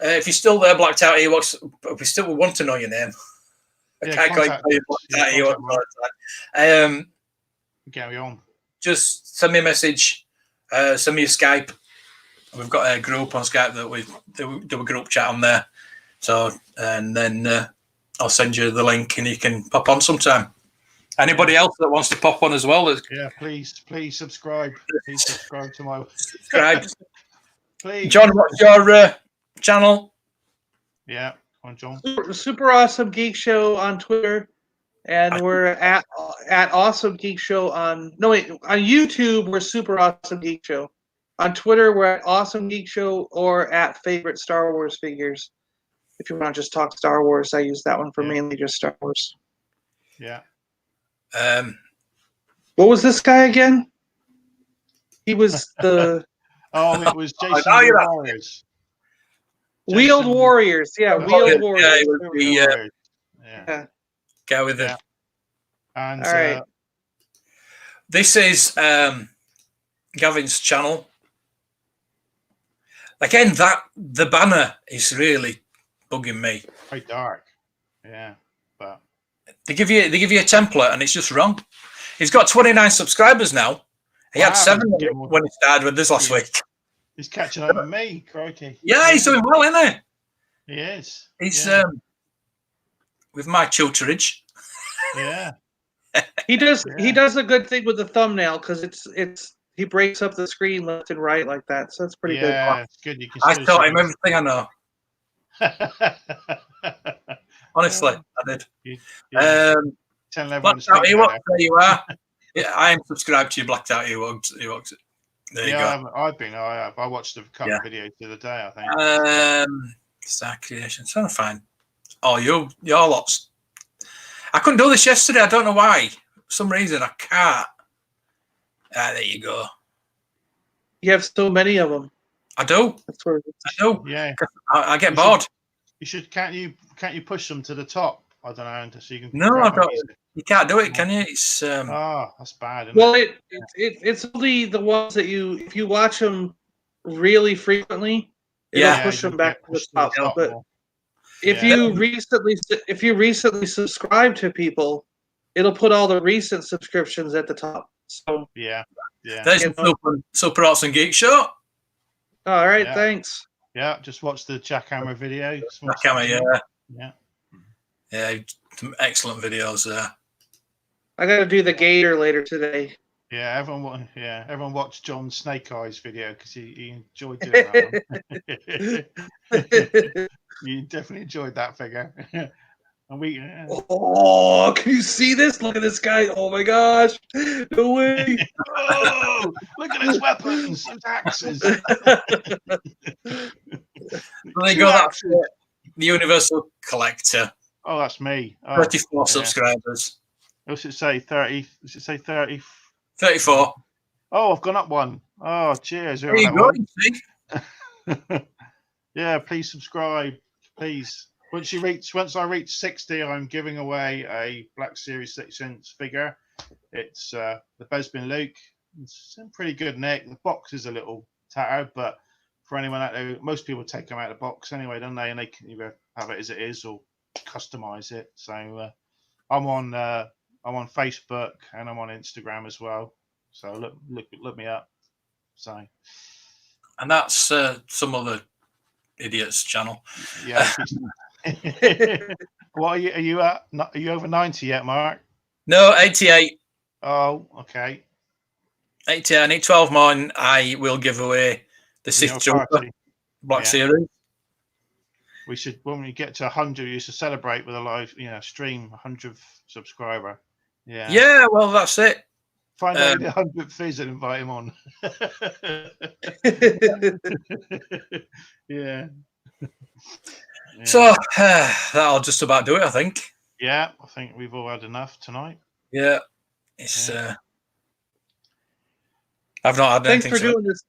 If you're still there, blacked out Ewoks, we still want to know your name. I can't go into blacked out Ewoks. Carry on. Just send me a message. Send me a Skype. We've got a group on Skype that we do a group chat on there. So, and then I'll send you the link and you can pop on sometime. Anybody else that wants to pop on as well? Yeah, please subscribe. Please subscribe to my. Subscribe. Please. John, what's your channel? Yeah, on John. Super Awesome Geek Show on Twitter, and we're at Awesome Geek Show on YouTube. We're Super Awesome Geek Show. On Twitter, we're at Awesome Geek Show or at Favorite Star Wars Figures. If you want to just talk Star Wars, I use that one for mainly just Star Wars. Yeah. What was this guy again? He was the. It was Jason Warriors. Wheeled Warriors. Yeah, Wheeled Warriors. Yeah, Yeah. Go with it. Yeah. And All right. This is Gavin's channel. Again, the banner is really bugging me. very dark. Yeah, but They give you a template and it's just wrong. He's got 29 subscribers now. He had Wow, 7 he's getting more- when he started with this last Yeah. week. he's catching up with me, crikey. Yeah, he's doing well, isn't He is. he? He's Yeah. with my tutorage. Yeah. He does Yeah. a good thing with the thumbnail because he breaks up the screen left and right like that, so that's pretty good. Yeah, it's good. You can I still taught see him everything I know. Honestly, I did. Yeah. Telling everyone to Blacked Out speak Ewoks, better. there you are. Yeah, I am subscribed to you, Blacked Out Ewoks. There you Yeah, go. I have. I watched a couple of videos the other day, I think. Star Creation. Trying to find. Oh, your lots. I couldn't do this yesterday. I don't know why. For some reason I can't. There you go. You have so many of them. I do. That's where I do. Yeah. I get You bored. You should can't you push them to the top? I don't know, so you can No, grab I them don't. easily. You can't do it, can you? It's That's bad, isn't well, it? it's only the ones that if you watch them really frequently, it'll Yeah, push you them back get to the pushed top. But more. if Yeah. you recently subscribe to people, it'll put all the recent subscriptions at the top. So Yeah. there's the Super Arts and Geek show. all right, Yeah. thanks. Yeah, just watch the Jackhammer video. Yeah, some excellent videos there. I got to do the Gator later today. Yeah, everyone watched John Snake Eyes video because he enjoyed doing that one. You definitely enjoyed that figure. And we Oh, can you see this? Look at this guy. Oh my gosh. No way. oh, look at his weapons, his axes. There you go. That's the Universal Collector. Oh, that's me. 34 subscribers. What should it say? 30? Does it say 30? 34. Oh, I've gone up one. Oh, cheers. There you go. You see? Yeah, please subscribe. Please. Once I reach 60, I'm giving away a Black Series 6-inch figure. It's the Bespin Luke. It's in pretty good nick. The box is a little tattered, but for anyone out there, most people take them out of the box anyway, don't they? And they can either have it as it is or customize it. So I'm on Facebook and I'm on Instagram as well. So look me up. So, and that's some other idiot's channel. Yeah. What are you at? Are you over 90 yet, Mark? No, 88. Oh, okay. 88. I need 12 more, and I will give away the Sith Joker Black Series. We should, when we get to 100, we should celebrate with a live, stream 100th subscriber. Yeah. Yeah. Well, that's it. Find out the 100th Fizz and invite him on. Yeah. So that'll just about do it, I think. Yeah, I think we've all had enough tonight. Yeah. It's. I've not had anything. Thanks for doing this.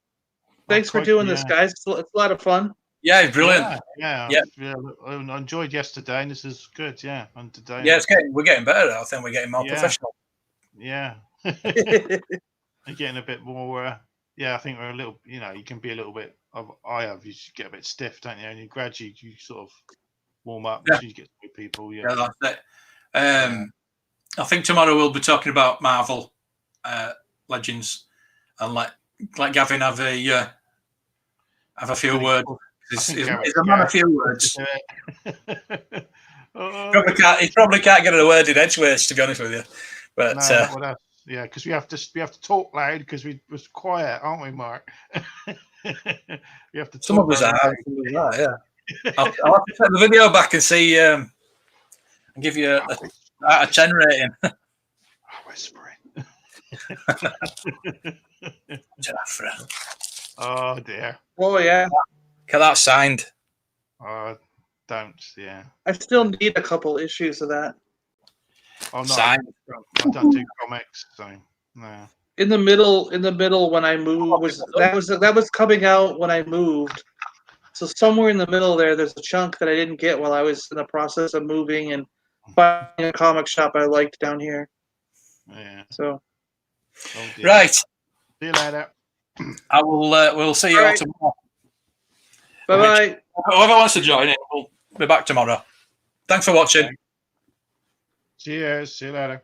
Thanks for doing this, guys. It's a lot of fun. Yeah, brilliant. Yeah. I enjoyed yesterday, and this is good. Yeah, and today. Yeah, we're getting better. I think we're getting more professional. Yeah. You're getting a bit more. I think we're a little. You can be a little bit. You get a bit stiff, don't you? And you gradually you sort of warm up as you get to know people. Yeah, that's it. I think tomorrow we'll be talking about Marvel Legends and let Gavin have a few words. He's a man of few words. He probably can't get a word in edgeways, to be honest with you. But because we have to talk loud because we was quiet, aren't we, Mark? We have to. Some of us are. Yeah. I'll have to take the video back and see. And give you a 10 rating. Whispering. Oh dear. Oh yeah. Get that signed. Don't. Yeah. I still need a couple issues of that. Oh no. Signed. I don't do comics, so no. In the middle when I moved that was coming out when I moved. So somewhere in the middle there's a chunk that I didn't get while I was in the process of moving, and finding a comic shop I liked down here. Yeah. So Oh, dear. Right. See you later. I will. We'll see you all All right. tomorrow. bye bye. Whoever wants to join in, we'll be back tomorrow. Thanks for watching. Cheers. See you later.